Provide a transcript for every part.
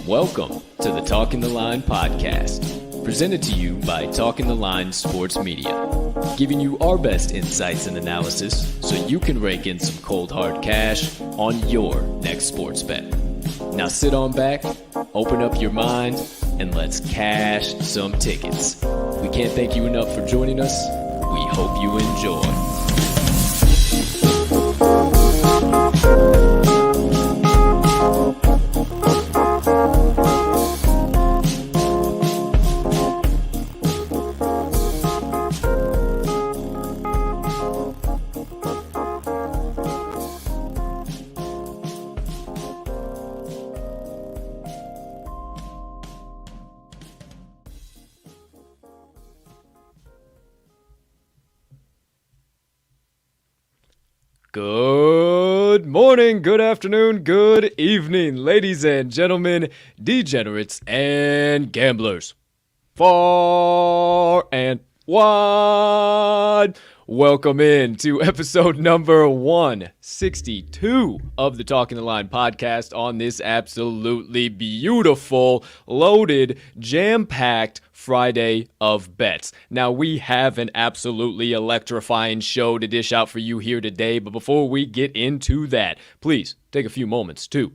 Welcome to the Talking the Line podcast, presented to you by Talking the Line Sports Media, giving you our best insights and analysis so you can rake in some cold hard cash on your next sports bet. Now sit on back, open up your mind, and let's cash some tickets. We can't thank you enough for joining us. We hope you enjoy. Good morning, good afternoon, good evening, ladies and gentlemen, degenerates and gamblers, far and wide. Welcome in to episode number 162 of the Talking the Line podcast on this absolutely beautiful, loaded, jam-packed Friday of bets. Now, we have an absolutely electrifying show to dish out for you here today, but before we get into that, please take a few moments to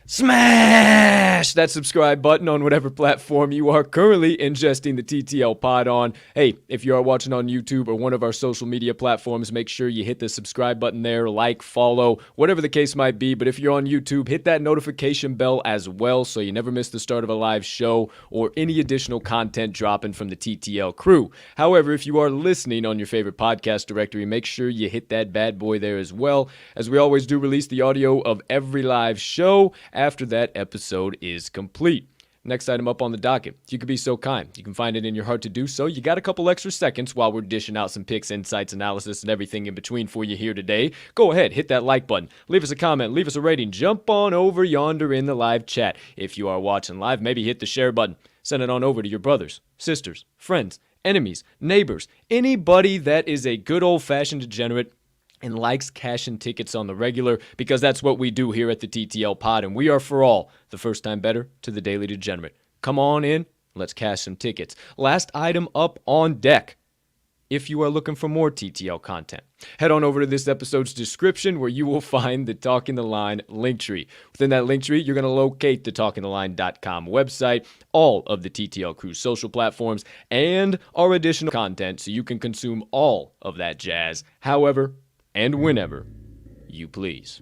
smash that subscribe button on whatever platform you are currently ingesting the TTL pod on. Hey, if you are watching on YouTube or one of our social media platforms, make sure you hit the subscribe button there, like, follow, whatever the case might be. But if you're on YouTube, hit that notification bell as well so you never miss the start of a live show or any additional content dropping from the TTL crew. However, if you are listening on your favorite podcast directory, make sure you hit that bad boy there as well, as we always do release the audio of every live show after that episode is complete. Next item up on the docket. If you could be so kind, you can find it in your heart to do so. You got a couple extra seconds while we're dishing out some picks, insights, analysis, and everything in between for you here today. Go ahead, hit that like button, leave us a comment, leave us a rating, jump on over yonder in the live chat. If you are watching live, maybe hit the share button. Send it on over to your brothers, sisters, friends, enemies, neighbors, anybody that is a good old-fashioned degenerate and likes cashing tickets on the regular, because that's what we do here at the TTL pod, and we are for all the first-time bettor to the daily degenerate. Come on in, let's cash some tickets. Last item up on deck. If you are looking for more TTL content, head on over to this episode's description where you will find the Talking the Line link tree. Within that link tree, you're going to locate the TalkingTheLine.com website, all of the TTL Crew social platforms, and our additional content so you can consume all of that jazz however and whenever you please.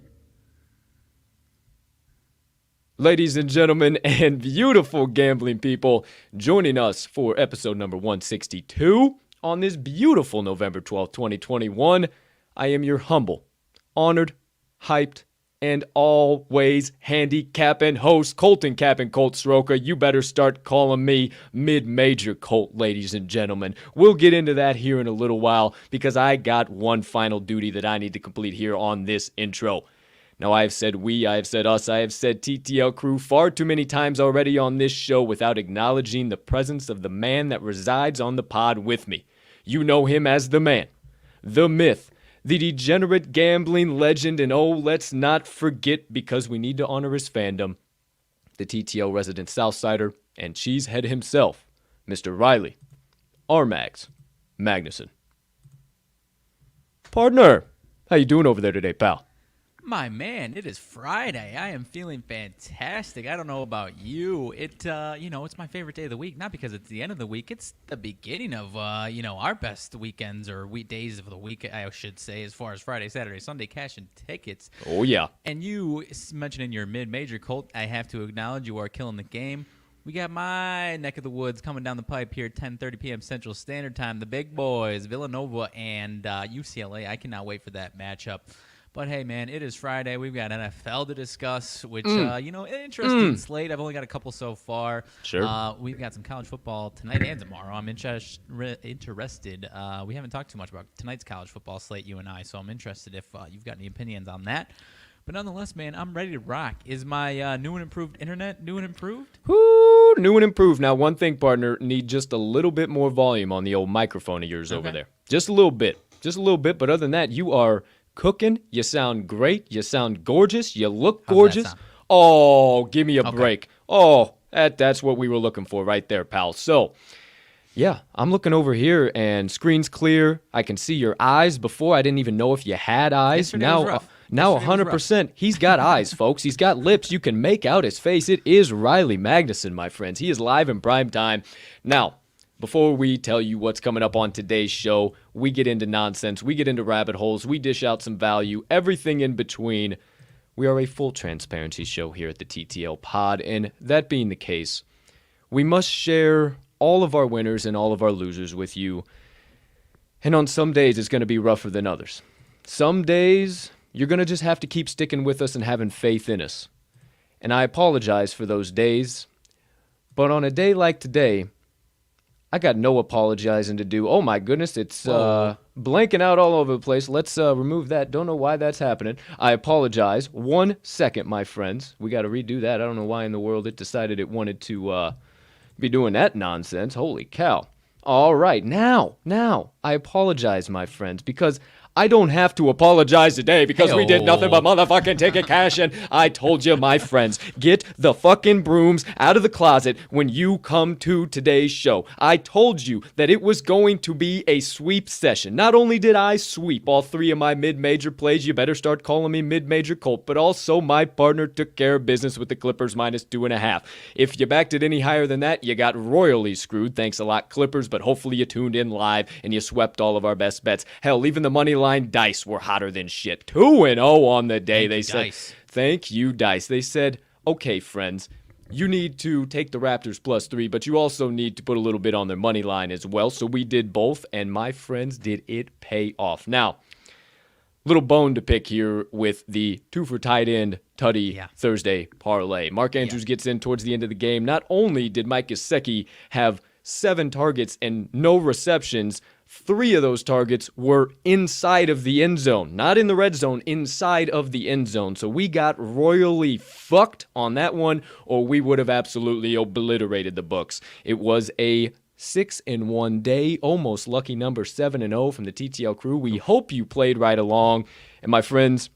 Ladies and gentlemen and beautiful gambling people, joining us for episode number 162 on this beautiful November 12th, 2021. I am your humble, honored, hyped, and always handicapping host, Colton Capping Colt Soroka. You better start calling me mid-major Colt, ladies and gentlemen. We'll get into that here in a little while because I got one final duty that I need to complete here on this intro. Now, I have said we, I have said us, I have said TTL Crew far too many times already on this show without acknowledging the presence of the man that resides on the pod with me. You know him as the man, the myth, the degenerate gambling legend, and oh, let's not forget, because we need to honor his fandom, the TTL resident Southsider and cheesehead himself, Mr. Riley RMags Magnuson. Partner, how you doing over there today, pal? My man, it is Friday. I am feeling fantastic. I don't know about you. It's my favorite day of the week. Not because it's the end of the week. It's the beginning of, our best weekends or weekdays of the week, I should say, as far as Friday, Saturday, Sunday cash and tickets. Oh, yeah. And you mentioning your mid-major, Colt, I have to acknowledge you are killing the game. We got my neck of the woods coming down the pipe here, 10:30 p.m. Central Standard Time. The big boys, Villanova and UCLA. I cannot wait for that matchup. But, hey, man, it is Friday. We've got NFL to discuss, which, interesting slate. I've only got a couple so far. Sure. We've got some college football tonight and tomorrow. I'm interested. We haven't talked too much about tonight's college football slate, you and I, so I'm interested if you've got any opinions on that. But nonetheless, man, I'm ready to rock. Is my new and improved internet new and improved? Woo, new and improved. Now, one thing, partner, need just a little bit more volume on the old microphone of yours over there. Just a little bit. But other than that, you are cooking. You sound great. You sound gorgeous. You look gorgeous. How's that sound? Oh, give me a break. Oh, that's what we were looking for right there, pal. So, yeah, I'm looking over here and screen's clear. I can see your eyes. Before, I didn't even know if you had eyes. Now 100%. He's got eyes, folks. He's got lips. You can make out his face. It is Riley Magnuson, my friends. He is live in prime time. Now, before we tell you what's coming up on today's show, we get into nonsense, we get into rabbit holes, we dish out some value, everything in between. We are a full transparency show here at the TTL Pod, and that being the case, we must share all of our winners and all of our losers with you. And on some days, it's going to be rougher than others. Some days, you're going to just have to keep sticking with us and having faith in us. And I apologize for those days, but on a day like today, I got no apologizing to do. Oh, my goodness, it's blanking out all over the place. Let's remove that. Don't know why that's happening. I apologize. 1 second, my friends. We got to redo that. I don't know why in the world it decided it wanted to be doing that nonsense. Holy cow. All right, now, I apologize, my friends, because I don't have to apologize today because we did nothing but motherfucking ticket cash, and I told you, my friends, get the fucking brooms out of the closet when you come to today's show. I told you that it was going to be a sweep session. Not only did I sweep all three of my mid-major plays, you better start calling me mid-major Colt, but also my partner took care of business with the Clippers -2.5. If you backed it any higher than that, you got royally screwed. Thanks a lot, Clippers, but hopefully you tuned in live and you swept all of our best bets. Hell, even the money line dice were hotter than shit. 2-0 on the day. They said, thank you, dice. They said, okay, friends, you need to take the Raptors +3, but you also need to put a little bit on their money line as well. So we did both, and my friends, did it pay off. Now, little bone to pick here with the 2 for tight end Tutty Thursday parlay. Mark Andrews gets in towards the end of the game. Not only did Mike Gesicki have 7 targets and no receptions, 3 of those targets were inside of the end zone. Not in the red zone, inside of the end zone. So we got royally fucked on that one, or we would have absolutely obliterated the books. It was a 6-1 day, almost lucky number 7-0 from the TTL Crew. We hope you played right along. And my friends,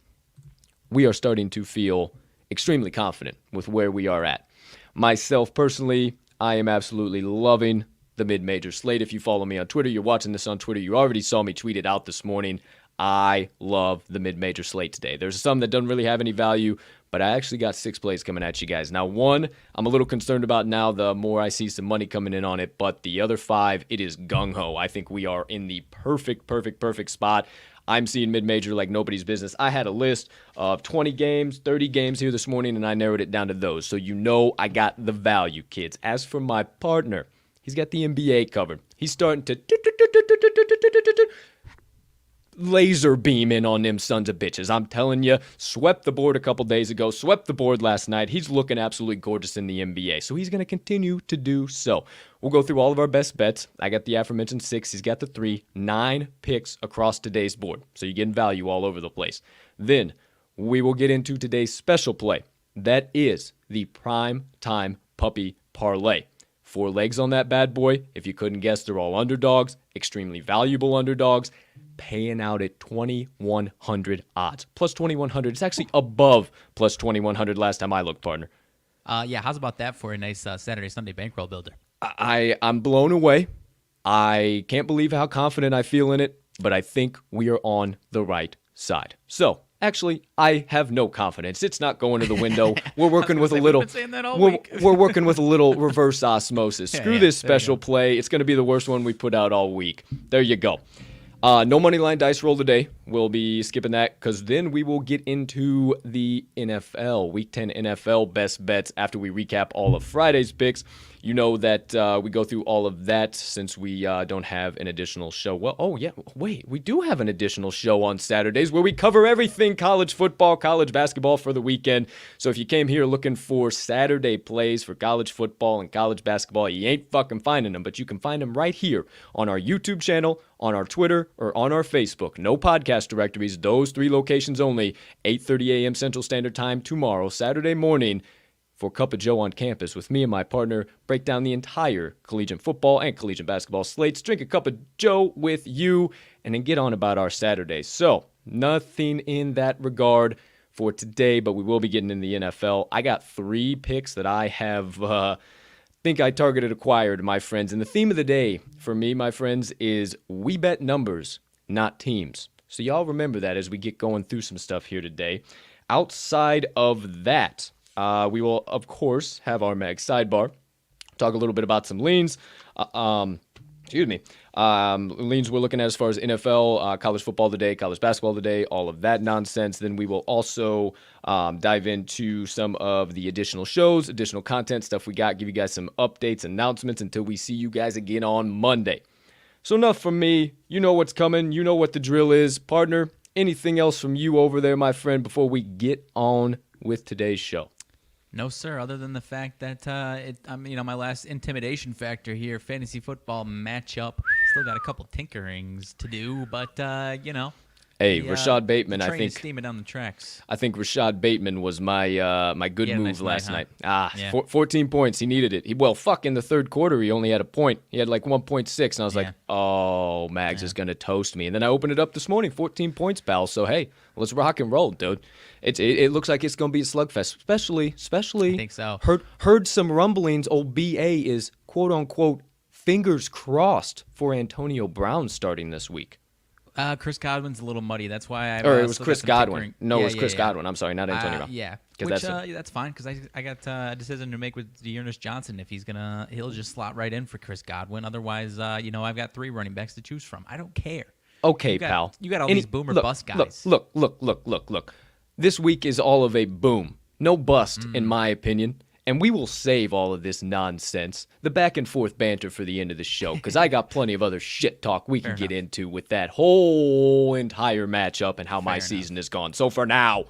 we are starting to feel extremely confident with where we are at. Myself personally, I am absolutely loving the mid-major slate. If you follow me on Twitter, you're watching this on Twitter, you already saw me tweet it out this morning. I love the mid-major slate today. There's some that doesn't really have any value, but I actually got 6 plays coming at you guys. Now, 1, I'm a little concerned about now the more I see some money coming in on it, but the other 5, it is gung-ho. I think we are in the perfect spot. I'm seeing mid-major like nobody's business. I had a list of 20 games, 30 games here this morning, and I narrowed it down to those. So you know I got the value, kids. As for my partner, He's got the NBA covered. He's starting to laser beam in on them sons of bitches. I'm telling you, swept the board a couple days ago, swept the board last night. He's looking absolutely gorgeous in the NBA, so he's going to continue to do so. We'll go through all of our best bets. I got the aforementioned 6. He's got the 3. 9 picks across today's board, so you're getting value all over the place. Then we will get into today's special play. That is the Primetime Puppy Parlay. 4 legs on that bad boy. If you couldn't guess, they're all underdogs, extremely valuable underdogs, paying out at 2,100 odds. Plus 2,100. It's actually above plus 2,100 last time I looked, partner. Yeah, how's about that for a nice Saturday, Sunday bankroll builder? I'm blown away. I can't believe how confident I feel in it, but I think we are on the right side. So, actually, I have no confidence. It's not going to the window. We're working with a little. We're working with a little reverse osmosis. Screw this special play. It's going to be the worst one we put out all week. There you go. No money line dice roll today. We'll be skipping that because then we will get into the NFL, Week 10 NFL best bets after we recap all of Friday's picks. You know that we go through all of that since we don't have an additional show. Well, oh, yeah, wait, we do have an additional show on Saturdays where we cover everything college football, college basketball for the weekend. So if you came here looking for Saturday plays for college football and college basketball, you ain't fucking finding them, but you can find them right here on our YouTube channel, on our Twitter, or on our Facebook. No podcast directories, those 3 locations only, 8:30 a.m. Central Standard Time tomorrow, Saturday morning, for Cup of Joe on campus with me and my partner, break down the entire collegiate football and collegiate basketball slates, drink a cup of Joe with you, and then get on about our Saturdays. So, nothing in that regard for today, but we will be getting in the NFL. I got 3 picks that I have think I targeted acquired, my friends. And the theme of the day for me, my friends, is we bet numbers, not teams. So y'all remember that as we get going through some stuff here today. Outside of that, we will, of course, have our RMags Sidebar. Talk a little bit about some leans. Leans we're looking at as far as NFL, college football today, college basketball today, all of that nonsense. Then we will also dive into some of the additional shows, additional content stuff we got, give you guys some updates, announcements until we see you guys again on Monday. So enough from me. You know what's coming. You know what the drill is. Partner, anything else from you over there, my friend, before we get on with today's show? No, sir, other than the fact that, my last intimidation factor here, fantasy football matchup. Still got a couple tinkerings to do, but, Hey, Rashad Bateman, I think steaming down the tracks. I think Rashad Bateman was my my good move nice last night. Yeah. 14 points. He needed it. In the third quarter, he only had a point. He had like 1.6, and I was like, oh, Mags is going to toast me. And then I opened it up this morning, 14 points, pal. So, hey, let's rock and roll, dude. It looks like it's going to be a slugfest, especially. I think so. Heard some rumblings. Old BA is, quote-unquote, fingers crossed for Antonio Brown starting this week. Chris Godwin's a little muddy. That's why I. Or it was Chris Godwin. No, it was Chris Godwin. I'm sorry, not Antonio Brown. Yeah, which that's fine because I got a decision to make with Dearness Johnson. If he'll just slot right in for Chris Godwin. Otherwise, I've got 3 running backs to choose from. I don't care. Okay, pal. You got all these boomer bust guys. Look. This week is all of a boom. No bust, in my opinion. And we will save all of this nonsense, the back and forth banter for the end of the show, because I got plenty of other shit talk we can get into with that whole entire matchup and how my season has gone. So for now,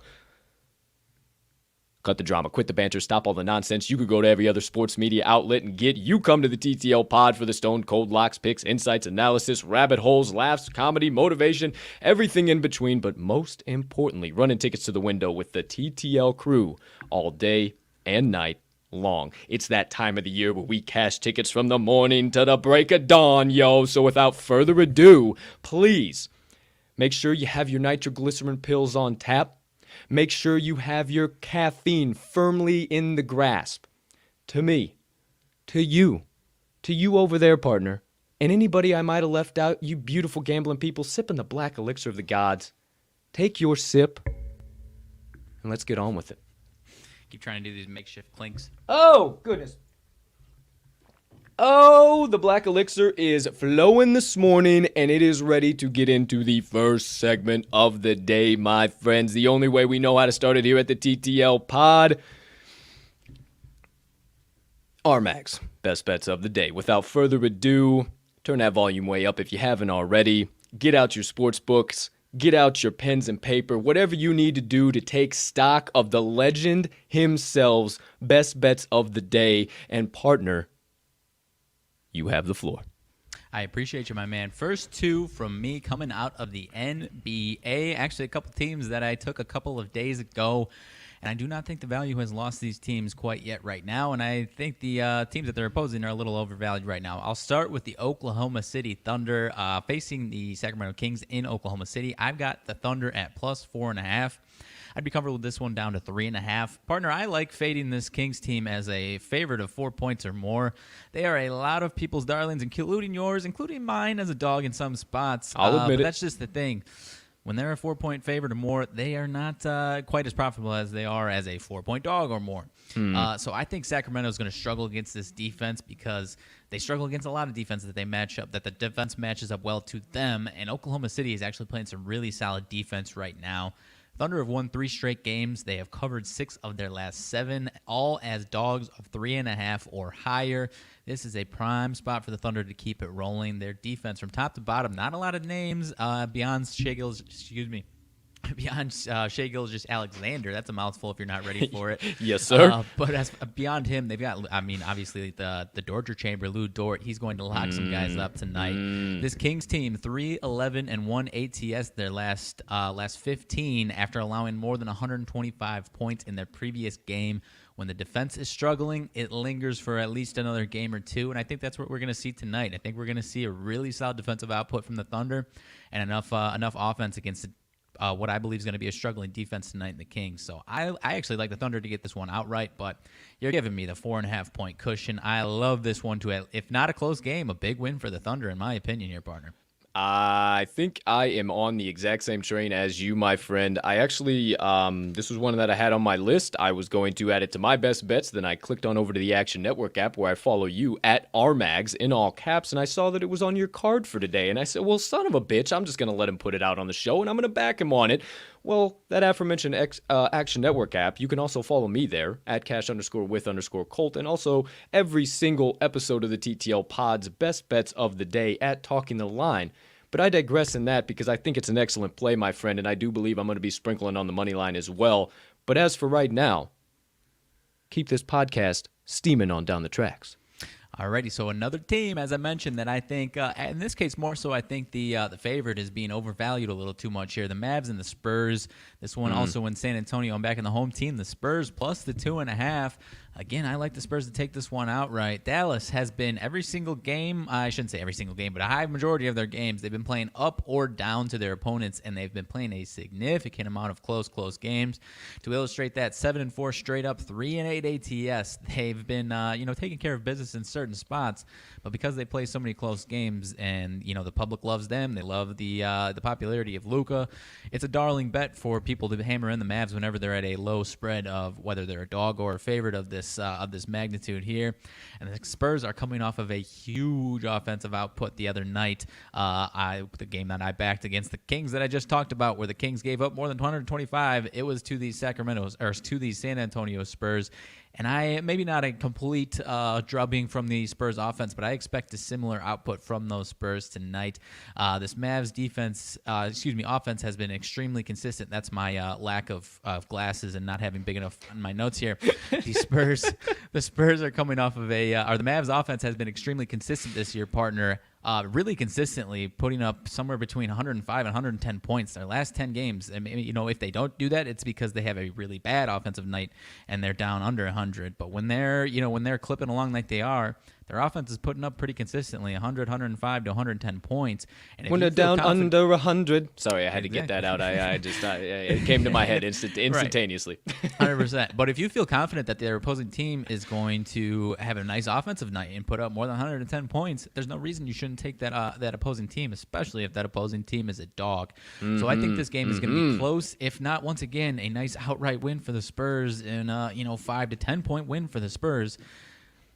cut the drama, quit the banter, stop all the nonsense. You could go to every other sports media outlet and you come to the TTL pod for the stone cold locks, picks, insights, analysis, rabbit holes, laughs, comedy, motivation, everything in between. But most importantly, running tickets to the window with the TTL crew all day and night long. It's that time of the year where we cash tickets from the morning to the break of dawn, yo. So without further ado, please make sure you have your nitroglycerin pills on tap. Make sure you have your caffeine firmly in the grasp. To me, to you over there, partner, and anybody I might have left out, you beautiful gambling people sipping the black elixir of the gods, take your sip and let's get on with it. Keep trying to do these makeshift clinks. Oh, goodness. Oh, the black elixir is flowing this morning, and it is ready to get into the first segment of the day, my friends. The only way we know how to start it here at the TTL pod. RMags, best bets of the day. Without further ado, turn that volume way up if you haven't already. Get out your sports books, get out your pens and paper, whatever you need to do to take stock of the legend himself's best bets of the day. And partner, you have the floor. I appreciate you, my man. First two from me coming out of the NBA. Actually, a couple teams that I took a couple of days ago. And I do not think the value has lost these teams quite yet right now. And I think the teams that they're opposing are a little overvalued right now. I'll start with the Oklahoma City Thunder facing the Sacramento Kings in Oklahoma City. I've got the Thunder at plus 4.5. I'd be comfortable with this one down to 3.5. Partner, I like fading this Kings team as a favorite of 4 points or more. They are a lot of people's darlings, including yours, including mine as a dog in some spots. I'll admit it. That's just the thing. When they're a 4-point favorite or more, they are not quite as profitable as they are as a 4-point dog or more. So I think Sacramento is going to struggle against this defense because they struggle against a lot of defense that they match up, that the defense matches up well to them. And Oklahoma City is actually playing some really solid defense right now. Thunder have won 3 straight games. They have covered 6 of their last 7, all as dogs of 3.5 or higher. This is a prime spot for the Thunder to keep it rolling. Their defense from top to bottom, not a lot of names beyond Shea Gilgeous-Alexander. That's a mouthful if you're not ready for it. Yes, sir. But as beyond him, they've got, obviously the Dorger Chamber, Lou Dort. He's going to lock some guys up tonight. This Kings team, 3-11-1 ATS their last 15 after allowing more than 125 points in their previous game. When the defense is struggling, it lingers for at least another game or two, and I think that's what we're going to see tonight. I think we're going to see a really solid defensive output from the Thunder and enough offense against what I believe is going to be a struggling defense tonight in the Kings. So I actually like the Thunder to get this one outright, but you're giving me the 4.5-point cushion. I love this one to, if not a close game, a big win for the Thunder, in my opinion here, partner. I think I am on the exact same train as you, my friend. I actually, this was one that I had on my list. I was going to add it to my best bets. Then I clicked on over to the Action Network app where I follow you at RMags in all caps. And I saw that it was on your card for today. And I said, well, son of a bitch, I'm just going to let him put it out on the show and I'm going to back him on it. Well, that aforementioned Action Network app, you can also follow me there at cash_with_Colt. And also every single episode of the TTL Pod's best bets of the day at Talking the Line. But I digress in that because I think it's an excellent play, my friend, and I do believe I'm going to be sprinkling on the money line as well. But as for right now, keep this podcast steaming on down the tracks. Alrighty, so another team, as I mentioned, that I think, in this case more so, I think the favorite is being overvalued a little too much here. The Mavs and the Spurs. This one also in San Antonio. I'm back in the home team. The Spurs plus the 2.5. Again, I like the Spurs to take this one outright. Dallas has been every single game, I shouldn't say every single game, but a high majority of their games, they've been playing up or down to their opponents, and they've been playing a significant amount of close games. To illustrate that, 7-4 straight up, 3-8 ATS. They've been, taking care of business in certain spots, but because they play so many close games, and the public loves them, they love the popularity of Luka. It's a darling bet for people to hammer in the Mavs whenever they're at a low spread of whether they're a dog or a favorite of this magnitude here. And the Spurs are coming off of a huge offensive output the other night. The game that I backed against the Kings that I just talked about, where the Kings gave up more than 225, it was to the San Antonio Spurs. And maybe not a complete drubbing from the Spurs offense, but I expect a similar output from those Spurs tonight. This Mavs offense has been extremely consistent. That's my lack of glasses and not having big enough on my notes here. The Spurs are coming off of the Mavs offense has been extremely consistent this year, partner. Really consistently putting up somewhere between 105 and 110 points their last 10 games. And if they don't do that, it's because they have a really bad offensive night and they're down under 100. But when they're clipping along like they are, their offense is putting up pretty consistently 100, 105 to 110 points. And when they're down under 100. Sorry, I had to get that out. It came to my head instantaneously. 100%. But if you feel confident that their opposing team is going to have a nice offensive night and put up more than 110 points, there's no reason you shouldn't take that opposing team, especially if that opposing team is a dog. So I think this game is going to be close, if not, once again, a nice outright win for the Spurs and 5 to 10 point win for the Spurs.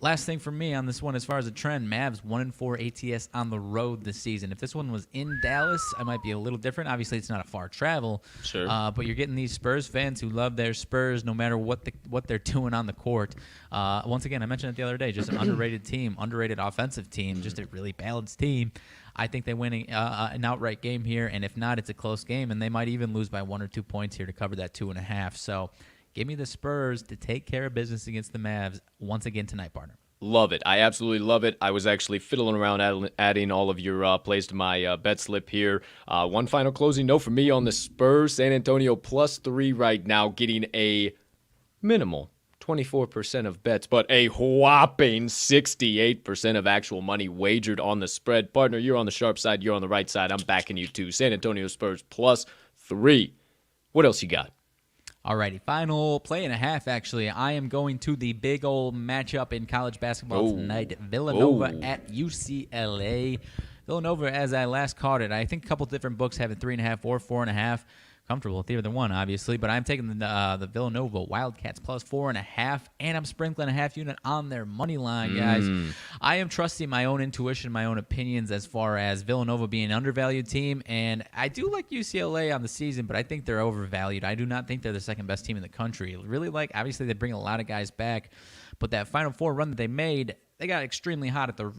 Last thing for me on this one, as far as a trend, Mavs 1-4 ATS on the road this season. If this one was in Dallas, I might be a little different. Obviously, it's not a far travel, Sure. But you're getting these Spurs fans who love their Spurs no matter what they're doing on the court. Once again, I mentioned it the other day, just an underrated team, underrated offensive team, just a really balanced team. I think they win an outright game here, and if not, it's a close game, and they might even lose by 1 or 2 points here to cover that 2.5. So give me the Spurs to take care of business against the Mavs once again tonight, partner. Love it. I absolutely love it. I was actually fiddling around adding all of your plays to my bet slip here. One final closing note for me on the Spurs. San Antonio +3 right now, getting a minimal 24% of bets, but a whopping 68% of actual money wagered on the spread. Partner, you're on the sharp side. You're on the right side. I'm backing you too. San Antonio Spurs +3. What else you got? Alrighty, final play and a half, actually. I am going to the big old matchup in college basketball tonight. Villanova at UCLA. Villanova, as I last caught it, I think a couple different books have it 3.5 or 4.5. Comfortable with either one, obviously, but I'm taking the Villanova Wildcats +4.5, and I'm sprinkling a half unit on their money line, guys. I am trusting my own intuition, my own opinions as far as Villanova being an undervalued team, and I do like UCLA on the season, but I think they're overvalued. I do not think they're the second best team in the country. Really, obviously, they bring a lot of guys back, but that Final Four run that they made, they got extremely hot at the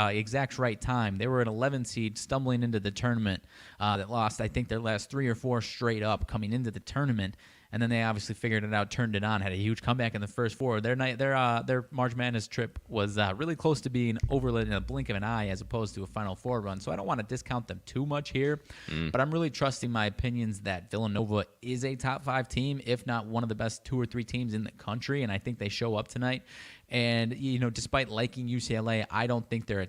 exact right time. They were an 11 seed stumbling into the tournament that lost, I think, their last 3 or 4 straight up coming into the tournament. And then they obviously figured it out, turned it on, had a huge comeback in the first 4. Their March Madness trip was really close to being over in a blink of an eye as opposed to a Final Four run. So I don't want to discount them too much here, but I'm really trusting my opinions that Villanova is a top 5 team, if not one of the best 2 or 3 teams in the country, and I think they show up tonight. And, despite liking UCLA, I don't think they're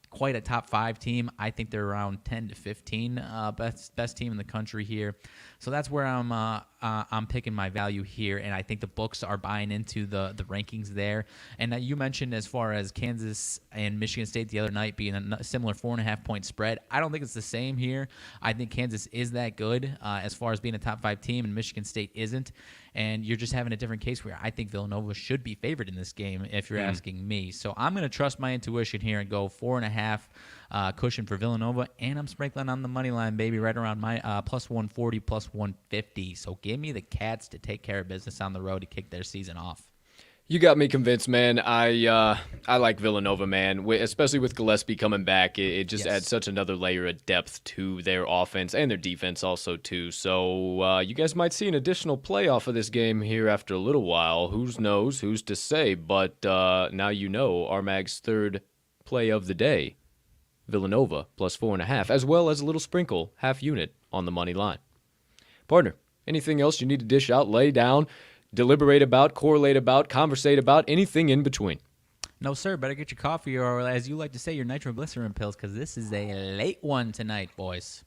quite a top 5 team. I think they're around 10 to 15 best team in the country here. So that's where I'm picking my value here, and I think the books are buying into the rankings there. And you mentioned as far as Kansas and Michigan State the other night being a similar 4.5 point spread. I don't think it's the same here. I think Kansas is that good as far as being a top 5 team, and Michigan State isn't. And you're just having a different case where I think Villanova should be favored in this game if you're asking me. So I'm going to trust my intuition here and go 4.5 cushion for Villanova, and I'm sprinkling on the money line, baby, right around my +140, +150. So give me the Cats to take care of business on the road to kick their season off. You got me convinced, man. I like Villanova, man, especially with Gillespie coming back. It just adds such another layer of depth to their offense and their defense also, too. So you guys might see an additional play off of this game here after a little while. Who knows? Who's to say? But now you know RMags' third play of the day, Villanova +4.5, as well as a little sprinkle, half unit on the money line. Partner, anything else you need to dish out, lay down, deliberate about, correlate about, conversate about, anything in between? No, sir. Better get your coffee or, as you like to say, your nitroglycerin pills, because this is a late one tonight, boys.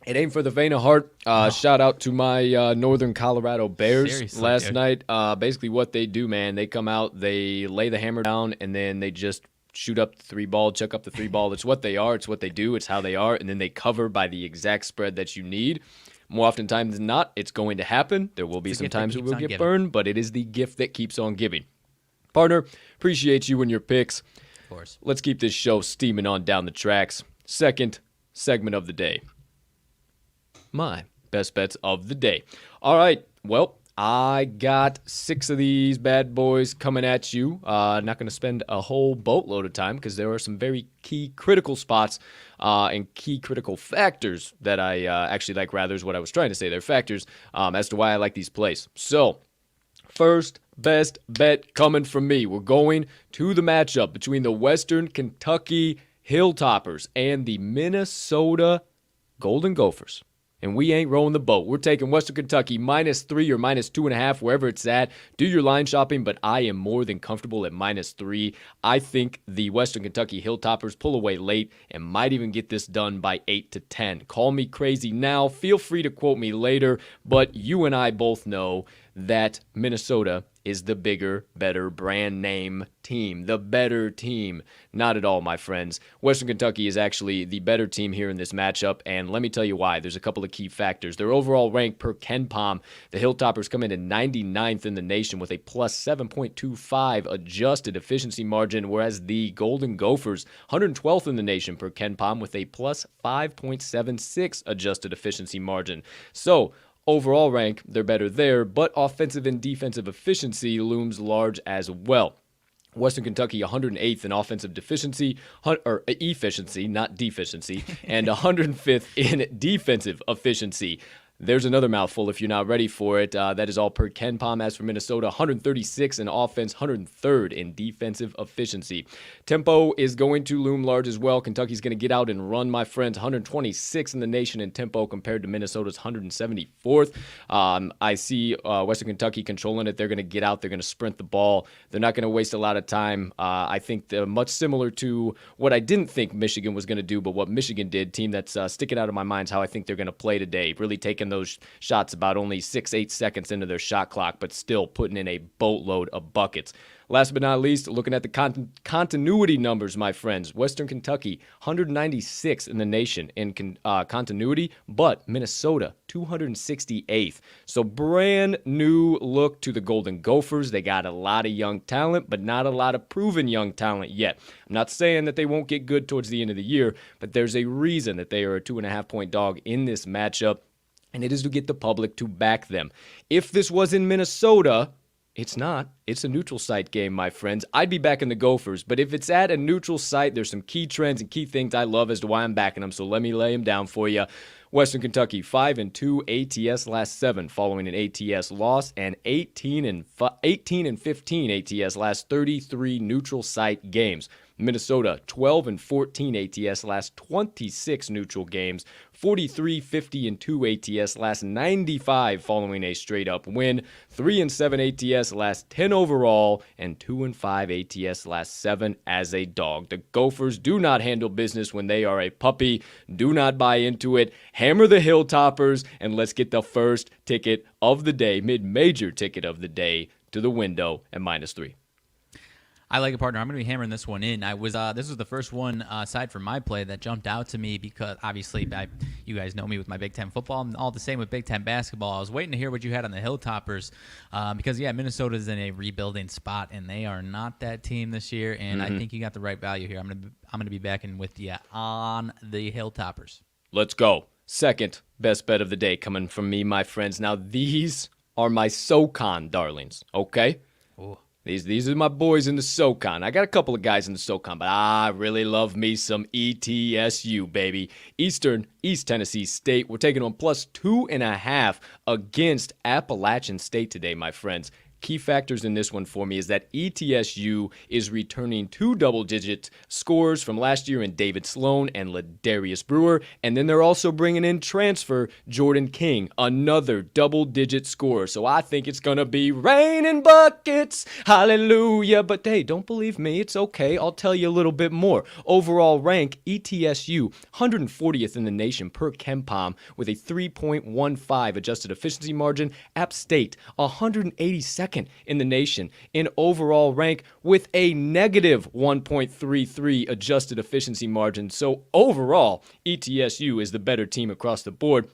It ain't for the faint of heart. Shout out to my Northern Colorado Bears. Seriously, last dude. night. Basically what they do, man, they come out, they lay the hammer down, and then they just shoot up the 3-ball, chuck up the 3-ball. It's what they are. It's what they do. It's how they are. And then they cover by the exact spread that you need. More often times than not, it's going to happen. There will be some times it will get burned, but it is the gift that keeps on giving. Partner, appreciate you and your picks. Of course. Let's keep this show steaming on down the tracks. Second segment of the day. My best bets of the day. All right, well, I got 6 of these bad boys coming at you. Not going to spend a whole boatload of time because there are some very key critical spots and key critical factors that I actually like, rather is what I was trying to say. They're factors as to why I like these plays. So, first best bet coming from me. We're going to the matchup between the Western Kentucky Hilltoppers and the Minnesota Golden Gophers. And we ain't rowing the boat. We're taking Western Kentucky -3 or -2.5, wherever it's at. Do your line shopping, but I am more than comfortable at -3. I think the Western Kentucky Hilltoppers pull away late and might even get this done by 8 to 10. Call me crazy now. Feel free to quote me later, but you and I both know that Minnesota is the bigger, better brand name team, the better team. Not at all, my friends. Western Kentucky is actually the better team here in this matchup, and let me tell you why. There's a couple of key factors. Their overall rank per KenPom, the Hilltoppers come in at 99th in the nation with a plus 7.25 adjusted efficiency margin, whereas the Golden Gophers, 112th in the nation per KenPom with a plus 5.76 adjusted efficiency margin. So, overall rank, they're better there, but offensive and defensive efficiency looms large as well. Western Kentucky 108th in offensive efficiency, not deficiency, and 105th in defensive efficiency. There's another mouthful if you're not ready for it. That is all per KenPom. As for Minnesota, 136 in offense, 103rd in defensive efficiency. Tempo is going to loom large as well. Kentucky's going to get out and run, my friends. 126 in the nation in tempo compared to Minnesota's 174th. I see Western Kentucky controlling it. They're going to get out. They're going to sprint the ball. They're not going to waste a lot of time. I think they're much similar to what I didn't think Michigan was going to do, but what Michigan did. Team that's sticking out of my mind is how I think they're going to play today. Really taking those shots about only 6-8 seconds into their shot clock, but still putting in a boatload of buckets. Last but not least, looking at the continuity numbers, my friends. Western Kentucky, 196th in the nation in continuity, but Minnesota, 268th. So brand new look to the Golden Gophers. They got a lot of young talent, but not a lot of proven young talent yet. I'm not saying that they won't get good towards the end of the year, but there's a reason that they are a 2.5-point dog in this matchup, and it is to get the public to back them. If this was in Minnesota, it's not. It's a neutral site game, my friends. I'd be backing the Gophers, but if it's at a neutral site, there's some key trends and key things I love as to why I'm backing them, so let me lay them down for you. Western Kentucky, 5-2 ATS last 7 following an ATS loss, and 18-15 ATS last 33 neutral site games. Minnesota, 12-14 ATS last 26 neutral games, 43-50-2 ATS last 95 following a straight-up win, 3-7 ATS last 10 overall, and 2-5 ATS last 7 as a dog. The Gophers do not handle business when they are a puppy. Do not buy into it. Hammer the Hilltoppers, and let's get the first ticket of the day, mid-major ticket of the day, to the window at -3. I like it, partner. I'm going to be hammering this one in. This was the first one aside from my play that jumped out to me because obviously you guys know me with my Big Ten football. I'm all the same with Big Ten basketball. I was waiting to hear what you had on the Hilltoppers because, yeah, Minnesota's in a rebuilding spot, and they are not that team this year, and I think you got the right value here. I'm going to be backing with you on the Hilltoppers. Let's go. Second best bet of the day coming from me, my friends. Now, these are my SoCon darlings, okay? Ooh. These are my boys in the SoCon. I got a couple of guys in the SoCon, but I really love me some ETSU, baby. East Tennessee State. We're taking on +2.5 against Appalachian State today, my friends. Key factors in this one for me is that ETSU is returning 2 double-digit scores from last year in David Sloan and Ladarius Brewer, and then they're also bringing in transfer Jordan King, another double-digit scorer. So I think it's going to be raining buckets, hallelujah. But hey, don't believe me, it's okay. I'll tell you a little bit more. Overall rank, ETSU, 140th in the nation per KenPom with a 3.15 adjusted efficiency margin. App State, 182nd in the nation in overall rank with a negative 1.33 adjusted efficiency margin. So overall, ETSU is the better team across the board.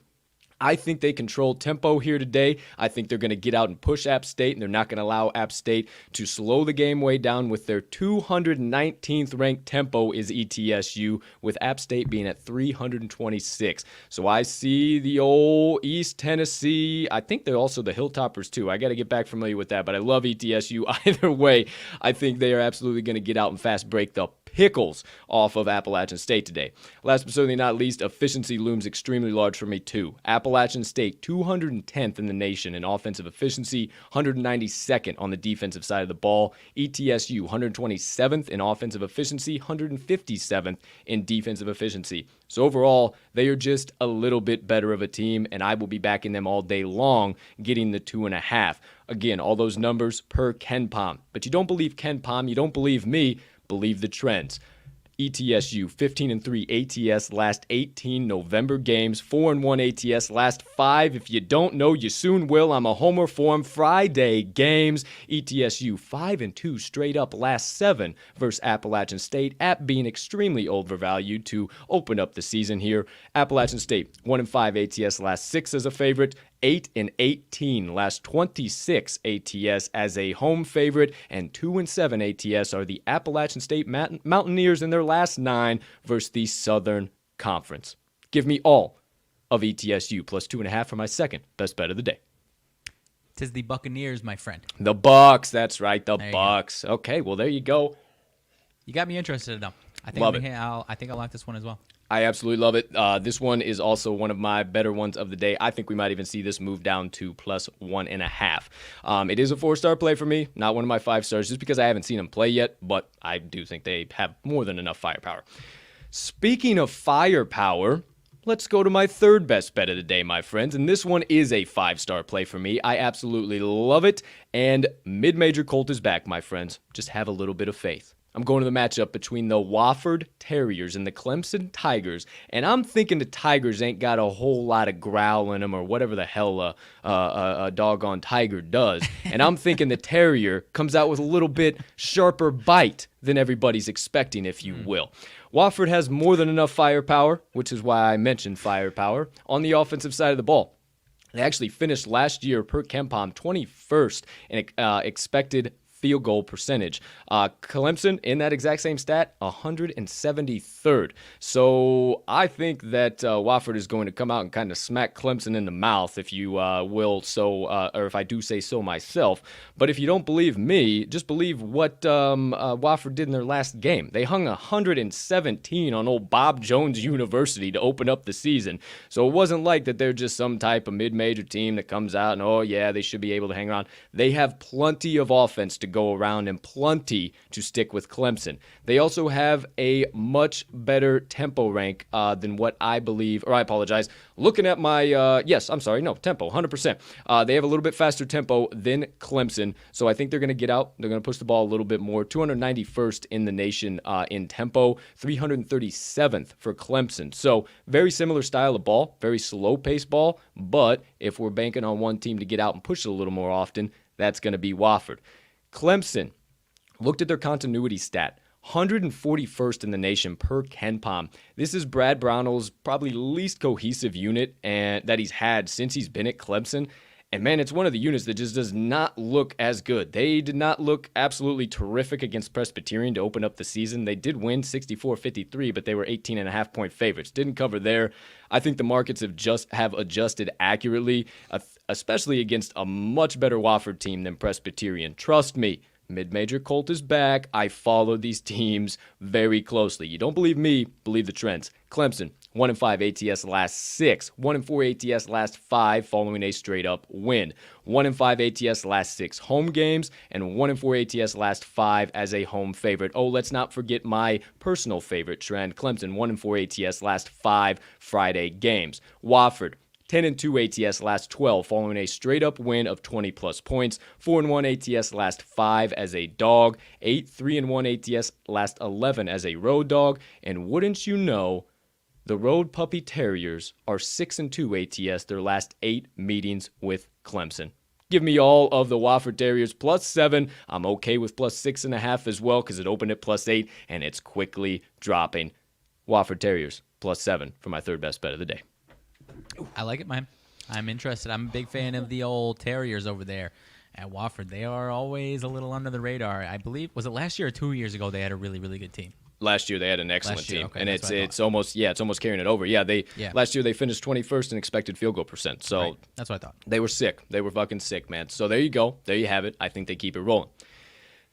I think they control tempo here today. I think they're going to get out and push App State, and they're not going to allow App State to slow the game way down with their 219th ranked tempo is ETSU, with App State being at 326. So I see the old East Tennessee. I think they're also the Hilltoppers too. I got to get back familiar with that, but I love ETSU. Either way, I think they are absolutely going to get out and fast break the pickles off of Appalachian State today. Last but certainly not least, efficiency looms extremely large for me too. Appalachian State, 210th in the nation in offensive efficiency, 192nd on the defensive side of the ball. ETSU, 127th in offensive efficiency, 157th in defensive efficiency. So overall, they are just a little bit better of a team, and I will be backing them all day long, getting the 2.5. Again, all those numbers per KenPom. But you don't believe KenPom, you don't believe me, believe the trends. ETSU 15-3 ATS last 18 November games, 4-1 ATS last 5. If you don't know, you soon will. I'm a homer for 'em. Friday games, ETSU 5-2 straight up last 7 versus Appalachian State. App being extremely overvalued to open up the season here. Appalachian State 1-5 ATS last 6 as a favorite. 8-18 last 26 ATS as a home favorite, and 2-7 ATS are the Appalachian State Mountaineers in their last 9 versus the Southern Conference. Give me all of ETSU plus 2.5 for my second best bet of the day. Tis the Buccaneers, my friend. The Bucks, that's right, the There Bucks. Okay, well there you go. You got me interested enough. I think Love I'll like this one as well. I absolutely love it. This one is also one of my better ones of the day. I think we might even see this move down to plus 1.5. It is a 4-star play for me, not one of my 5 stars, just because I haven't seen them play yet, but I do think they have more than enough firepower. Speaking of firepower, let's go to my third best bet of the day, my friends, and this one is a 5-star play for me. I absolutely love it, and mid-major Colt is back, my friends. Just have a little bit of faith. I'm going to the matchup between the Wofford Terriers and the Clemson Tigers, and I'm thinking the Tigers ain't got a whole lot of growl in them or whatever the hell a doggone tiger does, and I'm thinking the Terrier comes out with a little bit sharper bite than everybody's expecting, if you will. Wofford has more than enough firepower, which is why I mentioned firepower, on the offensive side of the ball. They actually finished last year per KenPom 21st in expected field goal percentage. Clemson, in that exact same stat, 173rd. So I think that Wofford is going to come out and kind of smack Clemson in the mouth, if you will, or if I do say so myself. But if you don't believe me, just believe what Wofford did in their last game. They hung 117 on old Bob Jones University to open up the season. So it wasn't like that they're just some type of mid-major team that comes out and, oh yeah, they should be able to hang around. They have plenty of offense to go around and plenty to stick with Clemson. They also have a much better tempo rank than what I believe, or I apologize, looking at my, tempo, 100%. They have a little bit faster tempo than Clemson, so I think they're going to get out. They're going to push the ball a little bit more. 291st in the nation in tempo, 337th for Clemson. So very similar style of ball, very slow-paced ball, but if we're banking on one team to get out and push it a little more often, that's going to be Wofford. Clemson, looked at their continuity stat, 141st in the nation per KenPom. This is Brad Brownell's probably least cohesive unit and that he's had since he's been at Clemson. And man, it's one of the units that just does not look as good. They did not look absolutely terrific against Presbyterian to open up the season. They did win 64-53, but they were 18.5-point favorites. Didn't cover there. I think the markets have adjusted accurately, especially against a much better Wofford team than Presbyterian. Trust me, mid-major Colt is back. I follow these teams very closely. You don't believe me, believe the trends. Clemson, 1-5 ATS last 6, 1-4 ATS last 5 following a straight-up win. 1-5 ATS last 6 home games, and 1-4 ATS last 5 as a home favorite. Oh, let's not forget my personal favorite trend. Clemson, 1-4 ATS last 5 Friday games. Wofford, 10-2 ATS last 12 following a straight-up win of 20-plus points. 4-1 ATS last 5 as a dog. 8-3-1 ATS last 11 as a road dog. And wouldn't you know, the Road Puppy Terriers are 6-2 ATS their last 8 meetings with Clemson. Give me all of the Wofford Terriers plus 7. I'm okay with plus 6.5 as well because it opened at plus 8 and it's quickly dropping. Wofford Terriers plus 7 for my third best bet of the day. I like it, man. I'm interested. I'm a big fan of the old Terriers over there at Wofford. They are always a little under the radar. I believe, was it last year or 2 years ago they had a really, really good team? Last year they had an excellent team, okay, and it's almost carrying it over. Last year they finished 21st in expected field goal percent. So right. That's what I thought. They were sick. They were fucking sick, man. So there you go. There you have it. I think they keep it rolling.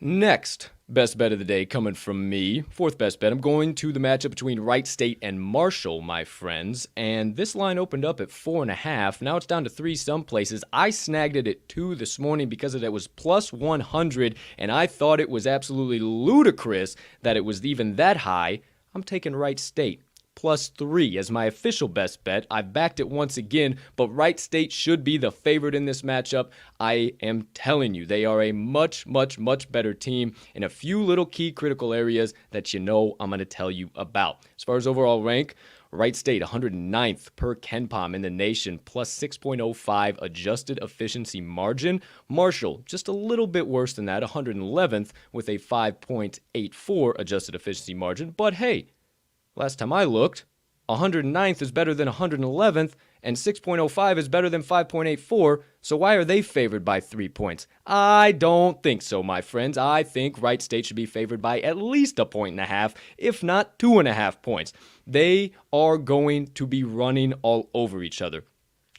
Next best bet of the day coming from me. Fourth best bet. I'm going to the matchup between Wright State and Marshall, my friends. And this line opened up at 4.5. Now it's down to 3 some places. I snagged it at 2 this morning because it was plus 100. And I thought it was absolutely ludicrous that it was even that high. I'm taking Wright State +3 as my official best bet. I've backed it once again, but Wright State should be the favorite in this matchup. I am telling you, they are a much, much, much better team in a few little key critical areas that I'm going to tell you about. As far as overall rank, Wright State 109th per KenPom in the nation, plus 6.05 adjusted efficiency margin. Marshall, just a little bit worse than that, 111th with a 5.84 adjusted efficiency margin. But hey, last time I looked, 109th is better than 111th, and 6.05 is better than 5.84, so why are they favored by 3 points? I don't think so, my friends. I think Wright State should be favored by at least 1.5 points, if not 2.5 points. They are going to be running all over each other.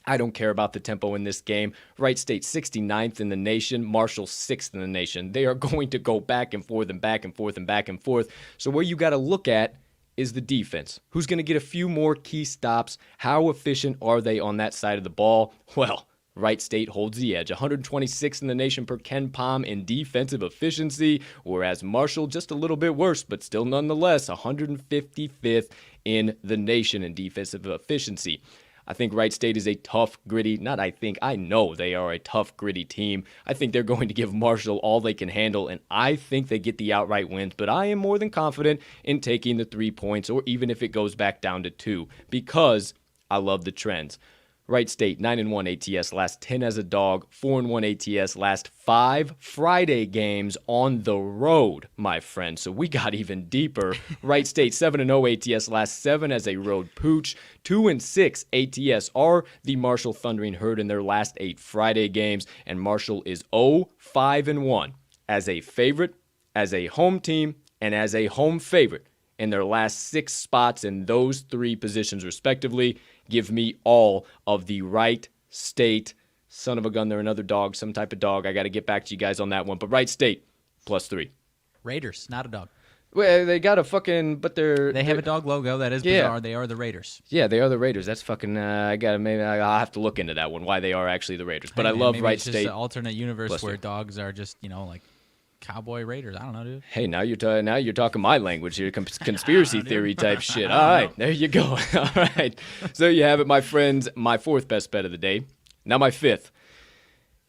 I don't care about the tempo in this game. Wright State 69th in the nation, Marshall 6th in the nation. They are going to go back and forth and back and forth and back and forth. So where you got to look at is the defense. Who's going to get a few more key stops? How efficient are they on that side of the ball? Well, Wright State holds the edge, 126th in the nation per KenPom in defensive efficiency, whereas Marshall just a little bit worse, but still nonetheless 155th in the nation in defensive efficiency. I think Wright State is a tough, gritty, I know they are a tough, gritty team. I think they're going to give Marshall all they can handle, and I think they get the outright wins, but I am more than confident in taking the 3 points, or even if it goes back down to 2, because I love the trends. Wright State, 9-1 ATS, last 10 as a dog, 4-1 ATS, last 5 Friday games on the road, my friend. So we got even deeper. Wright State, 7-0 ATS, last 7 as a road pooch, 2-6 ATS are the Marshall Thundering Herd in their last 8 Friday games, and Marshall is 0-5-1 as a favorite, as a home team, and as a home favorite in their last 6 spots in those 3 positions respectively. Give me all of the Wright State, son of a gun, they're another dog, some type of dog. I got to get back to you guys on that one. But Wright State, +3. Raiders, not a dog. Well, they got a fucking, but they have a dog logo. That is bizarre. Yeah. They are the Raiders. Yeah, they are the Raiders. That's fucking, I'll have to look into that one, why they are actually the Raiders. But I love maybe Wright it's just State. an alternate universe +3. where dogs are just, like cowboy raiders. I don't know, dude. Hey, now you're talking my language here, conspiracy theory type shit. All right, there you go. All right, so you have it, my friends. My 4th best bet of the day. Now my 5th.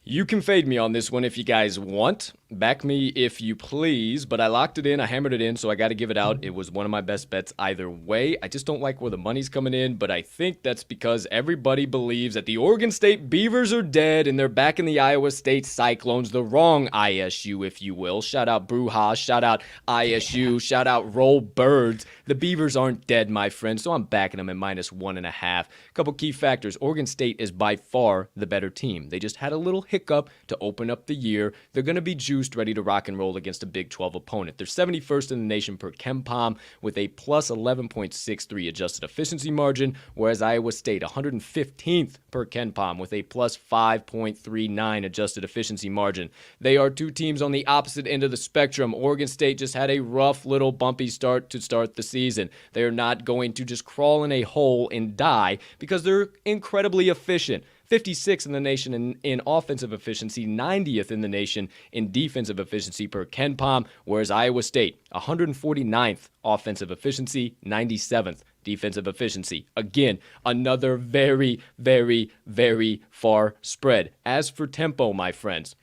You can fade me on this one if you guys want. Back me if you please, but I locked it in. I hammered it in, so I got to give it out. It was one of my best bets either way. I just don't like where the money's coming in, but I think that's because everybody believes that the Oregon State Beavers are dead and they're back in the Iowa State Cyclones, the wrong ISU, if you will. Shout out Brujas, shout out ISU, shout out Roll Birds. The Beavers aren't dead, my friend, so I'm backing them at -1.5. Couple key factors. Oregon State is by far the better team. They just had a little hiccup to open up the year. They're going to be juiced, ready to rock and roll against a Big 12 opponent. They're 71st in the nation per KenPom with a plus 11.63 adjusted efficiency margin, whereas Iowa State 115th per KenPom with a plus 5.39 adjusted efficiency margin. They are 2 teams on the opposite end of the spectrum. Oregon State just had a rough little bumpy start to start the season. They are not going to just crawl in a hole and die because they're incredibly efficient. 56th in the nation in offensive efficiency, 90th in the nation in defensive efficiency per KenPom, whereas Iowa State, 149th offensive efficiency, 97th defensive efficiency. Again, another very, very, very far spread. As for tempo, my friends,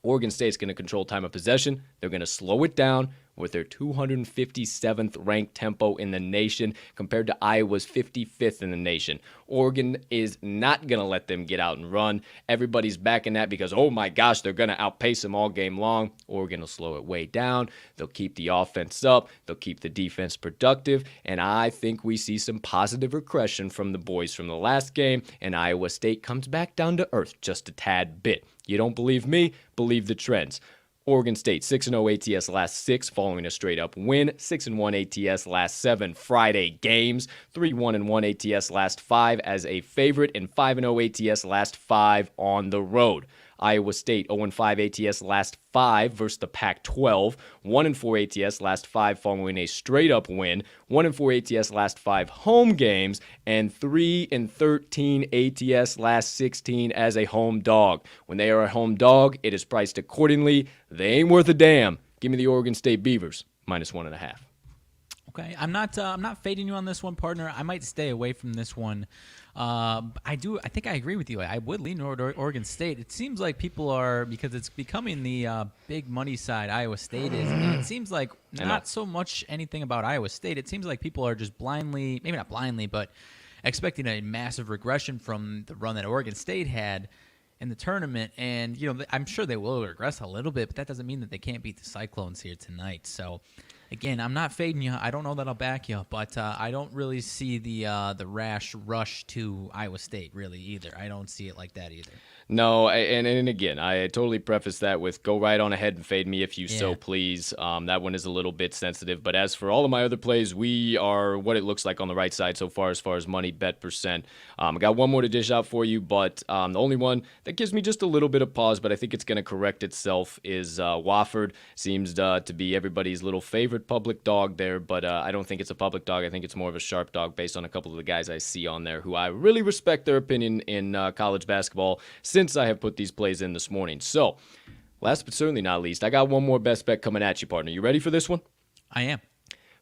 Oregon State's going to control time of possession. They're going to slow it down with their 257th ranked tempo in the nation compared to Iowa's 55th in the nation. Oregon is not going to let them get out and run. Everybody's backing that because, oh my gosh, they're going to outpace them all game long. Oregon will slow it way down. They'll keep the offense up. They'll keep the defense productive. And I think we see some positive regression from the boys from the last game, and Iowa State comes back down to earth just a tad bit. You don't believe me? Believe the trends. Oregon State, 6-0 ATS last 6 following a straight-up win. 6-1 ATS last 7 Friday games. 3-1 ATS last 5 as a favorite. And 5-0 ATS last 5 on the road. Iowa State, 0-5 ATS last 5 versus the Pac-12. 1-4 ATS last 5 following a straight-up win. 1-4 ATS last 5 home games. And 3-13 ATS last 16 as a home dog. When they are a home dog, it is priced accordingly. They ain't worth a damn. Give me the Oregon State Beavers, -1.5. Okay, I'm not fading you on this one, partner. I might stay away from this one. I think I agree with you. I would lean toward Oregon State. It seems like people are, because it's becoming the big money side Iowa State is, and it seems like not so much anything about Iowa State. It seems like people are just blindly, maybe not blindly, but expecting a massive regression from the run that Oregon State had in the tournament. And, I'm sure they will regress a little bit, but that doesn't mean that they can't beat the Cyclones here tonight. So, again, I'm not fading you. I don't know that I'll back you, but I don't really see the rash rush to Iowa State really either. I don't see it like that either. No, and again, I totally preface that with go right on ahead and fade me if you so please. That one is a little bit sensitive. But as for all of my other plays, we are what it looks like on the right side so far as money bet percent. I got one more to dish out for you, but the only one that gives me just a little bit of pause, but I think it's going to correct itself, is Wofford. Seems to be everybody's little favorite public dog there, but I don't think it's a public dog. I think it's more of a sharp dog based on a couple of the guys I see on there who I really respect their opinion in college basketball since I have put these plays in this morning. So, last but certainly not least, I got one more best bet coming at you, partner. You ready for this one? I am.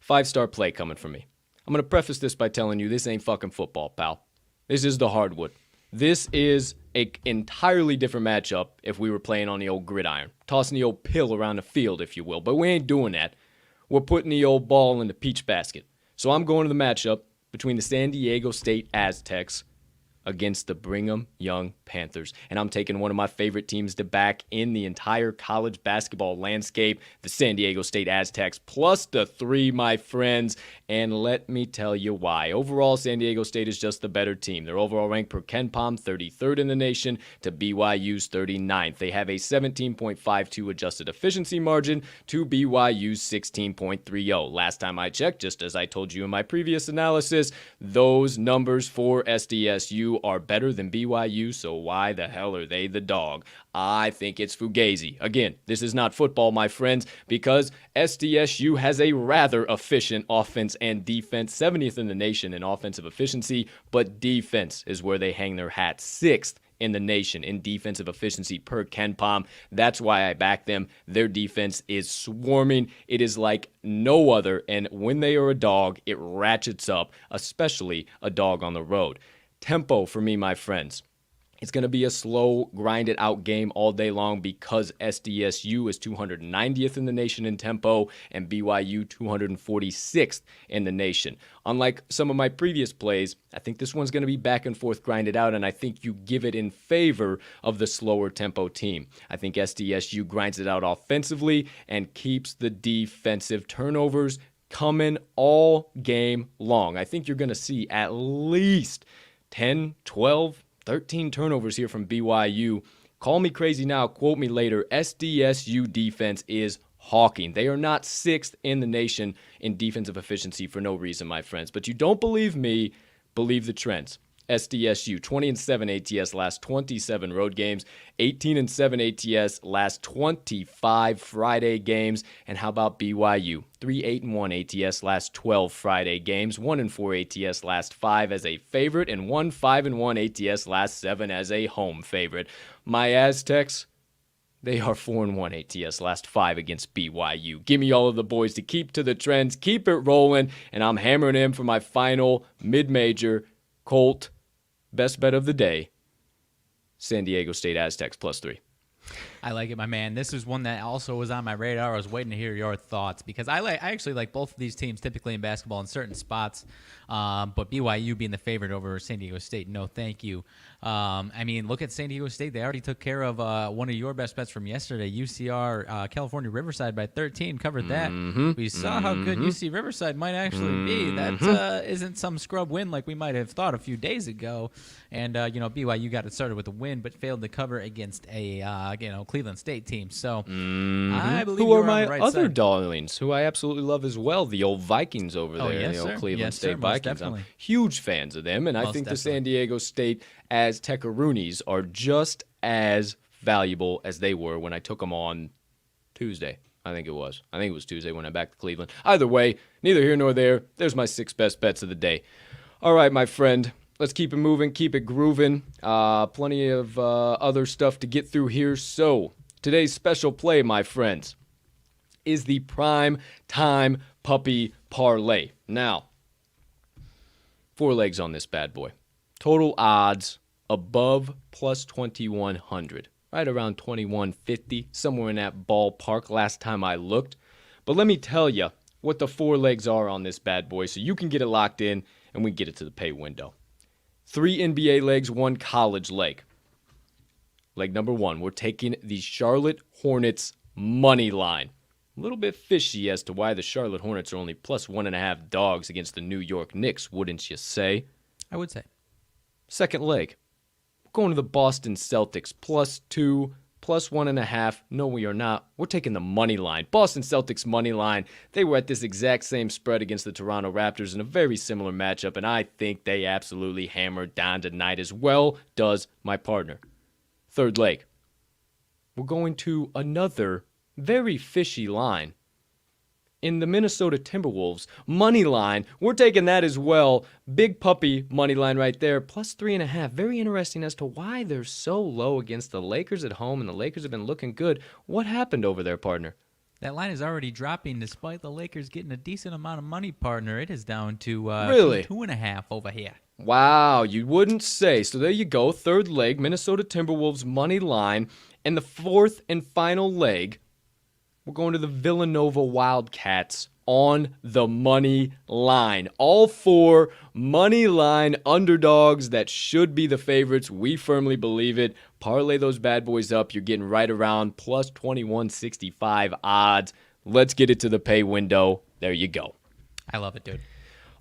5-star play coming from me. I'm going to preface this by telling you this ain't fucking football, pal. This is the hardwood. This is an entirely different matchup if we were playing on the old gridiron. Tossing the old pill around the field, if you will. But we ain't doing that. We're putting the old ball in the peach basket. So I'm going to the matchup between the San Diego State Aztecs against the Brigham Young Panthers. And I'm taking one of my favorite teams to back in the entire college basketball landscape, the San Diego State Aztecs, plus the 3, my friends. And let me tell you why. Overall, San Diego State is just the better team. Their overall rank per KenPom, 33rd in the nation to BYU's 39th. They have a 17.52 adjusted efficiency margin to BYU's 16.30. Last time I checked, just as I told you in my previous analysis, those numbers for SDSU are better than BYU, so why the hell are they the dog? I think it's Fugazi. Again, this is not football, my friends, because SDSU has a rather efficient offense and defense, 70th in the nation in offensive efficiency, but defense is where they hang their hat, 6th in the nation in defensive efficiency per KenPom. That's why I back them. Their defense is swarming. It is like no other, and when they are a dog, it ratchets up, especially a dog on the road. Tempo for me, my friends. It's going to be a slow, grinded out game all day long because SDSU is 290th in the nation in tempo and BYU 246th in the nation. Unlike some of my previous plays, I think this one's going to be back and forth grinded out, and I think you give it in favor of the slower tempo team. I think SDSU grinds it out offensively and keeps the defensive turnovers coming all game long. I think you're going to see at least 10, 12, 13 turnovers here from BYU. Call me crazy now, quote me later. SDSU defense is hawking. They are not 6th in the nation in defensive efficiency for no reason, my friends. But you don't believe me, believe the trends. SDSU, 20-7 ATS last 27 road games, 18-7 ATS last 25 Friday games. And how about BYU? 3-8-1 ATS last 12 Friday games, 1-4 ATS last 5 as a favorite, and 1-5-1 ATS last 7 as a home favorite. My Aztecs, they are 4-1 ATS last 5 against BYU. Give me all of the boys to keep to the trends, keep it rolling, and I'm hammering in for my final mid-major Colt best bet of the day, San Diego State Aztecs +3. I like it, my man. This is one that also was on my radar. I was waiting to hear your thoughts because I actually like both of these teams typically in basketball in certain spots, but BYU being the favorite over San Diego State, no thank you. I mean, look at San Diego State. They already took care of one of your best bets from yesterday, UCR California Riverside by 13, covered that. We saw how good UC Riverside might actually be. That isn't some scrub win like we might have thought a few days ago. And, BYU got it started with a win but failed to cover against a, Cleveland State team. So I believe who are on my the right other side. darlings, who I absolutely love as well, the old Vikings over there, yes, the old sir. Cleveland Yes, State sir, most Vikings. I'm definitely. huge fans of them, and I Most think the definitely. San Diego State Aztecaroonies are just as valuable as they were when I took them on Tuesday. I think it was Tuesday when I backed Cleveland. Either way, neither here nor there. There's my 6 best bets of the day. All right, my friend. Let's keep it moving, keep it grooving. Plenty of other stuff to get through here. So, today's special play, my friends, is the Primetime Puppy Parlay. Now, 4 legs on this bad boy. Total odds above plus 2,100. Right around 2,150, somewhere in that ballpark last time I looked. But let me tell you what the 4 legs are on this bad boy so you can get it locked in and we get it to the pay window. 3 NBA legs, 1 college leg. Leg number 1, we're taking the Charlotte Hornets money line. A little bit fishy as to why the Charlotte Hornets are only plus 1.5 dogs against the New York Knicks, wouldn't you say? I would say. Second leg, we're going to the Boston Celtics, plus 2, plus 1.5. No, we are not. We're taking the money line. Boston Celtics money line. They were at this exact same spread against the Toronto Raptors in a very similar matchup, and I think they absolutely hammered down tonight, as well does my partner. Third leg, we're going to another very fishy line. In the Minnesota Timberwolves money line, we're taking that as well. Big puppy money line right there, plus 3.5. Very interesting as to why they're so low against the Lakers at home, and the Lakers have been looking good. What happened over there, partner? That line is already dropping despite the Lakers getting a decent amount of money, partner. It is down to Really? 2.5 over here. Wow, you wouldn't say. So there you go. Third leg, Minnesota Timberwolves money line. And the fourth and final leg, we're going to the Villanova Wildcats on the money line. All 4 money line underdogs that should be the favorites. We firmly believe it. Parlay those bad boys up. You're getting right around plus 2165 odds. Let's get it to the pay window. There you go. I love it, dude.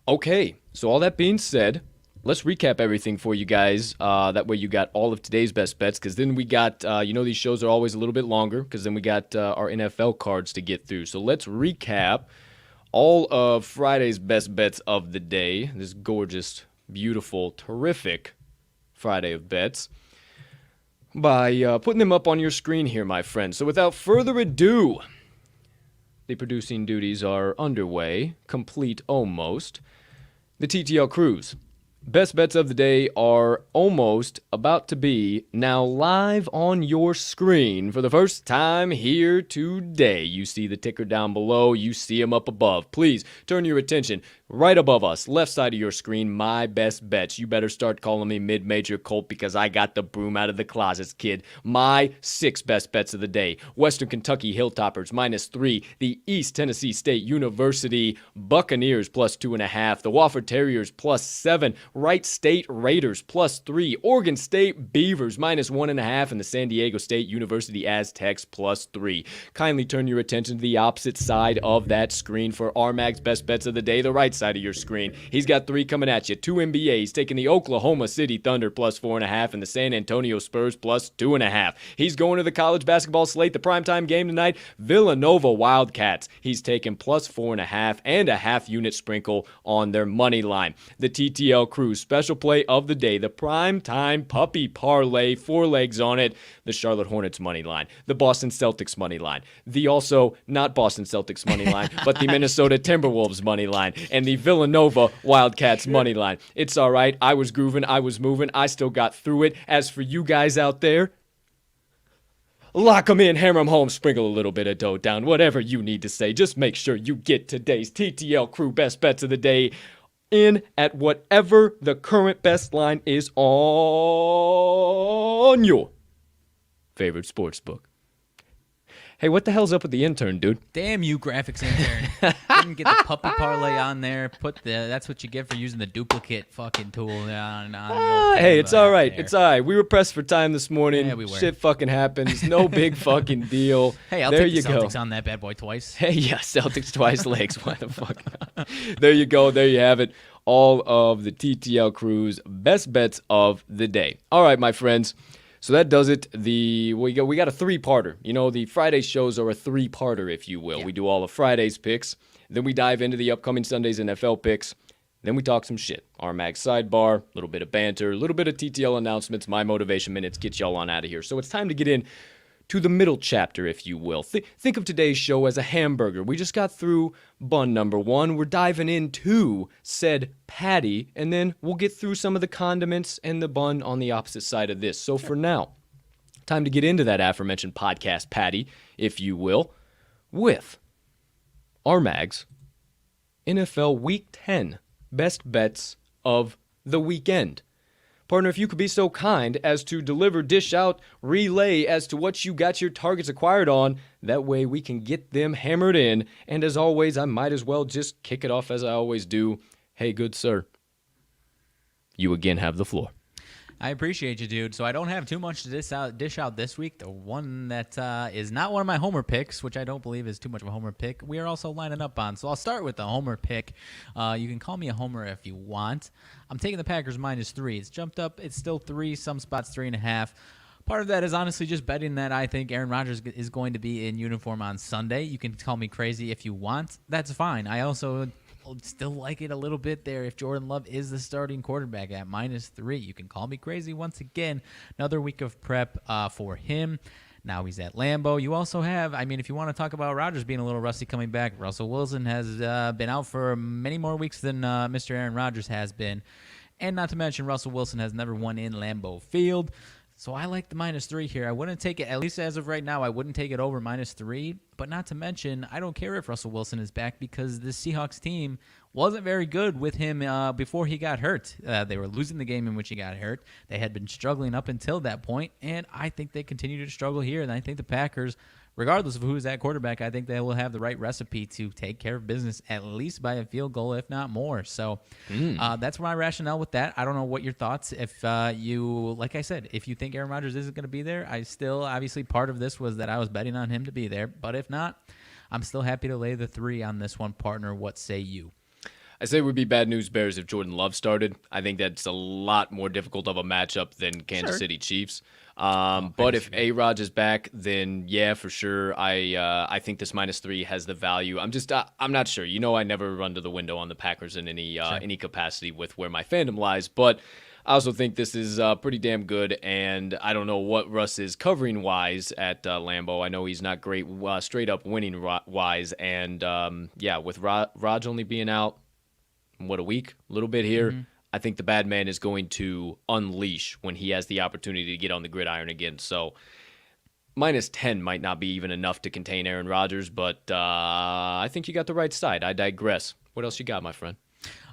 Okay, so all that being said, let's recap everything for you guys. That way you got all of today's best bets, because then we got, these shows are always a little bit longer, because then we got our NFL cards to get through. So let's recap all of Friday's best bets of the day. This gorgeous, beautiful, terrific Friday of bets by putting them up on your screen here, my friends. So without further ado, the producing duties are underway, complete almost. The TTL Crews. Best bets of the day are almost about to be now live on your screen for the first time here today. You see the ticker down below. You see them up above. Please turn your attention right above us, left side of your screen, my best bets. You better start calling me mid-major Colt, because I got the broom out of the closets, kid. My 6 best bets of the day. Western Kentucky Hilltoppers -3. The East Tennessee State University Buccaneers plus 2.5. The Wofford Terriers plus 7. Wright State Raiders plus 3. Oregon State Beavers -1.5. And the San Diego State University Aztecs plus 3. Kindly turn your attention to the opposite side of that screen for RMags best bets of the day, the right side of your screen. He's got 3 coming at you. 2 NBA. He's taking the Oklahoma City Thunder plus 4.5 and the San Antonio Spurs plus 2.5. He's going to the college basketball slate, the primetime game tonight, Villanova Wildcats. He's taking plus 4.5 and a half unit sprinkle on their money line. The TTL Crew special play of the day, the Primetime Puppy Parlay, 4 legs on it, the Charlotte Hornets money line, the Boston Celtics money line, the also not Boston Celtics money line, but the Minnesota Timberwolves money line, and the Villanova Wildcats money line. It's all right. I was grooving. I was moving. I still got through it. As for you guys out there, lock them in, hammer them home, sprinkle a little bit of dough down, whatever you need to say. Just make sure you get today's TTL Crew best bets of the day in at whatever the current best line is on your favorite sports book. Hey, what the hell's up with the intern, dude? Damn you, graphics intern. Didn't get the puppy parlay on there. That's what you get for using the duplicate fucking tool on the old hey, it's all right. there. It's all right. We were pressed for time this morning. Yeah, we were. Shit fucking happens. No big fucking deal. Hey, I'll there take you the Celtics go. on that bad boy twice. Hey, yeah, Celtics twice legs. Why the fuck not? There you go. There you have it. All of the TTL Crew's best bets of the day. All right, my friends. So that does it. We got a 3-parter. You know, the Friday shows are a 3-parter, if you will. Yeah. We do all of Friday's picks. Then we dive into the upcoming Sunday's NFL picks. Then we talk some shit. RMags Sidebar, a little bit of banter, a little bit of TTL announcements, my motivation minutes, get y'all on out of here. So it's time to get in to the middle chapter, if you will. Think of today's show as a hamburger. We just got through bun number 1. We're diving into said patty, and then we'll get through some of the condiments and the bun on the opposite side of this. So for now, time to get into that aforementioned podcast patty, if you will, with RMags NFL Week 10 best bets of the weekend. Partner, if you could be so kind as to dish out, relay as to what you got your targets acquired on, that way we can get them hammered in. And as always, I might as well just kick it off as I always do. Hey, good sir, you again have the floor. I appreciate you, dude. So I don't have too much to dish out this week. The one that is not one of my homer picks, which I don't believe is too much of a homer pick, we are also lining up on. So I'll start with the homer pick. You can call me a homer if you want. I'm taking the Packers -3. It's jumped up. It's still 3, some spots 3.5. Part of that is honestly just betting that I think Aaron Rodgers is going to be in uniform on Sunday. You can call me crazy if you want. That's fine. I also still like it a little bit there if Jordan Love is the starting quarterback at -3. You can call me crazy once again. Another week of prep for him. Now he's at Lambeau. You also have, if you want to talk about Rodgers being a little rusty coming back, Russell Wilson has been out for many more weeks than Mr. Aaron Rodgers has been. And not to mention, Russell Wilson has never won in Lambeau Field. So I like the -3 here. I wouldn't take it, at least as of right now, I wouldn't take it over -3. But not to mention, I don't care if Russell Wilson is back because the Seahawks team wasn't very good with him before he got hurt. They were losing the game in which he got hurt. They had been struggling up until that point, and I think they continue to struggle here. And I think the Packers, regardless of who's at quarterback, I think they will have the right recipe to take care of business at least by a field goal, if not more. So that's my rationale with that. I don't know what your thoughts. If like I said, if you think Aaron Rodgers isn't going to be there, I still, obviously part of this was that I was betting on him to be there. But if not, I'm still happy to lay the 3 on this one, partner. What say you? I say it would be bad news bears if Jordan Love started. I think that's a lot more difficult of a matchup than Kansas City Chiefs. But if A-Rod is back, then yeah, for sure. I think this -3 has the value. I'm not sure. I never run to the window on the Packers in any capacity with where my fandom lies, but I also think this is pretty damn good, and I don't know what Russ is covering-wise at Lambeau. I know he's not great straight-up winning-wise, and with Raj only being out, a week? A little bit here. Mm-hmm. I think the bad man is going to unleash when he has the opportunity to get on the gridiron again. So -10 might not be even enough to contain Aaron Rodgers, but I think you got the right side. I digress. What else you got, my friend?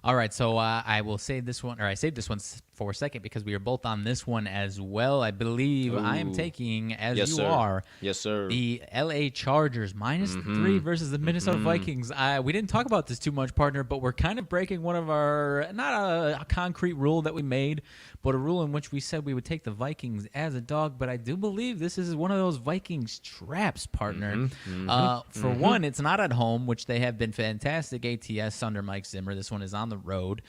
All right, so I will save this one, or I saved this one for a second because we are both on this one as well. I believe I am taking, as yes, you sir. are, yes, sir, the LA Chargers -3 versus the Minnesota Vikings. We didn't talk about this too much, partner, but we're kind of breaking one of our, not a concrete rule that we made, but a rule in which we said we would take the Vikings as a dog. But I do believe this is one of those Vikings traps, partner. For one, it's not at home, which they have been fantastic ATS under Mike Zimmer. This one is on the road.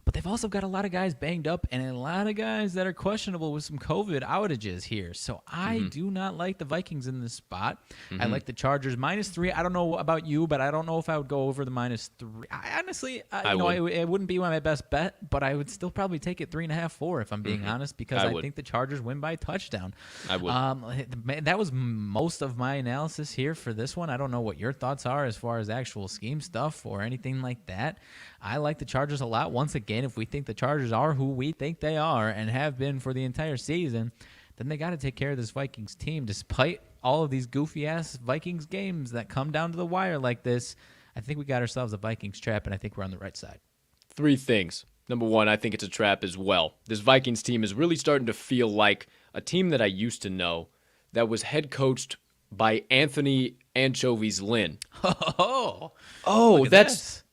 But they've also got a lot of guys banged up and a lot of guys that are questionable with some COVID outages here. So I do not like the Vikings in this spot. I like the Chargers -3. I don't know about you, but I don't know if I would go over the -3. I honestly, it wouldn't be my best bet, but I would still probably take it 3.5, 4 if I'm being honest, because I think the Chargers win by a touchdown. I would. That was most of my analysis here for this one. I don't know what your thoughts are as far as actual scheme stuff or anything like that. I like the Chargers a lot. Once again, if we think the Chargers are who we think they are and have been for the entire season, then they got to take care of this Vikings team. Despite all of these goofy-ass Vikings games that come down to the wire like this, I think we got ourselves a Vikings trap, and I think we're on the right side. 3 things. Number 1, I think it's a trap as well. This Vikings team is really starting to feel like a team that I used to know that was head coached by Anthony Anchovies Lynn.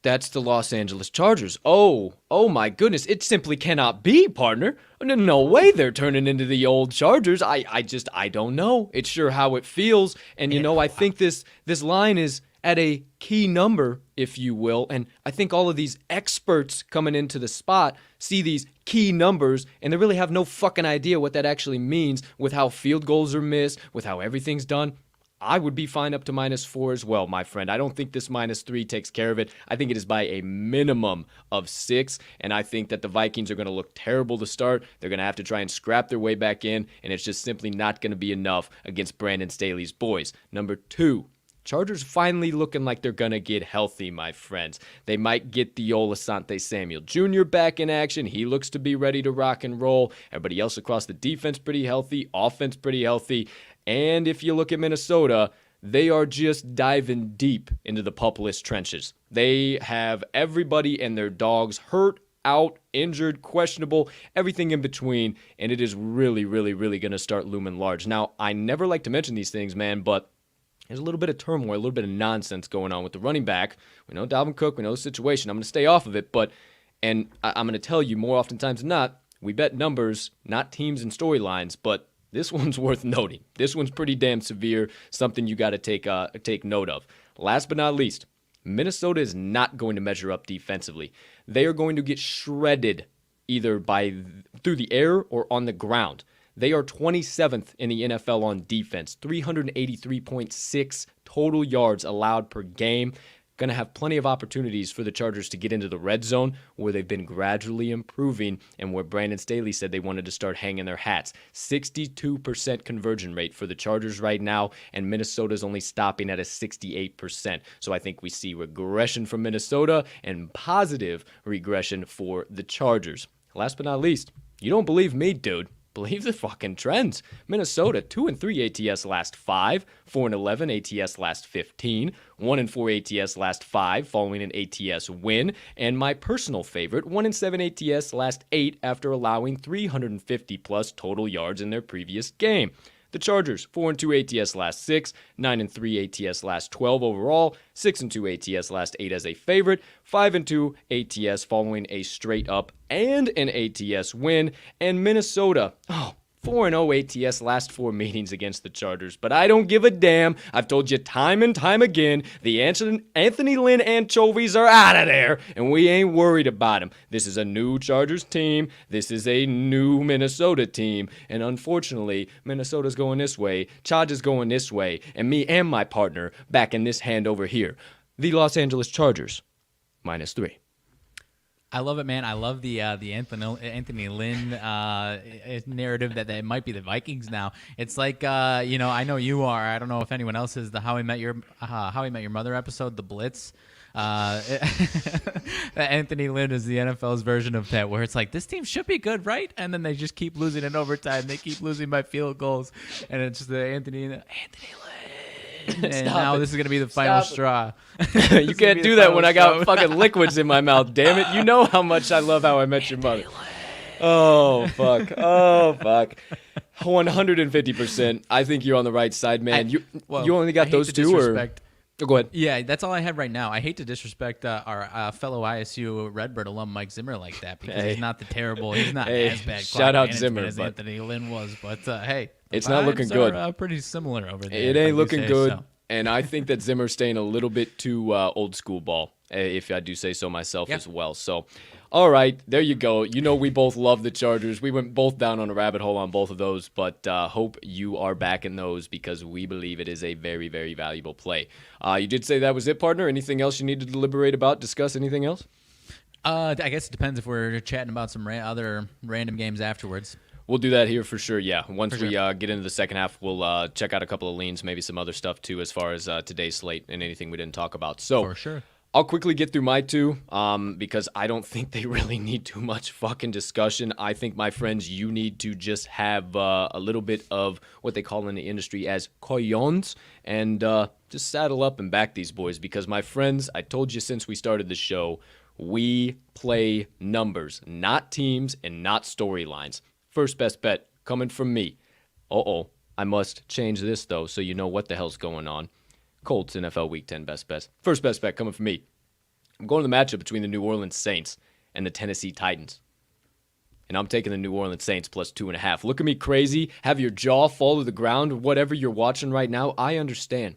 That's the Los Angeles Chargers. Oh my goodness. It simply cannot be, partner. No way they're turning into the old Chargers. I don't know. It's sure how it feels. And, I think this line is at a key number, if you will. And I think all of these experts coming into the spot see these key numbers, and they really have no fucking idea what that actually means with how field goals are missed, with how everything's done. I would be fine up to -4 as well, my friend. I don't think this -3 takes care of it. I think it is by a minimum of 6, and I think that the Vikings are going to look terrible to start. They're going to have to try and scrap their way back in, and it's just simply not going to be enough against Brandon Staley's boys. Number 2, Chargers finally looking like they're going to get healthy, my friends. They might get the old Asante Samuel Jr. back in action. He looks to be ready to rock and roll. Everybody else across the defense pretty healthy, offense pretty healthy. And if you look at Minnesota, They are just diving deep into the pup-less trenches. They have everybody and their dogs hurt, out, injured, questionable, everything in between, and it is really, really, really going to start looming large. Now, I never like to mention these things, man, but there's a little bit of turmoil, a little bit of nonsense going on with the running back. We know Dalvin Cook, we know the situation. I'm going to stay off of it, and I'm going to tell you more oftentimes than not, we bet numbers, not teams and storylines, but this one's worth noting. This one's pretty damn severe, something you got to take note of. Last but not least, Minnesota is not going to measure up defensively. They are going to get shredded either through the air or on the ground. They are 27th in the NFL on defense, 383.6 total yards allowed per game. Going to have plenty of opportunities for the Chargers to get into the red zone, where they've been gradually improving and where Brandon Staley said they wanted to start hanging their hats. 62% conversion rate for the Chargers right now, and Minnesota's only stopping at a 68%. So I think we see regression from Minnesota and positive regression for the Chargers. Last but not least, you don't believe me, dude. Believe the fucking trends. Minnesota, 2-3 ATS last 5, 4-11 ATS last 15, 1-4 ATS last 5 following an ATS win, and my personal favorite, 1-7 ATS last 8 after allowing 350 plus total yards in their previous game. The Chargers, 4-2 ATS last 6, 9-3 ATS last 12 overall, 6-2 ATS last 8 as a favorite, 5-2 ATS following a straight up and an ATS win, and Minnesota, 4-0 ATS last 4 meetings against the Chargers, but I don't give a damn. I've told you time and time again, the Anthony Lynn anchovies are out of there, and we ain't worried about them. This is a new Chargers team. This is a new Minnesota team, and unfortunately, Minnesota's going this way, Chargers going this way, and me and my partner back in this hand over here. The Los Angeles Chargers, -3. I love it, man. I love the Anthony Lynn narrative that it might be the Vikings now. It's like I know you are. I don't know if anyone else is the How I Met Your Mother episode, The Blitz. Anthony Lynn is the NFL's version of that, where it's like, this team should be good, right? And then they just keep losing in overtime. They keep losing by field goals, and it's just the Anthony Lynn. And now this is going to be the final straw. You can't do that when I got fucking liquids in my mouth, damn it. You know how much I love How I Met Your Mother. Oh, fuck. 150%. I think you're on the right side, man. You only got those two? Oh, go ahead. Yeah, that's all I have right now. I hate to disrespect our fellow ISU Redbird alum Mike Zimmer like that, because he's not as bad shout out Zimmer, as Anthony Lynn was. But hey, it's not looking good. Pretty similar over there. It ain't looking good. So. And I think that Zimmer's staying a little bit too old school ball, if I do say so myself as well. So, all right, there you go. You know we both love the Chargers. We went both down on a rabbit hole on both of those, but hope you are back in those, because we believe it is a very, very valuable play. You did say that was it, partner. Anything else you need to deliberate about, discuss anything else? I guess it depends if we're chatting about some other random games afterwards. We'll do that here for sure, yeah. Once we get into the second half, we'll check out a couple of leans, maybe some other stuff too, as far as today's slate and anything we didn't talk about. So for sure. I'll quickly get through my two, because I don't think they really need too much fucking discussion. I think, my friends, you need to just have a little bit of what they call in the industry as coyons, and just saddle up and back these boys, because, my friends, I told you since we started the show, we play numbers, not teams and not storylines. First best bet coming from me. I must change this, though, so you know what the hell's going on. Colts NFL Week 10 best bets. First best bet coming from me. I'm going to the matchup between the New Orleans Saints and the Tennessee Titans. And I'm taking the New Orleans Saints plus 2.5. Look at me crazy. Have your jaw fall to the ground. Whatever you're watching right now, I understand.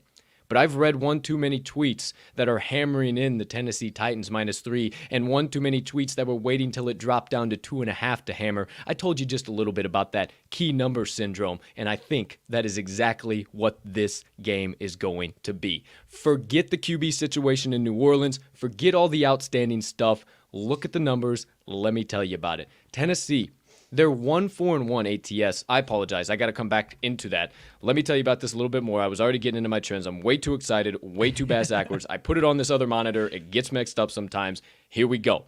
But I've read one too many tweets that are hammering in the Tennessee Titans -3, and one too many tweets that were waiting till it dropped down to 2.5 to hammer. I told you just a little bit about that key number syndrome, and I think that is exactly what this game is going to be. Forget the QB situation in New Orleans. Forget all the outstanding stuff. Look at the numbers. Let me tell you about it. Tennessee, they're 1-4-1 ATS. I apologize. I got to come back into that. Let me tell you about this a little bit more. I was already getting into my trends. I'm way too excited, way too backwards. I put it on this other monitor. It gets mixed up sometimes. Here we go.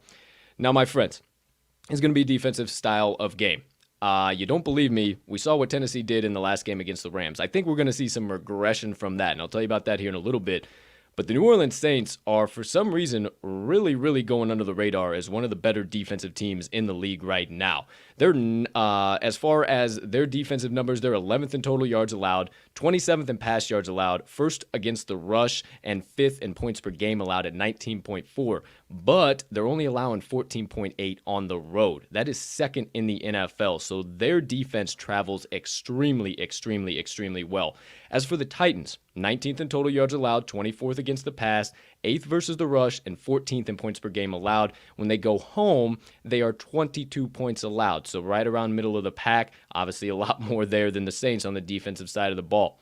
Now, my friends, it's going to be a defensive style of game. You don't believe me. We saw what Tennessee did in the last game against the Rams. I think we're going to see some regression from that, and I'll tell you about that here in a little bit. But the New Orleans Saints are, for some reason, really, really going under the radar as one of the better defensive teams in the league right now. They're, as far as their defensive numbers, they're 11th in total yards allowed, 27th in pass yards allowed, first against the rush, and 5th in points per game allowed at 19.4. But they're only allowing 14.8 on the road. That is second in the NFL. So their defense travels extremely, extremely, extremely well. As for the Titans, 19th in total yards allowed, 24th against the pass, 8th versus the rush, and 14th in points per game allowed. When they go home, they are 22 points allowed, so right around middle of the pack. Obviously, a lot more there than the Saints on the defensive side of the ball.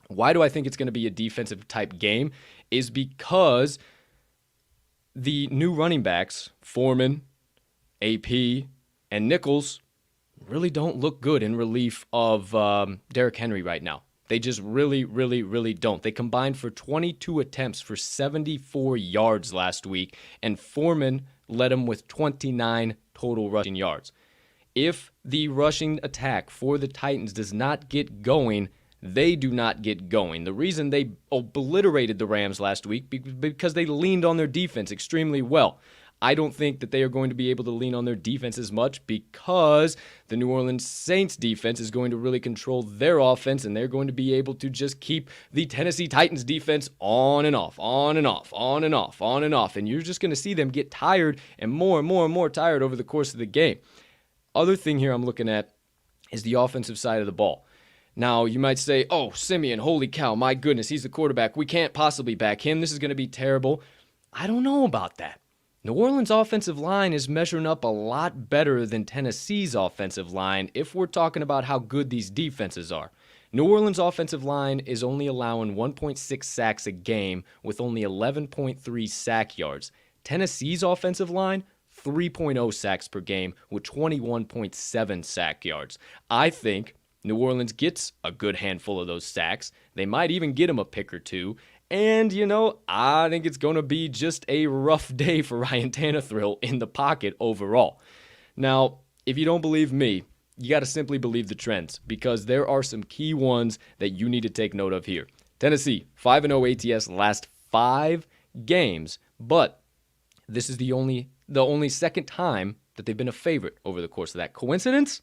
Why do I think it's going to be a defensive type game? Is because the new running backs, Foreman, AP, and Nichols, really don't look good in relief of Derrick Henry right now. They just really, really, really don't. They combined for 22 attempts for 74 yards last week, and Foreman led them with 29 total rushing yards. If the rushing attack for the Titans does not get going, they do not get going. The reason they obliterated the Rams last week because they leaned on their defense extremely well. I don't think that they are going to be able to lean on their defense as much because the New Orleans Saints defense is going to really control their offense, and they're going to be able to just keep the Tennessee Titans defense on and off, on and off, on and off, on and off. And you're just going to see them get tired and more tired over the course of the game. Other thing here I'm looking at is the offensive side of the ball. Now, you might say, oh, Simeon, holy cow, my goodness, he's the quarterback. We can't possibly back him. This is going to be terrible. I don't know about that. New Orleans' offensive line is measuring up a lot better than Tennessee's offensive line if we're talking about how good these defenses are. New Orleans' offensive line is only allowing 1.6 sacks a game with only 11.3 sack yards. Tennessee's offensive line, 3.0 sacks per game with 21.7 sack yards. I think New Orleans gets a good handful of those sacks. They might even get them a pick or two. And, I think it's going to be just a rough day for Ryan Tannehill in the pocket overall. Now, if you don't believe me, you got to simply believe the trends because there are some key ones that you need to take note of here. Tennessee, 5-0 ATS last 5 games, but this is the only second time that they've been a favorite over the course of that. Coincidence?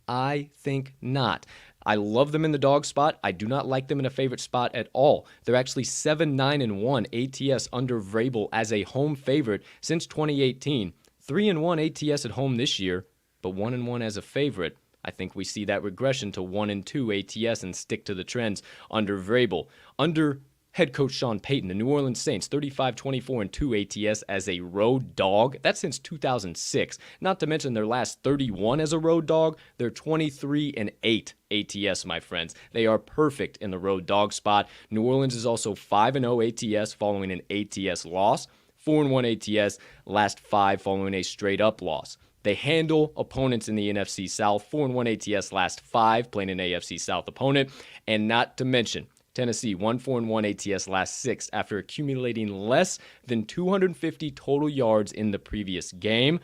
I think not. I love them in the dog spot. I do not like them in a favorite spot at all. They're actually 7-9-1 ATS under Vrabel as a home favorite since 2018. 3-1 ATS at home this year, but 1-1 as a favorite. I think we see that regression to 1-2 ATS and stick to the trends under Vrabel. Under head coach Sean Payton, the New Orleans Saints, 35-24-2 ATS as a road dog. That's since 2006. Not to mention their last 31 as a road dog. They're 23-8 ATS, my friends. They are perfect in the road dog spot. New Orleans is also 5-0 ATS following an ATS loss. 4-1 ATS last 5 following a straight-up loss. They handle opponents in the NFC South. 4-1 ATS last 5 playing an AFC South opponent. And not to mention Tennessee, 1-4-1 ATS last 6 after accumulating less than 250 total yards in the previous game.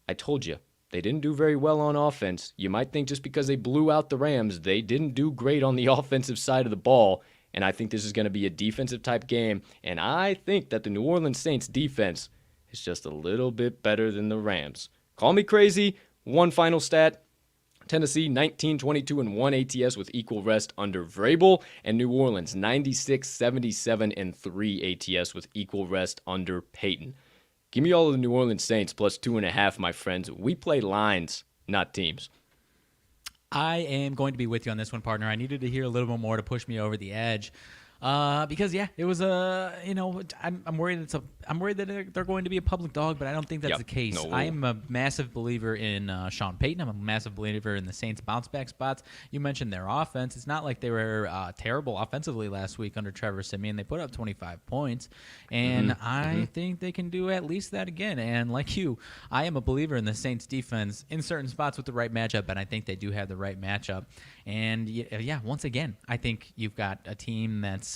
I told you, they didn't do very well on offense. You might think just because they blew out the Rams, they didn't do great on the offensive side of the ball. And I think this is going to be a defensive type game. And I think that the New Orleans Saints defense is just a little bit better than the Rams. Call me crazy. One final stat. Tennessee, 19-22-1 ATS with equal rest under Vrabel, and New Orleans, 96-77-3 ATS with equal rest under Payton. Give me all of the New Orleans Saints plus 2.5, my friends. We play lines, not teams. I am going to be with you on this one, partner. I needed to hear a little bit more to push me over the edge. Because it was I'm worried I'm worried that they're going to be a public dog, but I don't think that's the case. No. I am a massive believer in Sean Payton. I'm a massive believer in the Saints bounce back spots. You mentioned their offense. It's not like they were terrible offensively last week under Trevor Siemian. They put up 25 points, and I think they can do at least that again. And like you, I am a believer in the Saints defense in certain spots with the right matchup, and I think they do have the right matchup. And once again, I think you've got a team that's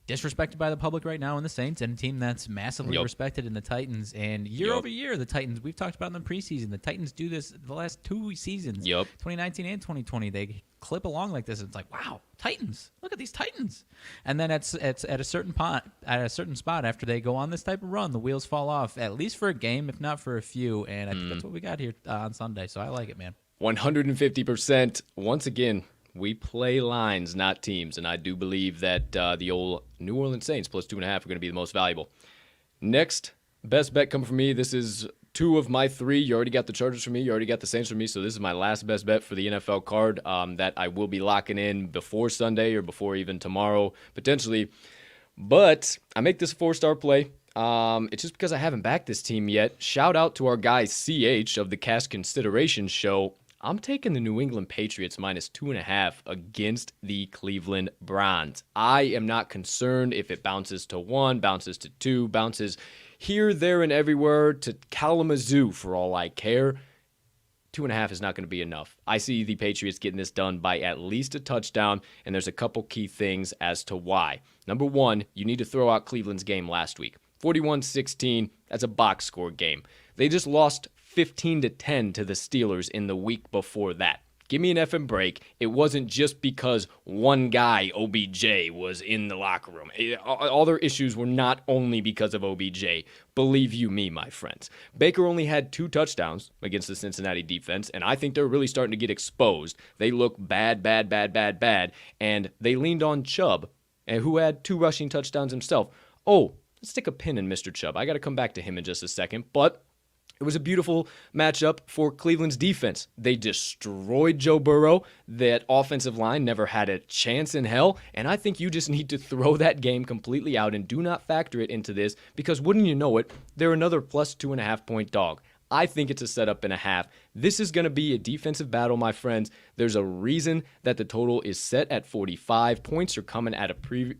disrespected by the public right now in the Saints, and a team that's massively respected in the Titans. And year over year, the Titans, we've talked about in the preseason, the Titans do this the last 2 seasons, 2019 and 2020. They clip along like this, and it's like, wow, Titans, look at these Titans. And then it's at a certain spot after they go on this type of run, the wheels fall off, at least for a game, if not for a few. And I think that's what we got here on Sunday. So I like it, man. 150%. Once again, we play lines, not teams, and I do believe that the old New Orleans Saints plus 2.5 are going to be the most valuable. Next, best bet coming from me. This is 2 of my 3. You already got the Chargers from me. You already got the Saints from me, so this is my last best bet for the NFL card that I will be locking in before Sunday or before even tomorrow, potentially. But I make this a 4-star play. It's just because I haven't backed this team yet. Shout out to our guy CH of the Cash Considerations Show. I'm taking the New England Patriots minus 2.5 against the Cleveland Browns. I am not concerned if it bounces to 1, bounces to 2, bounces here, there, and everywhere to Kalamazoo for all I care. 2.5 is not going to be enough. I see the Patriots getting this done by at least a touchdown, and there's a couple key things as to why. Number 1, you need to throw out Cleveland's game last week. 41-16, that's a box score game. They just lost 15-10 to the Steelers in the week before that. Give me an effing break. It wasn't just because one guy, OBJ, was in the locker room. All their issues were not only because of OBJ. Believe you me, my friends. Baker only had 2 touchdowns against the Cincinnati defense, and I think they're really starting to get exposed. They look bad, and they leaned on Chubb, who had 2 rushing touchdowns himself. Oh, let's stick a pin in Mr. Chubb. I got to come back to him in just a second, but it was a beautiful matchup for Cleveland's defense. They destroyed Joe Burrow. That offensive line never had a chance in hell, and I think you just need to throw that game completely out and do not factor it into this because wouldn't you know it, they're another plus 2.5 point dog. I think it's a setup and a half. This is going to be a defensive battle, my friends. There's a reason that the total is set at 45. Points are coming at a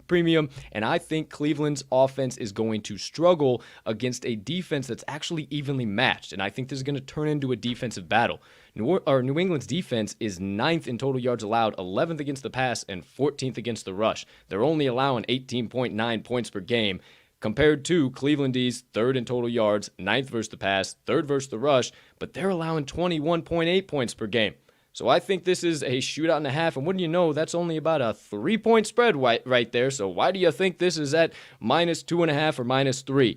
premium, and I think Cleveland's offense is going to struggle against a defense that's actually evenly matched, and I think this is going to turn into a defensive battle. New England's defense is 9th in total yards allowed, 11th against the pass, and 14th against the rush. They're only allowing 18.9 points per game, compared to Cleveland D's 3rd in total yards, 9th versus the pass, 3rd versus the rush, but they're allowing 21.8 points per game. So I think this is a shootout and a half, and wouldn't you know, that's only about a 3-point spread right there. So why do you think this is at minus 2.5 or minus 3?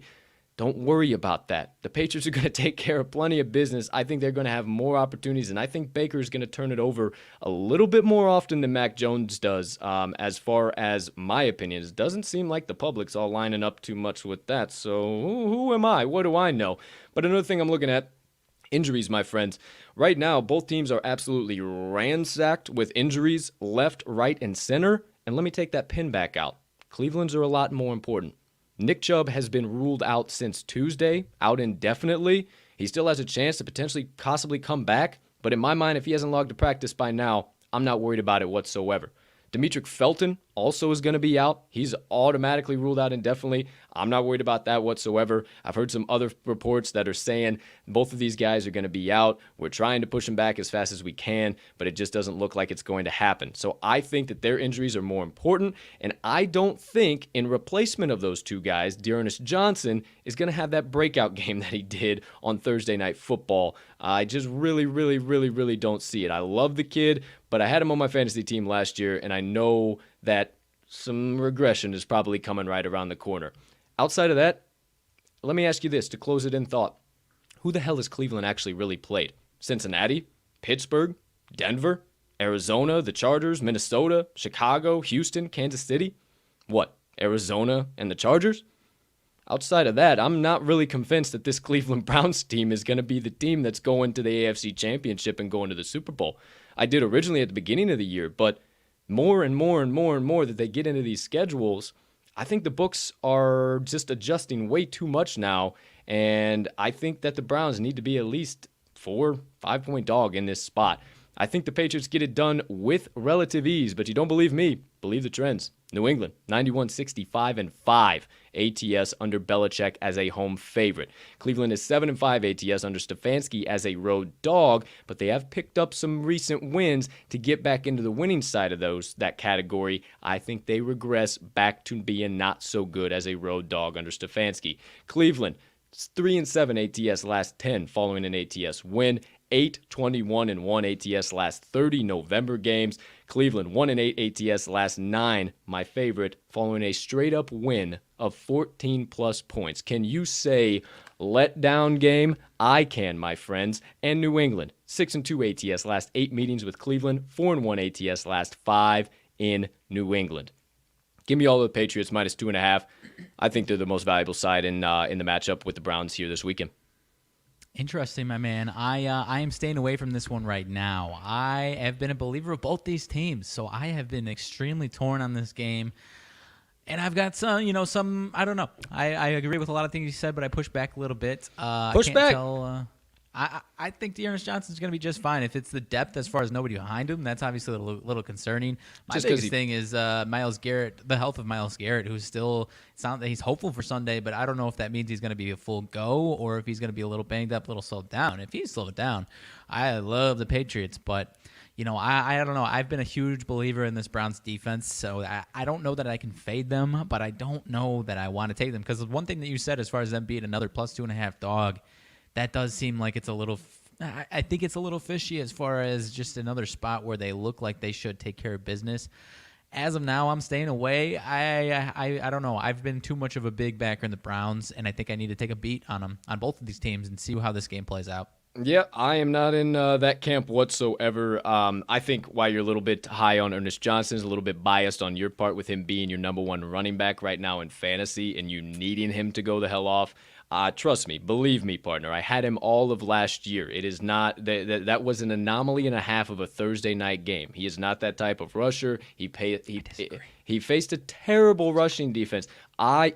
Don't worry about that. The Patriots are going to take care of plenty of business. I think they're going to have more opportunities, and I think Baker's going to turn it over a little bit more often than Mac Jones does, as far as my opinion. It doesn't seem like the public's all lining up too much with that, so who am I? What do I know? But another thing I'm looking at, injuries, my friends. Right now, both teams are absolutely ransacked with injuries left, right, and center, and let me take that pin back out. Cleveland's are a lot more important. Nick Chubb has been ruled out since Tuesday, out indefinitely. He still has a chance to potentially possibly come back, but in my mind, if he hasn't logged to practice by now, I'm not worried about it whatsoever. Demetric Felton also is going to be out. He's automatically ruled out indefinitely. I'm not worried about that whatsoever. I've heard some other reports that are saying both of these guys are going to be out. We're trying to push them back as fast as we can, but it just doesn't look like it's going to happen. So I think that their injuries are more important, and I don't think in replacement of those 2 guys, Dearness Johnson is going to have that breakout game that he did on Thursday Night Football. I just really don't see it. I love the kid, but I had him on my fantasy team last year, and I know that some regression is probably coming right around the corner. Outside of that, let me ask you this to close it in thought. Who the hell has Cleveland actually really played? Cincinnati? Pittsburgh? Denver? Arizona? The Chargers? Minnesota? Chicago? Houston? Kansas City? What, Arizona and the Chargers? Outside of that, I'm not really convinced that this Cleveland Browns team is going to be the team that's going to the AFC Championship and going to the Super Bowl. I did originally at the beginning of the year, but more that they get into these schedules, I think the books are just adjusting way too much now, and I think that the Browns need to be at least 4-5 point dog in this spot. I think the Patriots get it done with relative ease, but you don't believe me? Believe the trends. New England, 91-65-5 ATS under Belichick as a home favorite. Cleveland is 7-5 ATS under Stefanski as a road dog, but they have picked up some recent wins to get back into the winning side of that category. I think they regress back to being not so good as a road dog under Stefanski. Cleveland, 3-7 ATS last 10 following an ATS win. 8-21-1 ATS last 30 November games. Cleveland 1-8 ATS last 9, my favorite, following a straight-up win of 14-plus points. Can you say letdown game? I can, my friends. And New England 6-2 ATS last 8 meetings with Cleveland. 4-1 ATS last 5 in New England. Give me all the Patriots minus 2.5. I think they're the most valuable side in the matchup with the Browns here this weekend. Interesting, my man. I am staying away from this one right now. I have been a believer of both these teams, so I have been extremely torn on this game. And I've got some, I don't know. I agree with a lot of things you said, but I push back a little bit. Push back. I think Dearness Johnson's going to be just fine. If it's the depth as far as nobody behind him, that's obviously a little concerning. My biggest thing is Myles Garrett, the health of Myles Garrett, who's still – it's not that he's hopeful for Sunday, but I don't know if that means he's going to be a full go or if he's going to be a little banged up, a little slowed down. If he's slowed down, I love the Patriots, but – I don't know. I've been a huge believer in this Browns defense, so I don't know that I can fade them, but I don't know that I want to take them because one thing that you said as far as them being another plus 2.5 dog, that does seem like it's a little – I think it's a little fishy as far as just another spot where they look like they should take care of business. As of now, I'm staying away. I don't know. I've been too much of a big backer in the Browns, and I think I need to take a beat on them, on both of these teams, and see how this game plays out. Yeah, I am not in that camp whatsoever. I think while you're a little bit high on Ernest Johnson, is a little bit biased on your part with him being your number one running back right now in fantasy and you needing him to go the hell off. Trust me, believe me, partner. I had him all of last year. It is not that was an anomaly and a half of a Thursday night game. He is not that type of rusher. He faced a terrible rushing defense.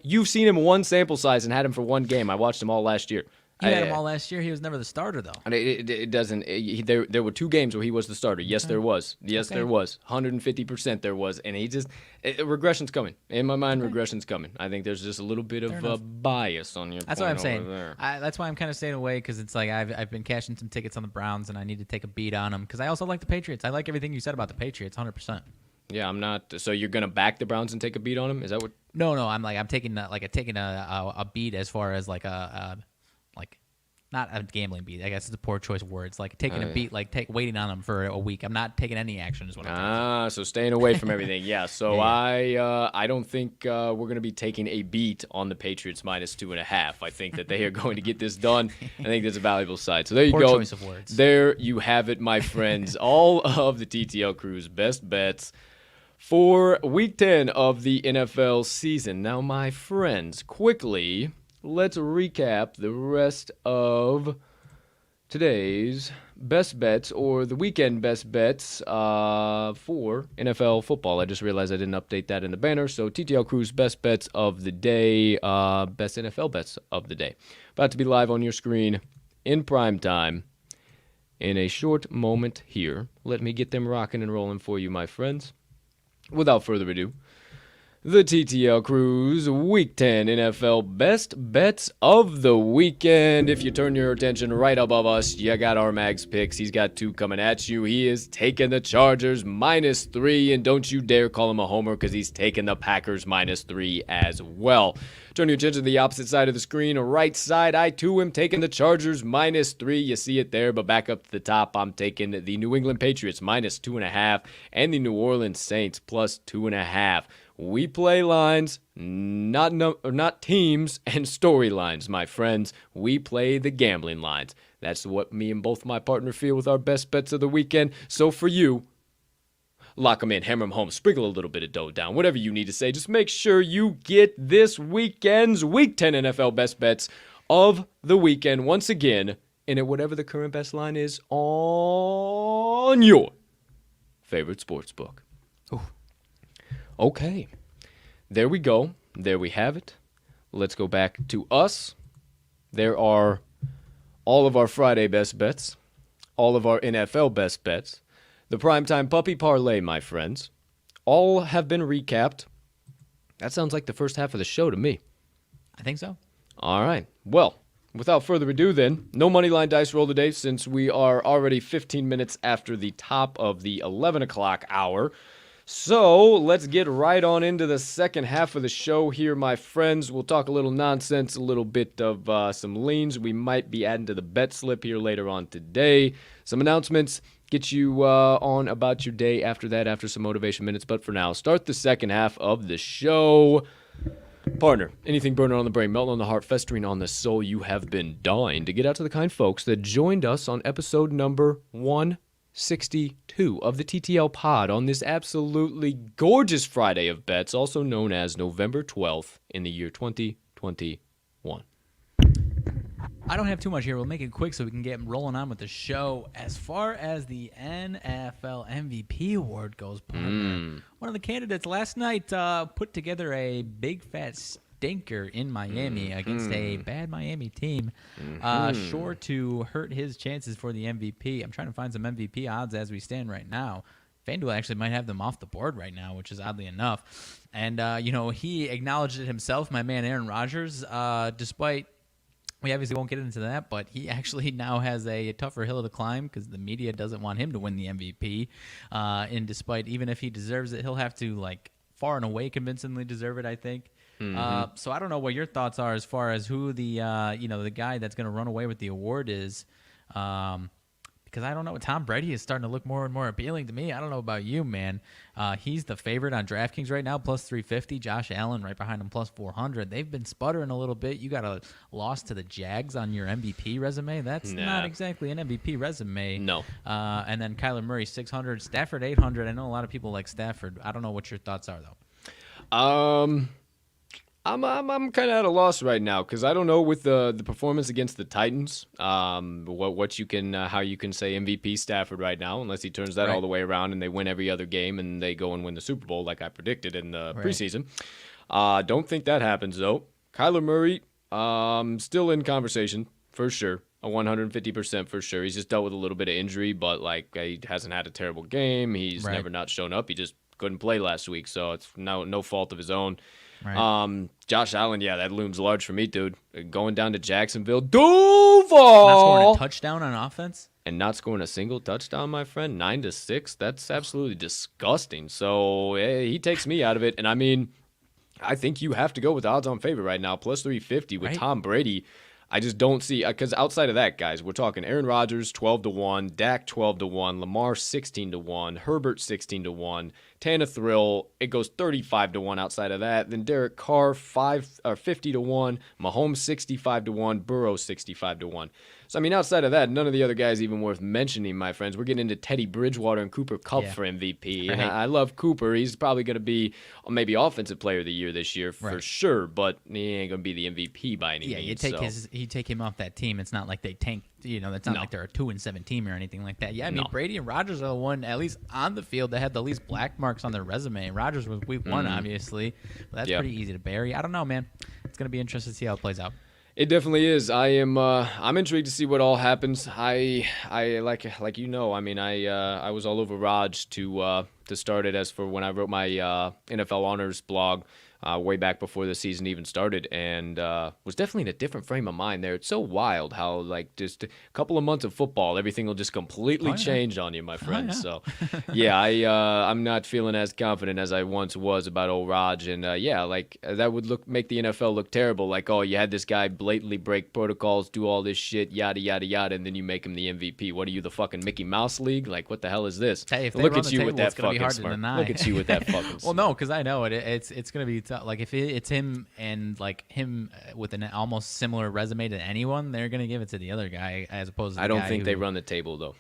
You've seen him one sample size and had him for one game. I watched him all last year. You had him all last year. He was never the starter, though. It doesn't. There were 2 games where he was the starter. Yes, there was. Yes, there was. 150% there was. And regression's coming. In my mind, regression's coming. I think there's just a little bit of a bias on your. That's what I'm saying. That's why I'm kind of staying away because it's like I've been cashing some tickets on the Browns and I need to take a beat on them because I also like the Patriots. I like everything you said about the Patriots, 100%. Yeah, I'm not. So you're gonna back the Browns and take a beat on them? Is that what? No. I'm taking a beat as far as like not a gambling beat. I guess it's a poor choice of words. Like taking a beat, waiting on them for a week. I'm not taking any action is what I'm saying. So staying away from everything. Yeah. So yeah. I don't think we're going to be taking a beat on the Patriots minus 2.5. I think that they are going to get this done. I think that's a valuable side. So there you go. Poor choice of words. There you have it, my friends. All of the TTL Crew's best bets for Week 10 of the NFL season. Now, my friends, quickly, let's recap the rest of today's best bets or the weekend best bets for NFL football. I just realized I didn't update that in the banner. So TTL Crew's best bets of the day, best NFL bets of the day. About to be live on your screen in prime time in a short moment here. Let me get them rocking and rolling for you, my friends. Without further ado, the TTL Crew's Week 10 NFL Best Bets of the Weekend. If you turn your attention right above us, you got RMags picks. He's got 2 coming at you. He is taking the Chargers minus 3, and don't you dare call him a homer because he's taking the Packers minus 3 as well. Turn your attention to the opposite side of the screen, right side. I, too, am taking the Chargers minus 3. You see it there, but back up to the top, I'm taking the New England Patriots minus 2.5 and the New Orleans Saints plus 2.5. We play lines, not teams and storylines, my friends. We play the gambling lines. That's what me and both my partner feel with our best bets of the weekend. So for you, lock them in, hammer them home, sprinkle a little bit of dough down, whatever you need to say. Just make sure you get this weekend's Week 10 NFL best bets of the weekend once again, and at whatever the current best line is on your favorite sportsbook. Ooh. Okay, there we go. There we have it. Let's go back to us. There are all of our Friday best bets, all of our NFL best bets, the Primetime Puppy Parlay, my friends, all have been recapped. That sounds like the first half of the show to me. I think so. All right. Well, without further ado then, no moneyline dice roll today since we are already 15 minutes after the top of the 11 o'clock hour. So let's get right on into the second half of the show here, my friends. We'll talk a little nonsense, a little bit of some leans. We might be adding to the bet slip here later on today. Some announcements, get you on about your day after that, after some motivation minutes. But for now, start the second half of the show. Partner, anything burning on the brain, melting on the heart, festering on the soul, you have been dying to get out to the kind folks that joined us on episode number 162 of the TTL pod on this absolutely gorgeous Friday of bets, also known as November 12th in the year 2021. I don't have too much here. We'll make it quick so we can get rolling on with the show. As far as the NFL MVP award goes, partner, one of the candidates last night put together a big fat stinker in Miami against a bad Miami team, sure to hurt his chances for the MVP. I'm trying to find some MVP odds as we stand right now. FanDuel actually might have them off the board right now, which is oddly enough. And, he acknowledged it himself, my man Aaron Rodgers, despite... We obviously won't get into that, but he actually now has a tougher hill to climb because the media doesn't want him to win the MVP. And despite, even if he deserves it, he'll have to, far and away convincingly deserve it, I think. So I don't know what your thoughts are as far as who the, the guy that's going to run away with the award is. Because I don't know. Tom Brady is starting to look more and more appealing to me. I don't know about you, man. He's the favorite on DraftKings right now, plus 350. Josh Allen right behind him, plus 400. They've been sputtering a little bit. You got a loss to the Jags on your MVP resume. That's not exactly an MVP resume. No. And then Kyler Murray, 600. Stafford, 800. I know a lot of people like Stafford. I don't know what your thoughts are, though. I'm kind of at a loss right now because I don't know with the performance against the Titans, what you can how you can say MVP Stafford right now unless he turns that all the way around and they win every other game and they go and win the Super Bowl like I predicted in the preseason. Don't think that happens though. Kyler Murray, still in conversation for sure, a 150% for sure. He's just dealt with a little bit of injury, but he hasn't had a terrible game. He's never not shown up. He just couldn't play last week, so it's no fault of his own. Right. Josh Allen, that looms large for me, dude. Going down to Jacksonville, Duval. Not scoring a touchdown on offense? And not scoring a single touchdown, my friend. 9-6. That's absolutely disgusting. So he takes me out of it. And I mean, I think you have to go with the odds-on favorite right now, plus 350 with Tom Brady. I just don't see, because outside of that, guys, we're talking Aaron Rodgers 12-1, Dak 12-1, Lamar 16-1, Herbert 16-1, Tana Thrill, it goes 35-1 outside of that. Then Derek Carr 50-1, Mahomes 65-1, Burrow 65-1. So, I mean, outside of that, none of the other guys even worth mentioning, my friends. We're getting into Teddy Bridgewater and Cooper Kupp for MVP. And I love Cooper. He's probably going to be maybe Offensive Player of the Year this year for sure, but he ain't going to be the MVP by any means. You take him off that team. It's not like they tanked. It's not like they're a 2-7 team or anything like that. Yeah, I mean, Brady and Rodgers are the one, at least on the field, that had the least black marks on their resume. Rodgers was week 1, obviously. But that's pretty easy to bury. I don't know, man. It's going to be interesting to see how it plays out. It definitely is. I'm intrigued to see what all happens. I like you know, I mean, I was all over Raj to start it as for when I wrote my NFL honors blog way back before the season even started, and was definitely in a different frame of mind there. It's so wild how just a couple of months of football, everything will just completely change on you, my friend. So I'm not feeling as confident as I once was about old Raj, and that would make the NFL look terrible. Like, oh, you had this guy blatantly break protocols, do all this shit, yada yada yada, and then you make him the MVP. What are you, the fucking Mickey Mouse League? Like, what the hell is this? Hey, look at you with that fucking smart. Look at you with that fucking. Well, no, because I know it's gonna be tough. Like if it's him and him with an almost similar resume to anyone, they're gonna give it to the other guy as opposed to. I don't think they run the table though.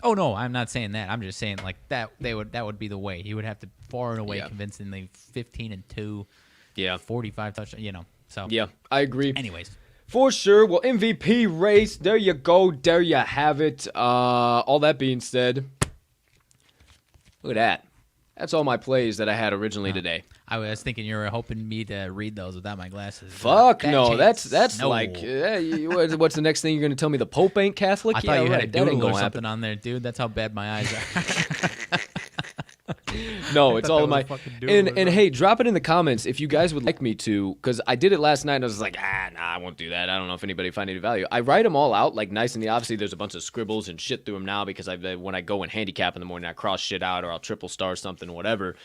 Oh no, I'm not saying that. I'm just saying that would be the way. He would have to far and away convincingly 15-2, 45 touchdowns. So yeah, I agree. Anyways. For sure. Well, MVP race. There you go. There you have it. All that being said, look at that. That's all my plays that I had originally today. I was thinking you were hoping me to read those without my glasses. Fuck no. That's no. What's the next thing you're going to tell me? The Pope ain't Catholic? I thought you had a doodle or something on there, dude. That's how bad my eyes are. No, I it's thought all that of was my. a fucking duel or And something. hey, drop it in the comments if you guys would like me to, because I did it last night and I was like, nah, I won't do that. I don't know if anybody find any value. I write them all out like nice and obviously there's a bunch of scribbles and shit through them now because when I go and handicap in the morning, I cross shit out or I'll triple star something or whatever.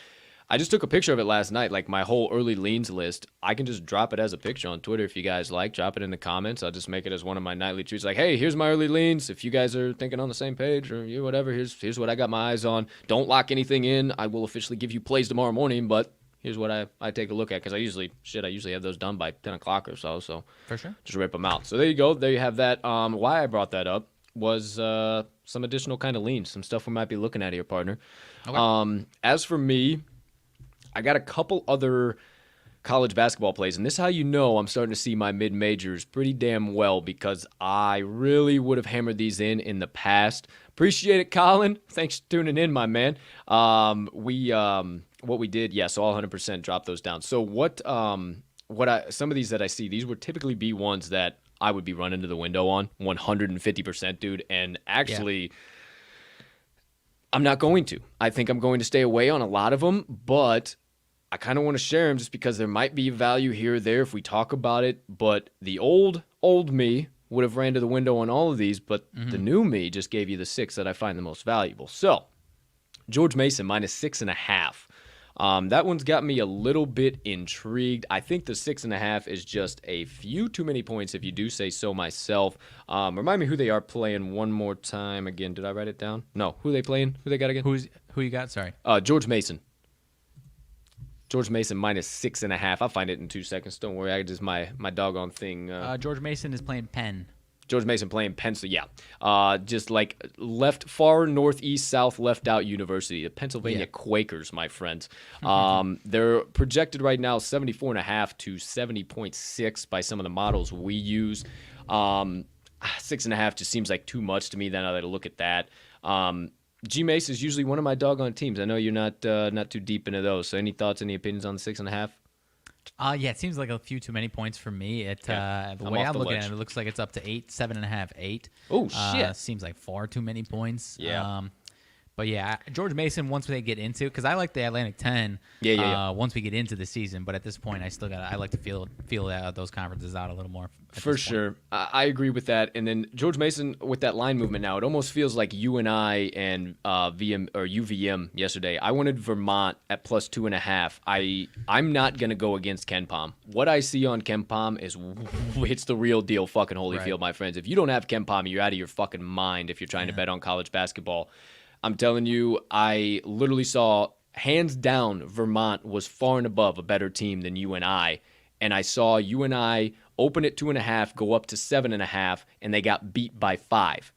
I just took a picture of it last night, like my whole early leans list. I can just drop it as a picture on Twitter if you guys like. Drop it in the comments. I'll just make it as one of my nightly tweets. Like, hey, here's my early leans. If you guys are thinking on the same page or you whatever, here's what I got my eyes on. Don't lock anything in. I will officially give you plays tomorrow morning, but here's what I take a look at because I usually have those done by 10 o'clock or so. So For sure. just rip them out. So there you go. There you have that. Why I brought that up was some additional kind of leans, some stuff we might be looking at here, partner. Okay. As for me, I got a couple other college basketball plays, and this is how you know I'm starting to see my mid-majors pretty damn well because I really would have hammered these in the past. Appreciate it, Colin. Thanks for tuning in, my man. What we did, yeah, so I'll 100% drop those down. So some of these that I see, these would typically be ones that I would be running to the window on 150%, dude, and actually I'm not going to. I think I'm going to stay away on a lot of them, but I kind of want to share them just because there might be value here or there if we talk about it. But the old me would have ran to the window on all of these, but the new me just gave you the 6 that I find the most valuable. So, George Mason minus 6.5. That one's got me a little bit intrigued. I think the 6.5 is just a few too many points if you do say so myself. Remind me who they are playing one more time again. Did I write it down? No. Who they playing? Who they got again? Who you got? Sorry. George Mason. George Mason minus 6.5. I'll find it in 2 seconds. Don't worry. I just my doggone thing. George Mason is playing Penn. George Mason playing Pennsylvania. Yeah. Just like left, far northeast, south, left out university. The Pennsylvania Quakers, my friends. They're projected right now 74.5 to 70.6 by some of the models we use. 6.5 just seems like too much to me. Then I look at that. G-Mace is usually one of my doggone teams. I know you're not too deep into those. So any thoughts, any opinions on the 6.5? Yeah, it seems like a few too many points for me. The way I'm looking at it, it looks like it's up to 8, 7.5, 8. Oh, shit. Seems like far too many points. Yeah. But yeah, George Mason, once they get into, because I like the Atlantic 10 once we get into the season, but at this point, I like to feel those conferences out a little more. For sure. I agree with that. And then George Mason with that line movement now, it almost feels like UNI and UVM yesterday. I wanted Vermont at plus 2.5. I'm not going to go against Ken Pom. What I see on Ken Pom is it's the real deal fucking Holyfield, my friends. If you don't have Ken Pom, you're out of your fucking mind if you're trying to bet on college basketball. I'm telling you, I literally saw, hands down, Vermont was far and above a better team than UNI. And I saw UNI open at 2.5, go up to 7.5, and they got beat by 5.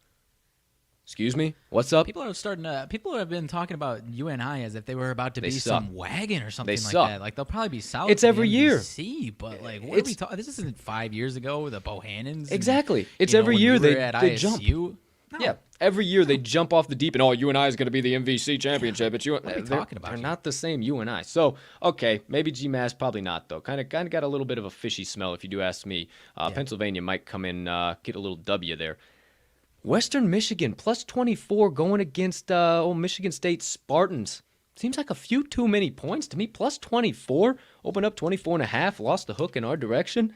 Excuse me? What's up? People have been talking about UNI as if they were about to be suck. some wagon or something They like suck. that. Like they'll probably be south. It's of every the year. MVC, but like, what are we talking? This isn't 5 years ago with the Bohannons. Exactly. And, It's every when year we were they at jump. ISU. No. Yeah, every year they jump off the deep and UNI is going to be the MVC championship. It's What are we talking about They're here? not the same UNI. So, okay, maybe GMAS, probably not though. Kind of got a little bit of a fishy smell if you do ask me. Pennsylvania might come in, get a little W there. Western Michigan plus 24 going against Michigan State Spartans. Seems like a few too many points to me. Plus 24, open up 24.5, lost the hook in our direction.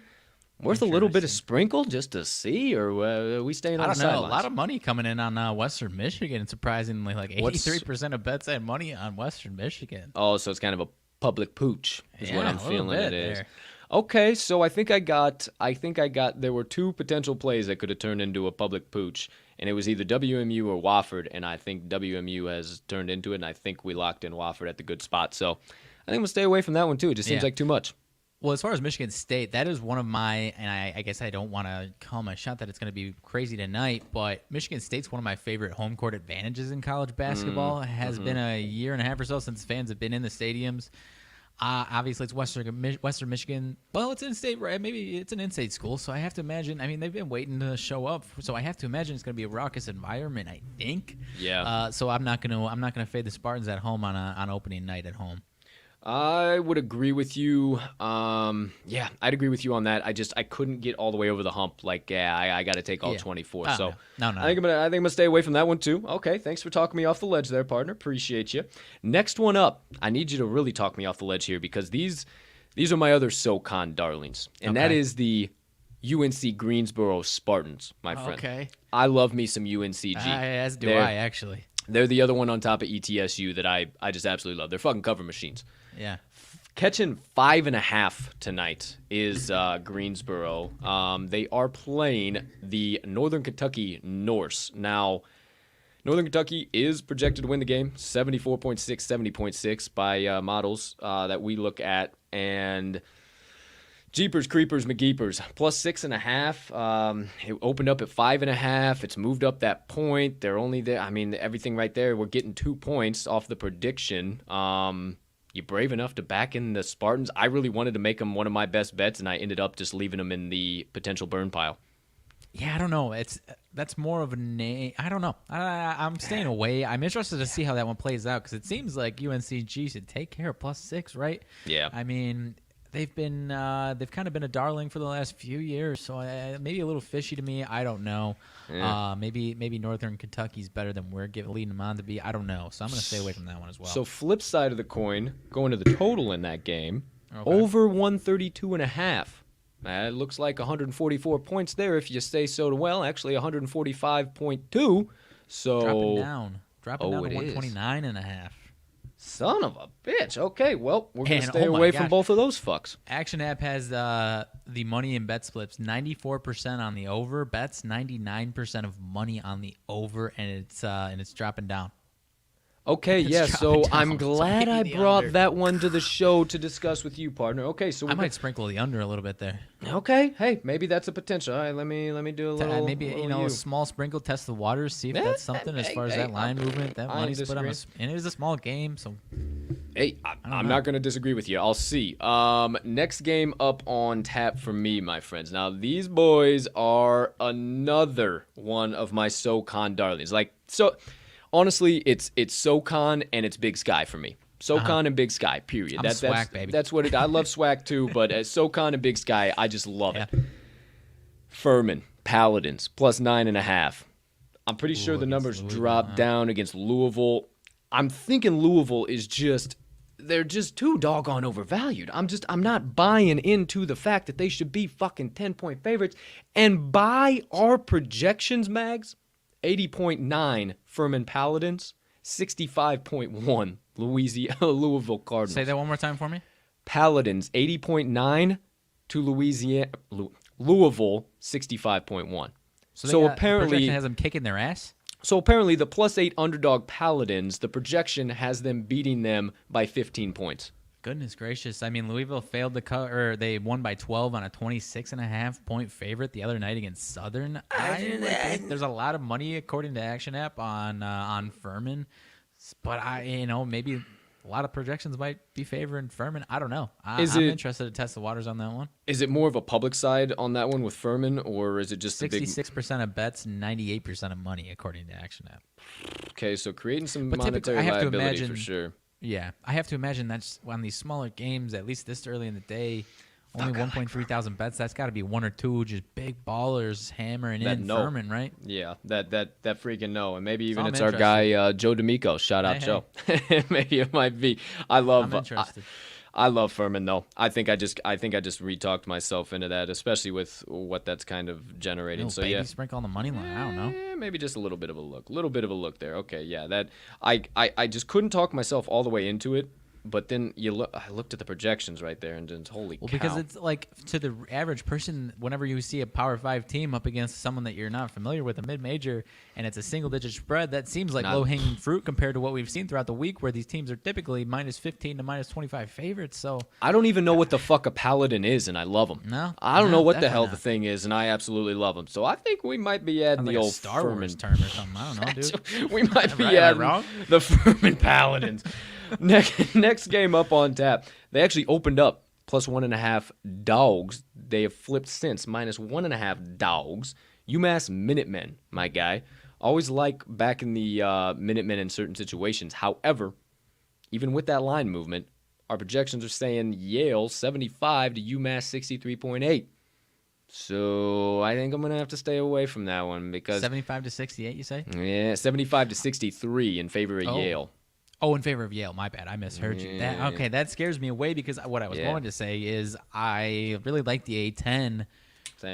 Worth a little bit of sprinkle just to see, or are we staying on the sidelines? I don't know. A lot of money coming in on Western Michigan. Surprisingly, like 83% of bets had money on Western Michigan. Oh, so it's kind of a public pooch is what I'm feeling it is. There. Okay, so I think I got there were 2 potential plays that could have turned into a public pooch, and it was either WMU or Wofford, and I think WMU has turned into it, and I think we locked in Wofford at the good spot. So I think we'll stay away from that one too. It just seems like too much. Well, as far as Michigan State, that is one of my, and I guess I don't want to call my shot that it's going to be crazy tonight, but Michigan State's one of my favorite home court advantages in college basketball. It has been a year and a half or so since fans have been in the stadiums. Obviously, it's Western Michigan. Well, it's in-state, right? Maybe it's an in-state school, so I have to imagine. I mean, they've been waiting to show up, so I have to imagine it's going to be a raucous environment. I think. Yeah. So I'm not gonna fade the Spartans at home on opening night at home. I would agree with you. Yeah, I'd agree with you on that. I couldn't get all the way over the hump. Like, yeah, I got to take all 24. Oh, So no. I think I'm gonna stay away from that one too. Okay, thanks for talking me off the ledge there, partner. Appreciate you. Next one up, I need you to really talk me off the ledge here because these are my other SoCon darlings, and that is the UNC Greensboro Spartans, my friend. Okay. I love me some UNCG. As do I, actually. They're the other one on top of ETSU that I just absolutely love. They're fucking cover machines. Yeah. Catching 5.5 tonight is Greensboro. They are playing the Northern Kentucky Norse. Now, Northern Kentucky is projected to win the game, 74.6, 70.6 by models that we look at. And Jeepers, Creepers, McGeepers, plus 6.5. It opened up at 5.5. It's moved up that point. They're only there. I mean, everything right there. We're getting 2 points off the prediction. You brave enough to back in the Spartans? I really wanted to make them one of my best bets, and I ended up just leaving them in the potential burn pile. Yeah, I don't know. That's more of a name. I don't know. I'm staying away. I'm interested to see how that one plays out because it seems like UNCG should take care of plus 6, right? Yeah. I mean, they've kind of been a darling for the last few years, so maybe a little fishy to me. I don't know. Yeah. Maybe Northern Kentucky's better than we're leading them on to be. I don't know. So I'm going to stay away from that one as well. So flip side of the coin, going to the total in that game, over 132.5. It looks like 144 points there if you say so well. Actually, 145.2. So dropping down to 129.5. Son of a bitch. Okay, well, we're going to stay away from both of those fucks. Action App has the money and bet splits. 94% on the over bets, 99% of money on the over, and it's dropping down. Okay, yeah, so I'm glad I brought that one to the show to discuss with you, partner. Okay, so I might sprinkle the under a little bit there. Okay, hey, maybe that's a potential. All right, let me do a little. Maybe a small sprinkle, test the waters, see if that's something as far as that line movement, that money split on and it is a small game, so. Hey, I'm not going to disagree with you. I'll see. Next game up on tap for me, my friends. Now, these boys are another one of my SoCon darlings. Honestly, it's SoCon and it's Big Sky for me. SoCon and Big Sky, period. That's SWAC, baby. That's what I love SWAC too, but as SoCon and Big Sky, I just love it. Furman, Paladins, plus 9.5. I'm pretty sure the numbers dropped down against Louisville. I'm thinking Louisville is they're just too doggone overvalued. I'm not buying into the fact that they should be fucking 10-point favorites. And by our projections, Mags, 80.9 Furman Paladins, 65.1 Louisville Cardinals. Say that one more time for me. Paladins 80.9 to Louisville 65.1. So apparently the projection has them kicking their ass. So apparently the +8 underdog Paladins, the projection has them beating them by 15 points. Goodness gracious. I mean, Louisville failed to cover. They won by 12 on a 26.5-point favorite the other night against Southern. I think there's a lot of money, according to Action App, on Furman. But maybe a lot of projections might be favoring Furman. I don't know. I'm interested to test the waters on that one. Is it more of a public side on that one with Furman, or is it just 66% of bets, 98% of money, according to Action App? Okay, so creating some monetary liability for sure. Yeah, I have to imagine that's on these smaller games, at least this early in the day, only 1.3 thousand bets. That's got to be one or two just big ballers hammering in Furman, right? Yeah, that freaking no. And maybe even it's our guy, Joe D'Amico. Shout out, Joe. Maybe it might be. I'm interested. I love Furman, though. I think I just re-talked myself into that, especially with what that's kind of generating. So baby sprinkle on the money line. I don't know. Maybe just a little bit of a look there. Okay, yeah, that I just couldn't talk myself all the way into it. But then I looked at the projections right there, and just holy cow. Because it's like to the average person, whenever you see a Power 5 team up against someone that you're not familiar with, a mid-major, and it's a single-digit spread, that seems like low-hanging fruit compared to what we've seen throughout the week, where these teams are typically -15 to -25 favorites. So I don't even know what the fuck a Paladin is, and I love them. I don't know what the hell the thing is, and I absolutely love them. So I think we might be adding the old Star Furman Wars term or something. I don't know, dude. We might be adding the Furman Paladins. Next game up on tap. They actually opened up +1.5 dogs. They have flipped since -1.5 dogs. UMass Minutemen, my guy. Always like back in the Minutemen in certain situations. However, even with that line movement, our projections are saying Yale 75 to UMass 63.8. So I think I'm going to have to stay away from that one because 75 to 68, you say? yeah, 75 to 63 in favor of Yale. Oh, in favor of Yale. My bad. I misheard you. That scares me away because what I was going to say is I really like the A10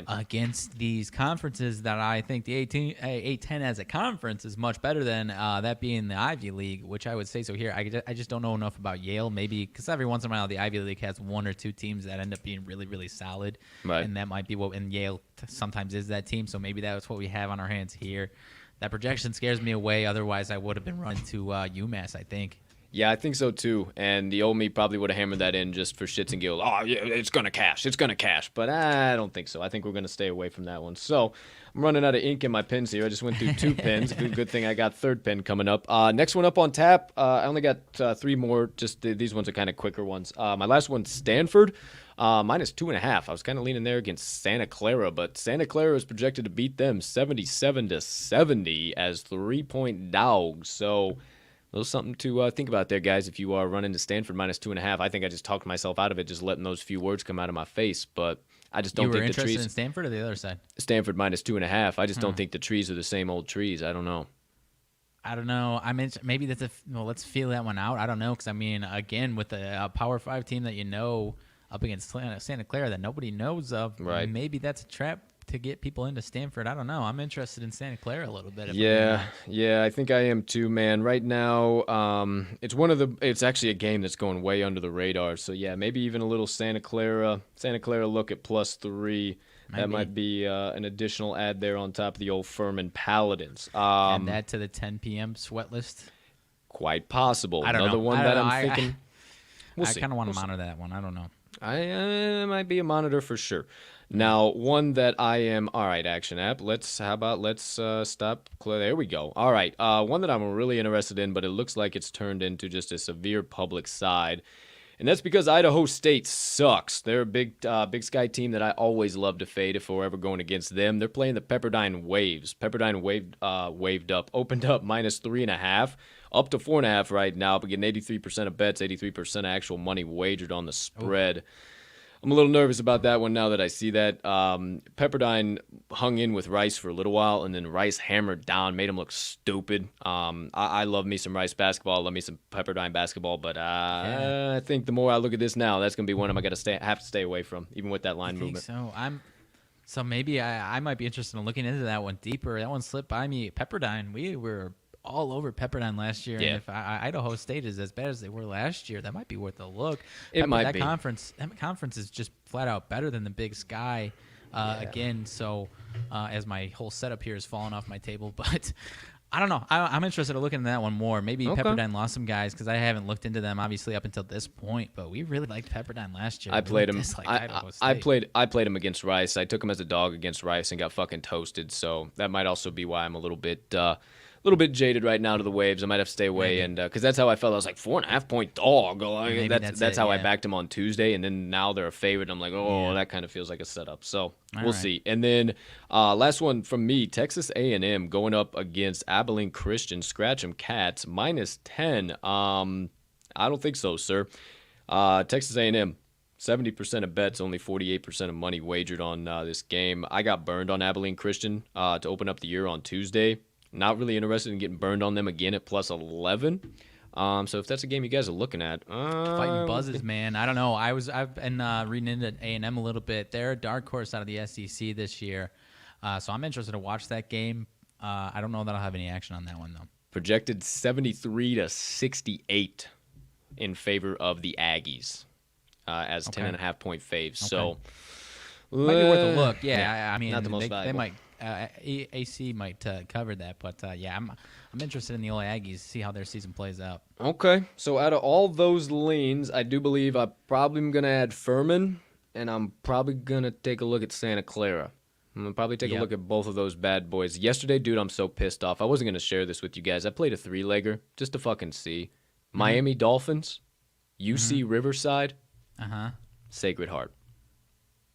against these conferences that I think the A10 as a conference is much better than that being the Ivy League, which I would say so here. I just don't know enough about Yale, maybe because every once in a while the Ivy League has one or two teams that end up being really, really solid. Right. And that might be what, and Yale sometimes is that team, so maybe that's what we have on our hands here. That projection scares me away. Otherwise, I would have been running to UMass, I think. Yeah, I think so too. And the old me probably would have hammered that in just for shits and giggles. Oh, yeah, it's going to cash. It's going to cash. But I don't think so. I think we're going to stay away from that one. So I'm running out of ink in my pens here. I just went through 2 pens. Good thing I got third pen coming up. Next one up on tap. I only got 3 more. Just these ones are kind of quicker ones. My last one's Stanford. Minus 2.5. I was kind of leaning there against Santa Clara, but Santa Clara is projected to beat them 77 to 70 as 3-point dogs. So a little something to think about there, guys. If you are running to Stanford minus 2.5, I think I just talked myself out of it, just letting those few words come out of my face. But I just don't think the trees. You were interested in Stanford or the other side? Stanford minus 2.5. I just don't think the trees are the same old trees. I don't know. I mean, maybe that's let's feel that one out. I don't know because I mean, again, with a Power 5 team that up against Santa Clara that nobody knows of, right? Maybe that's a trap to get people into Stanford. I don't know. I'm interested in Santa Clara a little bit. Yeah, I think I am too, man. Right now, it's actually a game that's going way under the radar. So yeah, maybe even a little Santa Clara look at +3. That might be an additional add there on top of the old Furman Paladins. Add that to the 10 p.m. sweat list. Quite possible. I don't Another know. one that I'm thinking. I kind of want to monitor that one. I don't know. I might be a monitor for sure. Now, one that I am. All right, Action App. Let's stop. There we go. All right. One that I'm really interested in, but it looks like it's turned into just a severe public side. And that's because Idaho State sucks. They're a Big Sky team that I always love to fade if we're ever going against them. They're playing the Pepperdine Waves. Pepperdine opened up minus 3.5, up to 4.5 right now, but getting 83% of bets, 83% of actual money wagered on the spread. Ooh. I'm a little nervous about that one now that I see that. Pepperdine hung in with Rice for a little while, and then Rice hammered down, made them look stupid. I love me some Rice basketball. I love me some Pepperdine basketball, but I think the more I look at this now, that's going to be one I'm going to have to stay away from, even with that line movement. So maybe I might be interested in looking into that one deeper. That one slipped by me. Pepperdine, we were all over Pepperdine last year. Yeah. And if Idaho State is as bad as they were last year, that might be worth a look. That conference is just flat out better than the Big Sky. Again, so as my whole setup here is falling off my table, but I don't know. I'm interested in looking at that one more. Maybe Pepperdine lost some guys because I haven't looked into them obviously up until this point. But we really liked Pepperdine last year. I played them. I played them against Rice. I took them as a dog against Rice and got fucking toasted. So that might also be why I'm a little bit jaded right now to the Waves. I might have to stay away, and because that's how I felt. I was like 4.5-point dog. That's how I backed them on Tuesday, and then now they're a favorite. I'm like, that kind of feels like a setup. So we'll see. And then last one from me, Texas A&M going up against Abilene Christian. Scratch 'em Cats minus 10. I don't think so, sir. Texas A&M. 70% of bets, only 48% of money wagered on this game. I got burned on Abilene Christian to open up the year on Tuesday. Not really interested in getting burned on them again at +11. So if that's a game you guys are looking at, fighting buzzes, man. I don't know. I've been reading into A&M a little bit. They're a dark horse out of the SEC this year, so I'm interested to watch that game. I don't know that I'll have any action on that one though. Projected 73 to 68 in favor of the Aggies as 10.5-point faves. So might be worth a look. Yeah, I mean, not the most valuable. They might. AC might cover that, but I'm interested in the old Aggies, see how their season plays out. Okay, so out of all those leans, I do believe I probably am going to add Furman, and I'm probably going to take a look at Santa Clara. I'm going to probably take a look at both of those bad boys. Yesterday, dude, I'm so pissed off. I wasn't going to share this with you guys. I played a 3-legger just to fucking see. Miami Dolphins, UC Riverside, Sacred Heart.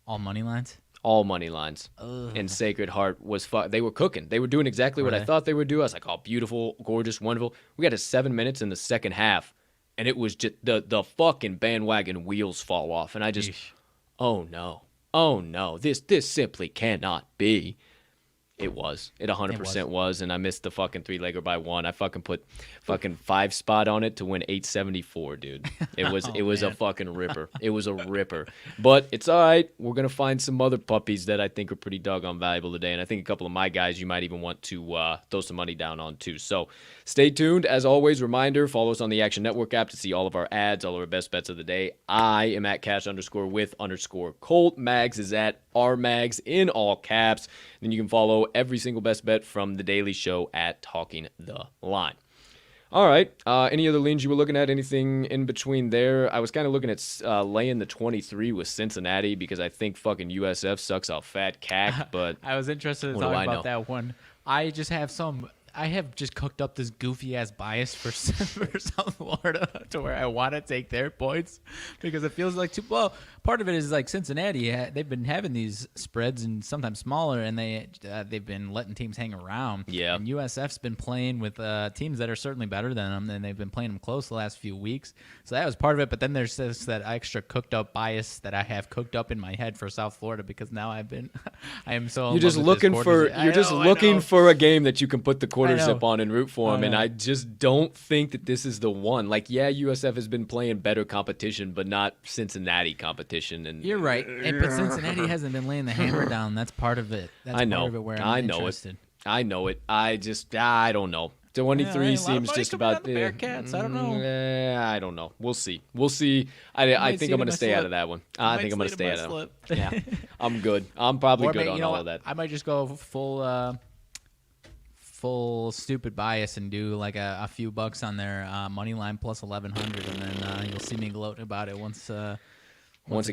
All money lines? All money lines. And Sacred Heart was they were cooking. They were doing exactly what I thought they would do. I was like, oh, beautiful, gorgeous, wonderful. We got to 7 minutes in the second half. and it was just the fucking bandwagon wheels fall off, and I just, Yeesh. oh no, this simply cannot be. It was. It 100% was, and I missed the fucking 3-legger by 1. I fucking put fucking 5 spot on it to win 874, dude. It was a fucking ripper. It was a ripper. But it's all right. We're going to find some other puppies that I think are pretty doggone valuable today, and I think a couple of my guys you might even want to throw some money down on too. So stay tuned. As always, reminder, follow us on the Action Network app to see all of our ads, all of our best bets of the day. I am at cash_with_Colt. Mags is at RMags in all caps. Then you can follow every single best bet from The Daily Show at Talking the Line. All right. Any other leans you were looking at? Anything in between there? I was kind of looking at laying the 23 with Cincinnati because I think fucking USF sucks a fat cack. But I was interested in what do talking I about that one. I have just cooked up this goofy ass bias for South Florida to where I want to take their points because it feels like well, part of it is like Cincinnati. They've been having these spreads and sometimes smaller, and they've been letting teams hang around. Yeah. And USF's been playing with teams that are certainly better than them, and they've been playing them close the last few weeks. So that was part of it. But then there's that extra cooked up bias that I have cooked up in my head for South Florida because now I am so. You're just looking for a game that you can put the quarter zip on and root for them, and I just don't think that this is the one. Like, yeah, USF has been playing better competition, but not Cincinnati competition. And you're right, but Cincinnati hasn't been laying the hammer down. That's part of it. That's part of it where I'm interested. I know it. I don't know. 23 seems just about the Bearcats. I don't know. I don't know. We'll see. I think I'm going to stay out of that one. I think I'm going to stay out of that. Yeah, I'm good. I'm probably good on all of that. I might just go full stupid bias and do like a few bucks on their money line plus 1100, and then you'll see me gloat about it once it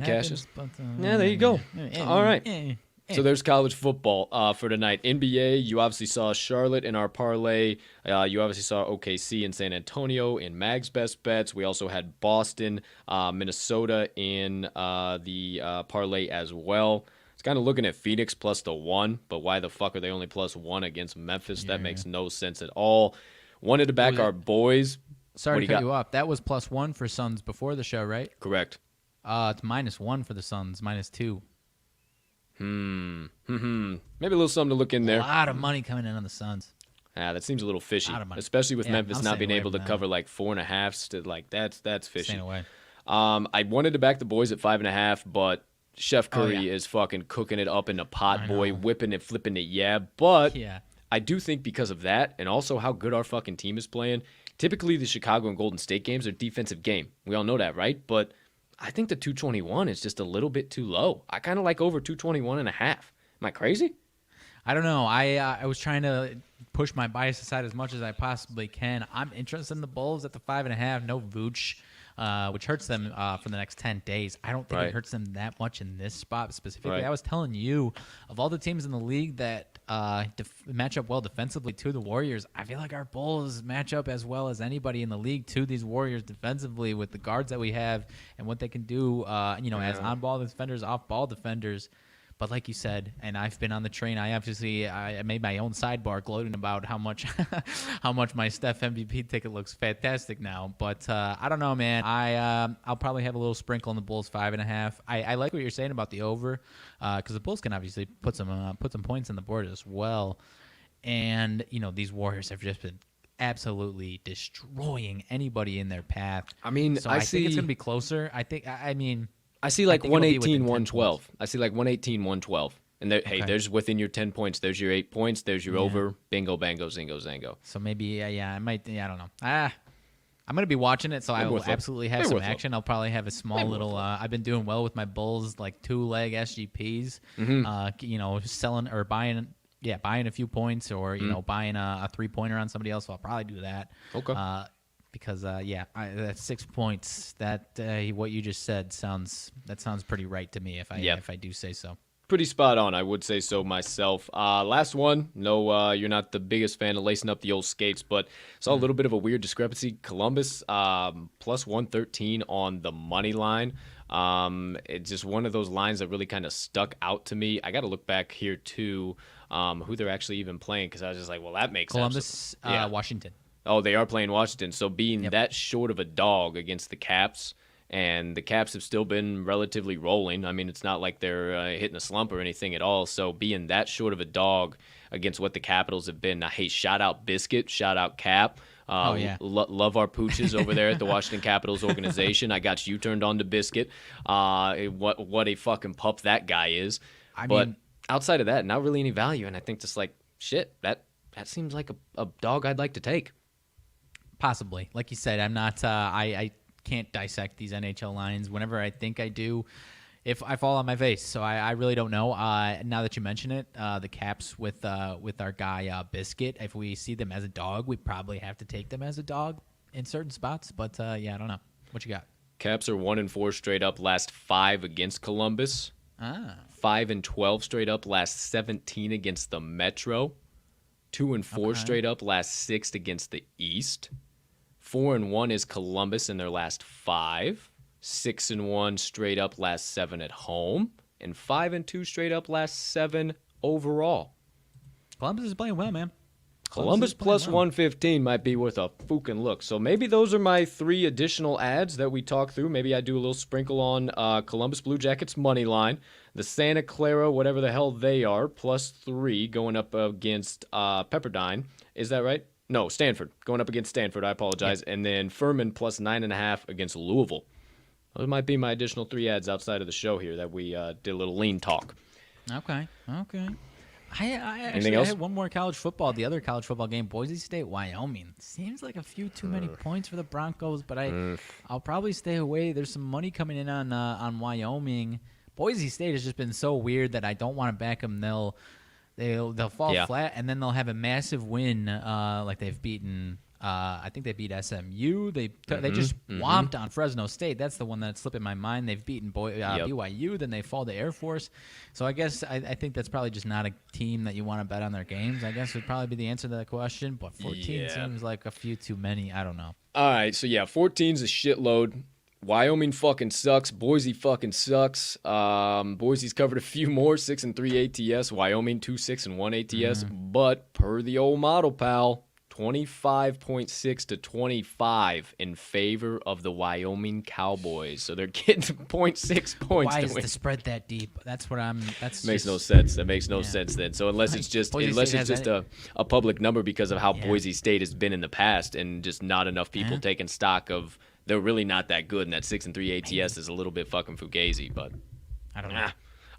cashes. But, yeah, there you go. All right. So there's college football for tonight. NBA, you obviously saw Charlotte in our parlay. You obviously saw OKC and San Antonio in Mag's best bets. We also had Boston, Minnesota in the parlay as well. Kind of looking at Phoenix plus the 1, but why the fuck are they only plus 1 against Memphis? That makes no sense at all. Wanted to back our boys. Sorry to cut you off. That was plus 1 for Suns before the show, right? Correct. It's -1 for the Suns, -2. Maybe a little something to look in there. A lot of money coming in on the Suns. That seems a little fishy, especially with Memphis not being able to cover like 4.5. Like that's fishy. Staying away. I wanted to back the boys at 5.5, but Chef Curry is fucking cooking it up in a pot, boy, whipping it, flipping it, but I do think because of that and also how good our fucking team is playing, typically the Chicago and Golden State games are defensive game. We all know that, right? But I think the 221 is just a little bit too low. I kind of like over 221.5. Am I crazy? I don't know. I was trying to push my bias aside as much as I possibly can. I'm interested in the Bulls at the 5.5. No Vooch. Which hurts them for the next 10 days. I don't think it hurts them that much in this spot specifically. I was telling you, of all the teams in the league that match up well defensively to the Warriors, I feel like our Bulls match up as well as anybody in the league to these Warriors defensively with the guards that we have and what they can do, as on-ball defenders, off-ball defenders. But like you said, and I've been on the train, I made my own sidebar gloating about how much my Steph MVP ticket looks fantastic now. But I don't know, man. I'll probably have a little sprinkle on the Bulls 5.5. I like what you're saying about the over because the Bulls can obviously put some points on the board as well. And these Warriors have just been absolutely destroying anybody in their path. I mean, so I think it's gonna be closer. I see like 118, 112. I see like 118, 112. And there's within your 10 points. There's your 8 points. There's your over. Bingo, bango, zingo, zango. So maybe, I might. I don't know. I'm going to be watching it, so I will absolutely have some action. I'll probably have a small little. I've been doing well with my Bulls, like 2-leg SGPs. Selling or buying a few points, or buying a 3-pointer on somebody else. So I'll probably do that. Okay. Because that's 6 points. That what you just said sounds pretty right to me. If I do say so. Pretty spot on, I would say so myself. Last one. No, you're not the biggest fan of lacing up the old skates, but saw a little bit of a weird discrepancy. Columbus plus 113 on the money line. It's just one of those lines that really kind of stuck out to me. I got to look back here too, who they're actually even playing, because I was just like, well, that makes sense. Columbus, Washington. Oh, they are playing Washington. So being Yep. that short of a dog against the Caps, and the Caps have still been relatively rolling. I mean, it's not like they're hitting a slump or anything at all. So being that short of a dog against what the Capitals have been, now, hey, shout out Biscuit, shout out Cap. Oh, yeah. Love our pooches over there at the Washington Capitals organization. I got you turned on to Biscuit. What a fucking pup that guy is. But outside of that, not really any value. And I think just like, shit, that seems like a dog I'd like to take. Possibly. Like you said, I'm not, I can't dissect these NHL lines. Whenever I think I do, if I fall on my face. So I really don't know. Now that you mention it, the Caps with our guy Biscuit, if we see them as a dog, we probably have to take them as a dog in certain spots. But yeah, I don't know. What you got? Caps are 1-4 straight up last 5 against Columbus. 5-12 straight up last 17 against the Metro. 2-4 straight up last 6 against the East. 4-1 is Columbus in their last 5. 6-1 straight up last 7 at home. And 5-2 straight up last 7 overall. Columbus is playing well, man. Columbus plus 115 might be worth a fucking look. So maybe those are my 3 additional ads that we talked through. Maybe I do a little sprinkle on Columbus Blue Jackets money line. The Santa Clara, whatever the hell they are, plus 3 going up against Pepperdine. Is that right? No, Stanford. Going up against Stanford. I apologize. Yep. And then Furman plus 9.5 against Louisville. Those might be my additional 3 ads outside of the show here that we did a little lean talk. Okay. I had one more college football. The other college football game, Boise State, Wyoming. Seems like a few too many points for the Broncos, but I'll probably stay away. There's some money coming in on Wyoming. Boise State has just been so weird that I don't want to back them. They'll fall flat, and then they'll have a massive win, like they've beaten. I think they beat SMU. They just whomped on Fresno State. That's the one that's slipping my mind. They've beaten BYU. Then they fall to Air Force. So I guess I think that's probably just not a team that you want to bet on their games. I guess would probably be the answer to that question. But 14 seems like a few too many. I don't know. All right, so 14's a shitload. Wyoming fucking sucks. Boise fucking sucks. Boise's covered a few more, 6-3 ATS. Wyoming 2-6-1 ATS. But per the old model, pal, 25.6 to 25 in favor of the Wyoming Cowboys. So they're getting 0.6 points. Why to is win. the spread that deep? That's what I'm. That makes no sense. That makes no sense then. So unless it's just a public number because of how Boise State has been in the past, and just not enough people taking stock of. They're really not that good, and that 6-3 ATS is a little bit fucking fugazi, but I don't know.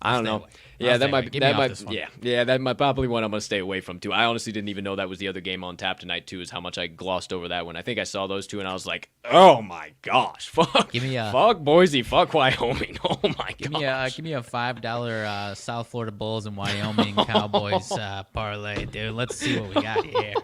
I don't know. Yeah, that might probably one I'm gonna stay away from too. I honestly didn't even know that was the other game on tap tonight too. Is how much I glossed over that one. I think I saw those two, and I was like, oh my gosh, fuck Boise, fuck Wyoming. Oh my gosh. Give me a $5 South Florida Bulls and Wyoming Cowboys parlay, dude. Let's see what we got here.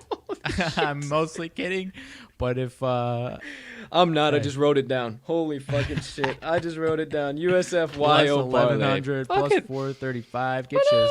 I'm mostly kidding, but if I'm not. I just wrote it down. Holy fucking shit. I just wrote it down. USF YO plus 1100 plus 435 get you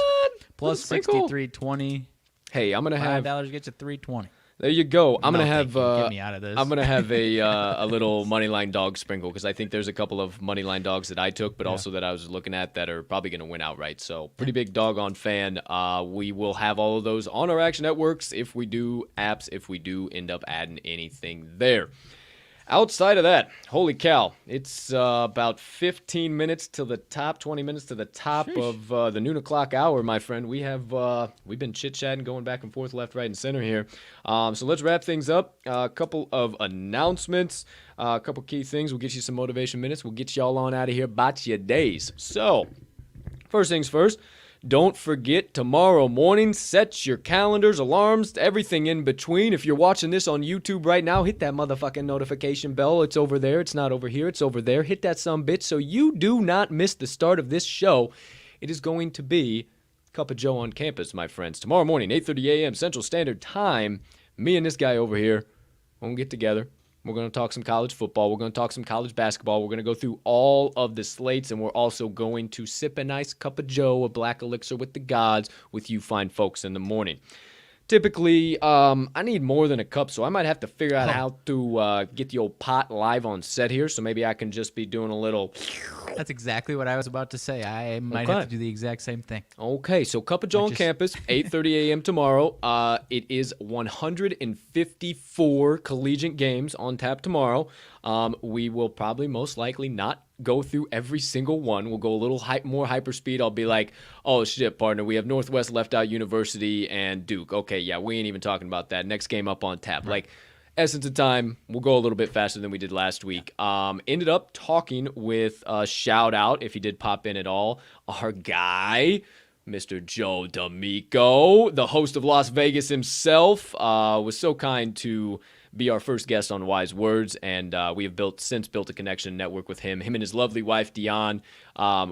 plus 6320. Hey, I'm gonna have $5 get you 320. There you go. I'm gonna have get me out of this. I'm gonna have a little moneyline dog sprinkle because I think there's a couple of moneyline dogs that I took, but also that I was looking at that are probably gonna win outright. So pretty big doggone fan. We will have all of those on our action networks if we do end up adding anything there. Outside of that, holy cow, it's about 15 minutes till the top, 20 minutes to the top of the noon o'clock hour, my friend. We've been chit-chatting, going back and forth, left, right, and center here. So let's wrap things up. A couple of announcements, a couple key things. We'll get you some motivation minutes. We'll get y'all on out of here about your days. So, first things first. Don't forget, tomorrow morning, set your calendars, alarms, everything in between. If you're watching this on YouTube right now, hit that motherfucking notification bell. It's over there. It's not over here. It's over there. Hit that sumbitch so you do not miss the start of this show. It is going to be Cup of Joe on campus, my friends. Tomorrow morning, 8:30 a.m. Central Standard Time, me and this guy over here, we're going to get together. We're going to talk some college football. We're going to talk some college basketball. We're going to go through all of the slates, and we're also going to sip a nice cup of Joe, a black elixir with the gods, with you fine folks in the morning. Typically, I need more than a cup, so I might have to figure out how to get the old pot live on set here. So maybe I can just be doing a little That's exactly what I was about to say. I might have to do the exact same thing. Okay, so Cup of Joe on campus, 8:30 a.m. tomorrow. It is 154 collegiate games on tap tomorrow. We will probably most likely not go through every single one. We'll go a little more hyper speed. I'll be like, oh shit, partner, we have Northwest Left Out University and Duke. Okay, yeah, we ain't even talking about that. Next game up on tap. Right. Like, essence of time, we'll go a little bit faster than we did last week. Ended up talking with shout out, if he did pop in at all, our guy, Mr. Joe D'Amico, the host of Las Vegas himself, was so kind to be our first guest on Wise Words, and we have since built a connection network with him and his lovely wife, Dion.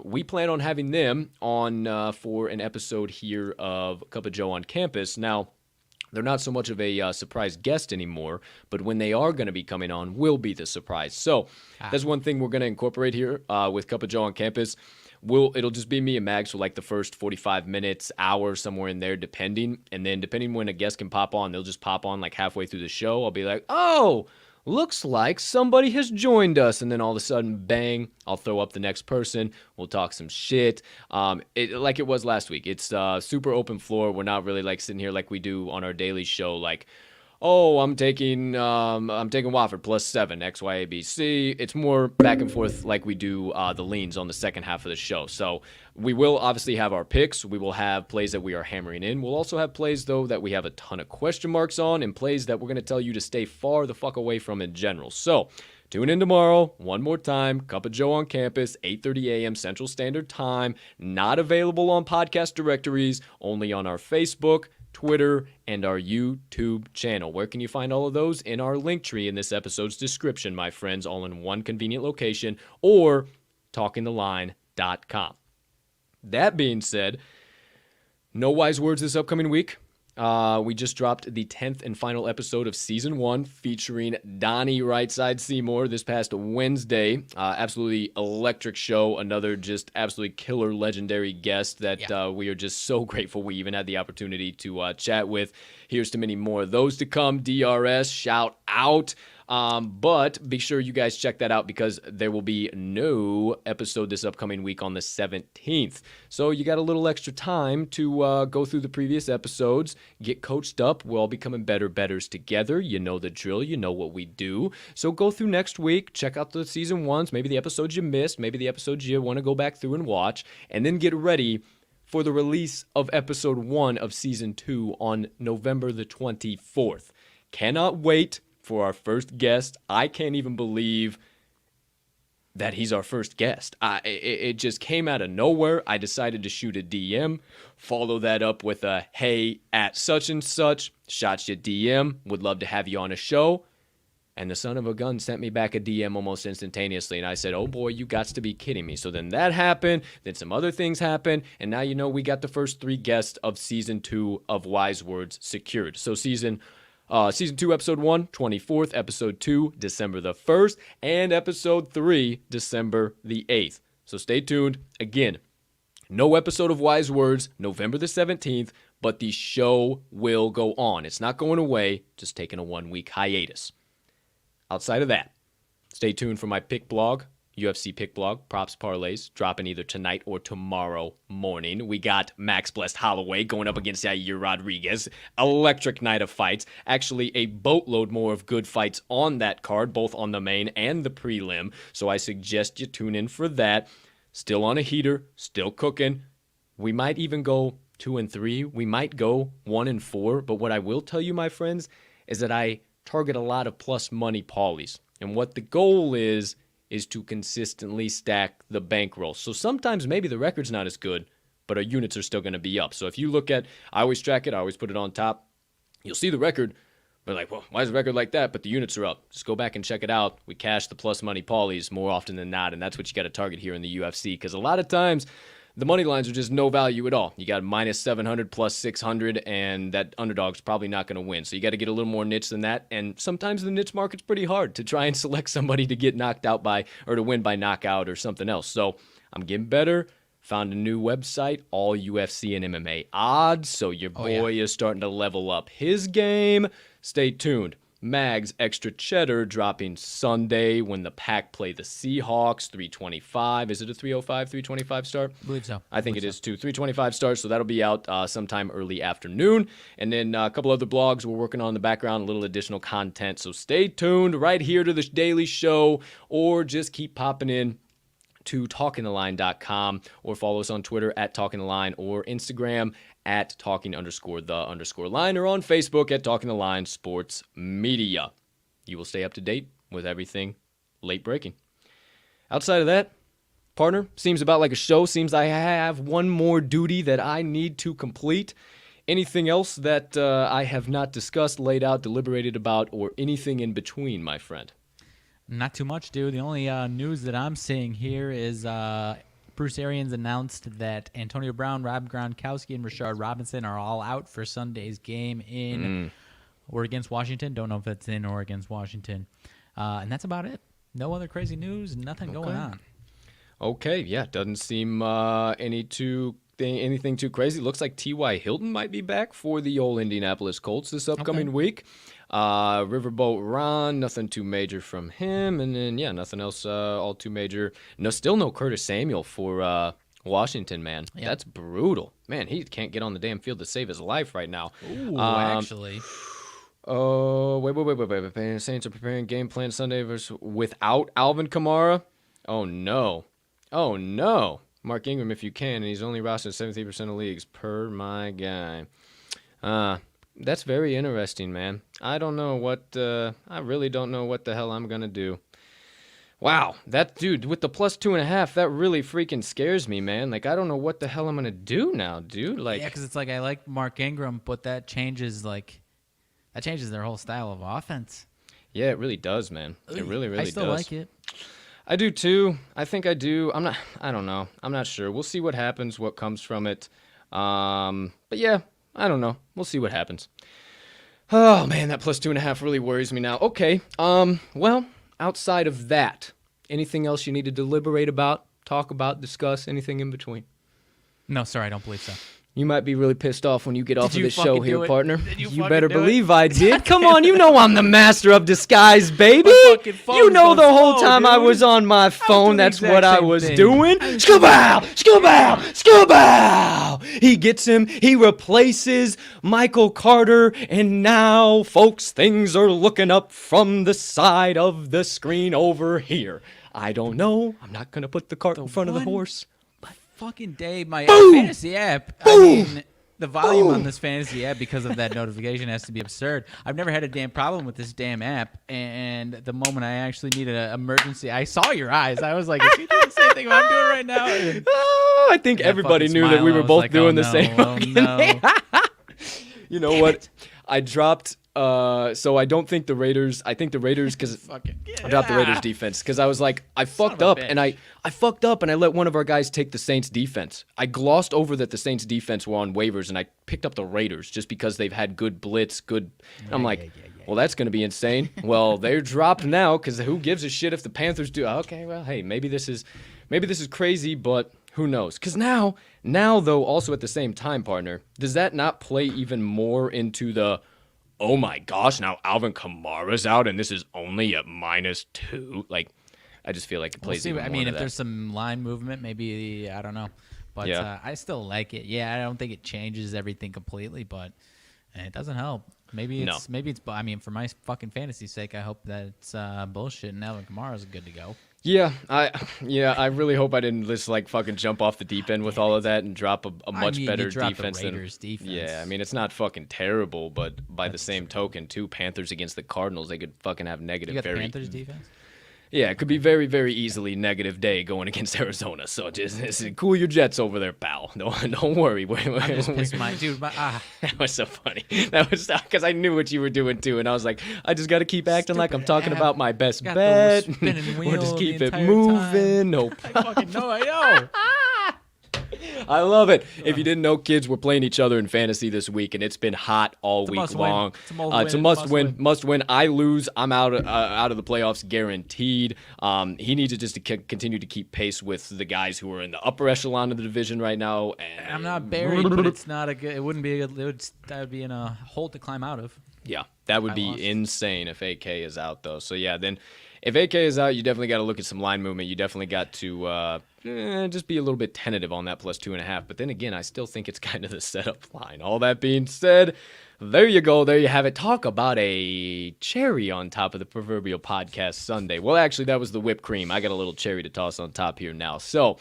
We plan on having them on for an episode here of Cup of Joe on campus. Now, they're not so much of a surprise guest anymore, but when they are going to be coming on, will be the surprise. So that's one thing we're going to incorporate here with Cup of Joe on campus. It'll just be me and Mags for like the first 45 minutes, hour, somewhere in there, depending. And then depending when a guest can pop on, they'll just pop on like halfway through the show. I'll be like, oh, looks like somebody has joined us. And then all of a sudden, bang, I'll throw up the next person. We'll talk some shit. Like it was last week. It's super open floor. We're not really like sitting here like we do on our daily show, like, oh, I'm taking Wofford +7, X, Y, A, B, C. It's more back and forth like we do the leans on the second half of the show. So we will obviously have our picks. We will have plays that we are hammering in. We'll also have plays, though, that we have a ton of question marks on and plays that we're going to tell you to stay far the fuck away from in general. So tune in tomorrow, one more time, Cup of Joe on campus, 8:30 a.m. Central Standard Time. Not available on podcast directories, only on our Facebook, Twitter, and our YouTube channel. Where can you find all of those? In our link tree in this episode's description, my friends, all in one convenient location, or talkingtheline.com. That being said, no wise words this upcoming week. We just dropped the 10th and final episode of Season 1 featuring Donnie Rightside Seymour this past Wednesday. Absolutely electric show. Another just absolutely killer legendary guest that we are just so grateful we even had the opportunity to chat with. Here's to many more of those to come. DRS, shout out. But be sure you guys check that out because there will be no episode this upcoming week on the 17th. So you got a little extra time to go through the previous episodes, get coached up. We're all becoming betters together. You know the drill. You know what we do. So go through next week, check out the season ones, maybe the episodes you missed, maybe the episodes you want to go back through and watch, and then get ready for the release of episode 1 of season 2 on November the 24th. Cannot wait for our first guest. I can't even believe that he's our first guest. It just came out of nowhere. I decided to shoot a DM, follow that up with a, hey, at such and such, shot you DM, would love to have you on a show. And the son of a gun sent me back a DM almost instantaneously. And I said, oh boy, you got to be kidding me. So then that happened. Then some other things happened. And now, we got the first 3 guests of season 2 of Wise Words secured. So season 2, episode 1, 24th, episode 2, December the 1st, and episode 3, December the 8th. So stay tuned. Again, no episode of Wise Words, November the 17th, but the show will go on. It's not going away, just taking a 1-week hiatus. Outside of that, stay tuned for my pick blog, UFC pick blog, props parlays, dropping either tonight or tomorrow morning. We got Max Blessed Holloway going up against Yair Rodriguez. Electric night of fights. Actually, a boatload more of good fights on that card, both on the main and the prelim. So I suggest you tune in for that. Still on a heater, still cooking. We might even go 2-3. We might go 1-4. But what I will tell you, my friends, is that I target a lot of plus money parlays. And what the goal is to consistently stack the bankroll. So sometimes maybe the record's not as good, but our units are still going to be up. So if you look at, I always track it, I always put it on top. You'll see the record, but like, well, why is the record like that? But the units are up. Just go back and check it out. We cash the plus money parlays more often than not, and that's what you got to target here in the UFC, because a lot of times the money lines are just no value at all. You got -700, +600, and that underdog's probably not going to win. So you got to get a little more niche than that. And sometimes the niche market's pretty hard to try and select somebody to get knocked out by or to win by knockout or something else. So I'm getting better. Found a new website, all UFC and MMA odds. So your boy is starting to level up his game. Stay tuned. Mags Extra Cheddar dropping Sunday when the Pack play the Seahawks, 3:25. Is it a 3:05, 3:25 start? I believe so. I think it is too. 3:25 start, so that'll be out sometime early afternoon. And then a couple other blogs we're working on in the background, a little additional content. So stay tuned right here to the Daily Show, or just keep popping in to talkingtheline.com, or follow us on Twitter at talkingtheline, or Instagram at talking_the_line, or on Facebook at Talking the Line Sports Media. You will stay up to date with everything late breaking. Outside of that, partner, seems about like a show. Seems I have one more duty that I need to complete. Anything else that I have not discussed, laid out, deliberated about, or anything in between, my friend? Not too much, dude. The only news that I'm seeing here is Bruce Arians announced that Antonio Brown, Rob Gronkowski, and Rashard Robinson are all out for Sunday's game in or against Washington. Don't know if it's in or against Washington. And that's about it. No other crazy news, nothing going on. Okay, yeah, doesn't seem anything too crazy. Looks like T.Y. Hilton might be back for the old Indianapolis Colts this upcoming week. Riverboat Ron, nothing too major from him. And then, yeah, nothing else all too major. Still no Curtis Samuel for Washington, man. Yep. That's brutal. Man, he can't get on the damn field to save his life right now. Ooh, actually. Oh, wait. Saints are preparing game plan Sunday without Alvin Kamara. Oh, no. Mark Ingram, if you can, and he's only rostered 73% of leagues per my guy. That's very interesting, man. I really don't know what the hell I'm going to do. Wow, that dude with the plus 2.5, that really freaking scares me, man. Like, I don't know what the hell I'm going to do now, dude. Like, yeah, because it's like I like Mark Ingram, but that changes their whole style of offense. Yeah, it really does, man. It really does. I still like it. I do too. I think I do. I don't know. I'm not sure. We'll see what happens, what comes from it. But yeah, I don't know. We'll see what happens. Oh man, that plus 2.5 really worries me now. Okay. Well, outside of that, anything else you need to deliberate about, talk about, discuss, anything in between? No, sorry, I don't believe so. You might be really pissed off when you get off of this show here, partner. You better believe I did. Come on, you know I'm the master of disguise, baby. You know the whole time I was on my phone, that's what I was doing. Skoobow! He gets him. He replaces Michael Carter, and now, folks, things are looking up from the side of the screen over here. I don't know. I'm not going to put the cart in front of the horse. Fucking day, my fantasy app. I mean, the volume on this fantasy app because of that notification has to be absurd. I've never had a damn problem with this damn app, and the moment I actually needed an emergency, I saw your eyes. I was like, "Is he doing the same thing I'm doing right now?" Oh, I think everybody knew that we were both doing the same. No. You know what? I dropped. So I don't think the Raiders. I think the Raiders because I dropped the Raiders defense because I was like, I fucked up and I fucked up and I let one of our guys take the Saints defense. I glossed over that the Saints defense were on waivers and I picked up the Raiders just because they've had good blitz, good. I'm like, well, that's going to be insane. Well, they're dropped now because who gives a shit if the Panthers do? Okay, well, hey, maybe this is crazy, but who knows? Because now though, also at the same time, partner, does that not play even more into the oh my gosh, now Alvin Kamara's out and this is only at -2. Like, I just feel like it plays even more. I mean, if there's some line movement, maybe, I don't know. But I still like it. Yeah, I don't think it changes everything completely, but it doesn't help. Maybe it's, I mean, for my fucking fantasy sake, I hope that it's bullshit and Alvin Kamara's good to go. Yeah, I really hope I didn't just like fucking jump off the deep end with all of that and drop a much better defense than Raiders defense. Yeah, I mean it's not fucking terrible, but by the same token, too, Panthers against the Cardinals, they could fucking have negative. You got the Panthers defense? Yeah, it could be very, very easily negative day going against Arizona. So just cool your jets over there, pal. Don't worry. I just pissed my dude. That was so funny. That was because I knew what you were doing too, and I was like, I just got to keep acting like I'm talking about my best bet. Or just keep it moving. No, I fucking know. I know. I love it. If you didn't know, kids, we're playing each other in fantasy this week, and it's been hot all week long. It's a must win. I lose, I'm out of the playoffs, guaranteed. He needs to just continue to keep pace with the guys who are in the upper echelon of the division right now. And I'm not buried, but it's not a good. It wouldn't be. That would be in a hole to climb out of. Yeah. That would I be lost. insane if AK is out, though. So, yeah, then if AK is out, you definitely got to look at some line movement. You definitely got to just be a little bit tentative on that plus 2.5. But then again, I still think it's kind of the setup line. All that being said, there you go. There you have it. Talk about a cherry on top of the proverbial podcast Sunday. Well, actually, that was the whipped cream. I got a little cherry to toss on top here now. So,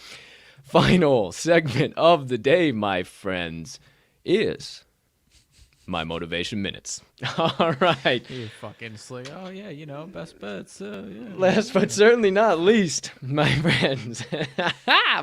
final segment of the day, my friends, is my motivation minutes. All right. You fucking slick. Oh yeah, best bets. Yeah. Last but certainly not least, my friends,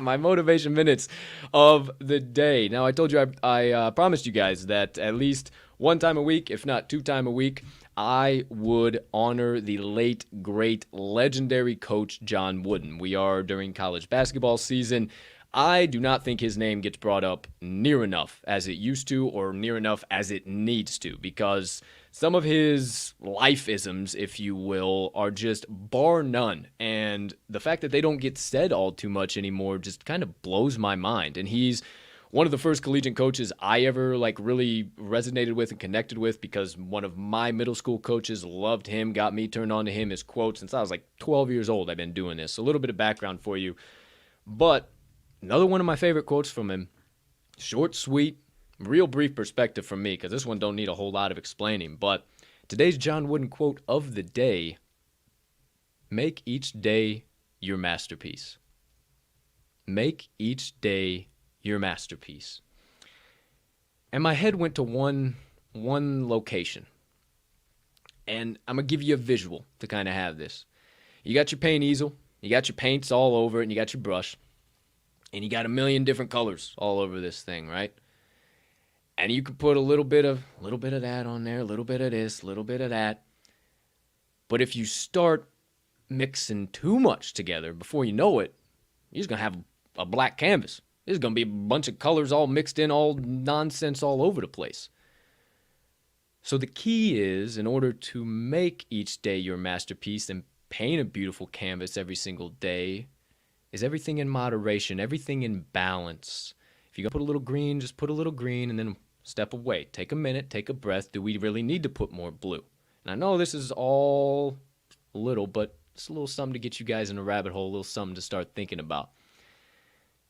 my motivation minutes of the day. Now, I told you, I promised you guys that at least one time a week, if not 2 times a week, I would honor the late, great, legendary coach John Wooden. We are during college basketball season. I do not think his name gets brought up near enough as it used to or near enough as it needs to, because some of his life-isms, if you will, are just bar none. And the fact that they don't get said all too much anymore just kind of blows my mind. And he's one of the first collegiate coaches I ever really resonated with and connected with, because one of my middle school coaches loved him, got me turned on to him, his quotes. Since I was 12 years old, I've been doing this. So a little bit of background for you. But another one of my favorite quotes from him, short, sweet, real brief perspective from me, because this one don't need a whole lot of explaining. But today's John Wooden quote of the day: make each day your masterpiece. Make each day your masterpiece. And my head went to one location. And I'm going to give you a visual to kind of have this. You got your paint easel, you got your paints all over it, and you got your brush. And you got a million different colors all over this thing, right? And you can put a little bit of that on there, a little bit of this, a little bit of that. But if you start mixing too much together, before you know it, you're just going to have a black canvas. There's going to be a bunch of colors all mixed in, all nonsense all over the place. So the key is, in order to make each day your masterpiece and paint a beautiful canvas every single day, is everything in moderation, everything in balance. If you're going to put a little green, just put a little green and then step away. Take a minute, take a breath. Do we really need to put more blue? And I know this is all little, but it's a little something to get you guys in a rabbit hole, a little something to start thinking about.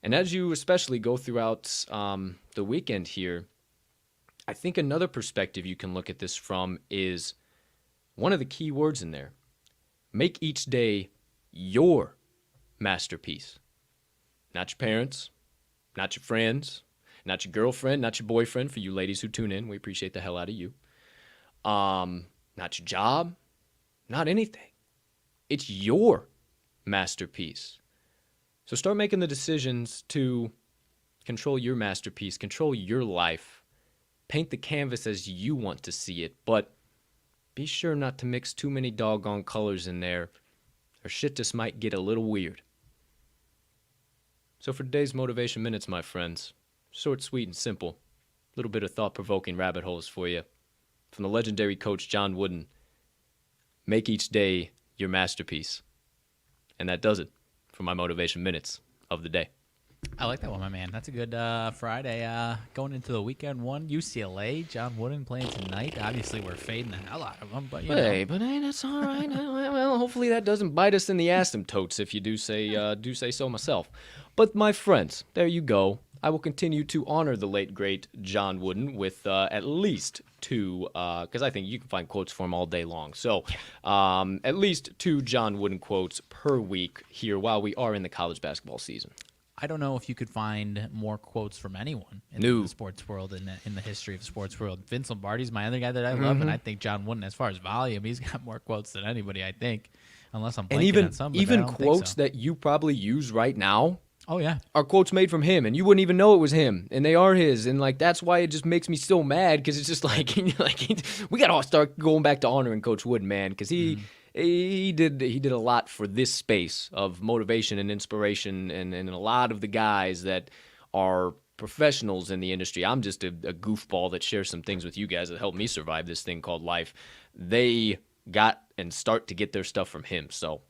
And as you especially go throughout the weekend here, I think another perspective you can look at this from is one of the key words in there. Make each day your masterpiece. Not your parents, not your friends, not your girlfriend, not your boyfriend, for you ladies who tune in. We appreciate the hell out of you. Not your job, not anything. It's your masterpiece. So start making the decisions to control your masterpiece, control your life, paint the canvas as you want to see it, but be sure not to mix too many doggone colors in there, or shit just might get a little weird. So for today's motivation minutes, my friends, short, sweet, and simple, a little bit of thought-provoking rabbit holes for you. From the legendary coach John Wooden, make each day your masterpiece. And that does it for my motivation minutes of the day. I like that one, my man. That's a good Friday. Going into the weekend one, UCLA, John Wooden playing tonight. Obviously, we're fading the hell out of them, but you know. But hey, that's all right. Well, hopefully that doesn't bite us in the asymptotes, if you do say so myself. But my friends, there you go. I will continue to honor the late, great John Wooden with at least 2, because I think you can find quotes for him all day long. So at least 2 John Wooden quotes per week here while we are in the college basketball season. I don't know if you could find more quotes from anyone in the sports world, in the history of the sports world. Vince Lombardi's my other guy that I love, and I think John Wooden, as far as volume, he's got more quotes than anybody, I think, unless I'm blanking on something. Even quotes that you probably use right now. Oh, yeah. Are quotes made from him, and you wouldn't even know it was him, and they are his, and that's why it just makes me so mad, because it's just we got to start going back to honoring Coach Wooden, man, because he did a lot for this space of motivation and inspiration, and a lot of the guys that are professionals in the industry. I'm just a goofball that shares some things with you guys that helped me survive this thing called life. They got and start to get their stuff from him, so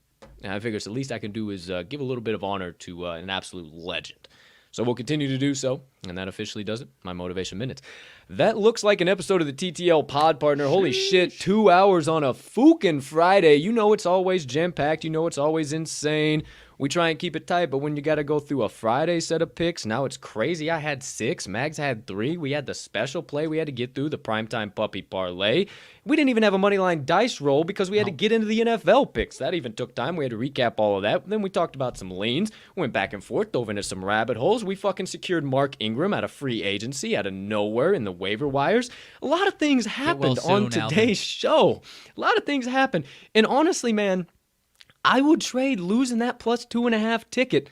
I figure it's the least I can do is give a little bit of honor to an absolute legend. So we'll continue to do so And that officially does it. My Motivation Minutes. That looks like an episode of the TTL Pod Partner. Holy shit, 2 hours on a fucking Friday. You know it's always jam-packed. You know it's always insane. We try and keep it tight, but when you got to go through a Friday set of picks, now it's crazy. I had 6. Mags had 3. We had the special play we had to get through, the Primetime Puppy Parlay. We didn't even have a moneyline dice roll because we had to get into the NFL picks. That even took time. We had to recap all of that. Then we talked about some leans, went back and forth, dove into some rabbit holes. We fucking secured Mark Ingram out of free agency, out of nowhere in the waiver wires. A lot of things happened on today's show. A lot of things happened. And honestly, man, I would trade losing that plus 2.5 ticket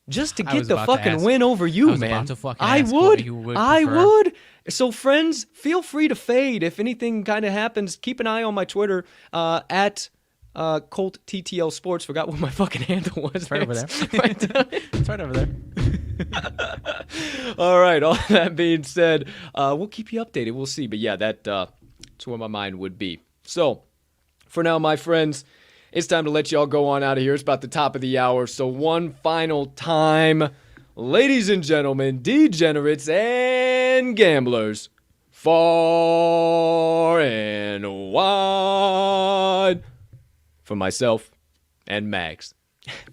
just to get the fucking win over you, man. I would. So, friends, feel free to fade. If anything kind of happens, keep an eye on my Twitter at Colt TTL Sports. Forgot what my fucking handle was. It's right over there. It's right over there. All right. All that being said, we'll keep you updated. We'll see. But yeah, that's where my mind would be. So, for now, my friends, it's time to let y'all go on out of here. It's about the top of the hour. So one final time, ladies and gentlemen, degenerates and gamblers, far and wide, for myself and Mags.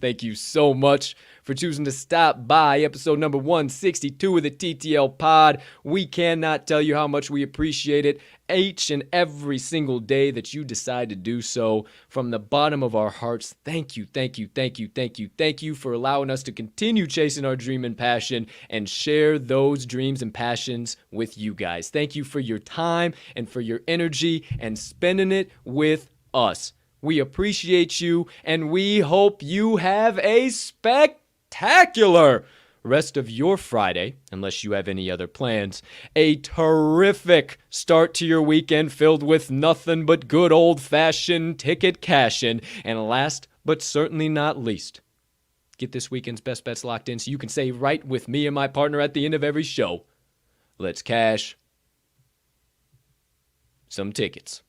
Thank you so much for choosing to stop by episode number 162 of the TTL Pod. We cannot tell you how much we appreciate it each and every single day that you decide to do so. From the bottom of our hearts, thank you, thank you, thank you, thank you, thank you for allowing us to continue chasing our dream and passion and share those dreams and passions with you guys. Thank you for your time and for your energy and spending it with us. We appreciate you, and we hope you have a spectacular rest of your Friday, unless you have any other plans. A terrific start to your weekend filled with nothing but good old-fashioned ticket cashing. And last but certainly not least, get this weekend's best bets locked in so you can say right with me and my partner at the end of every show, let's cash some tickets.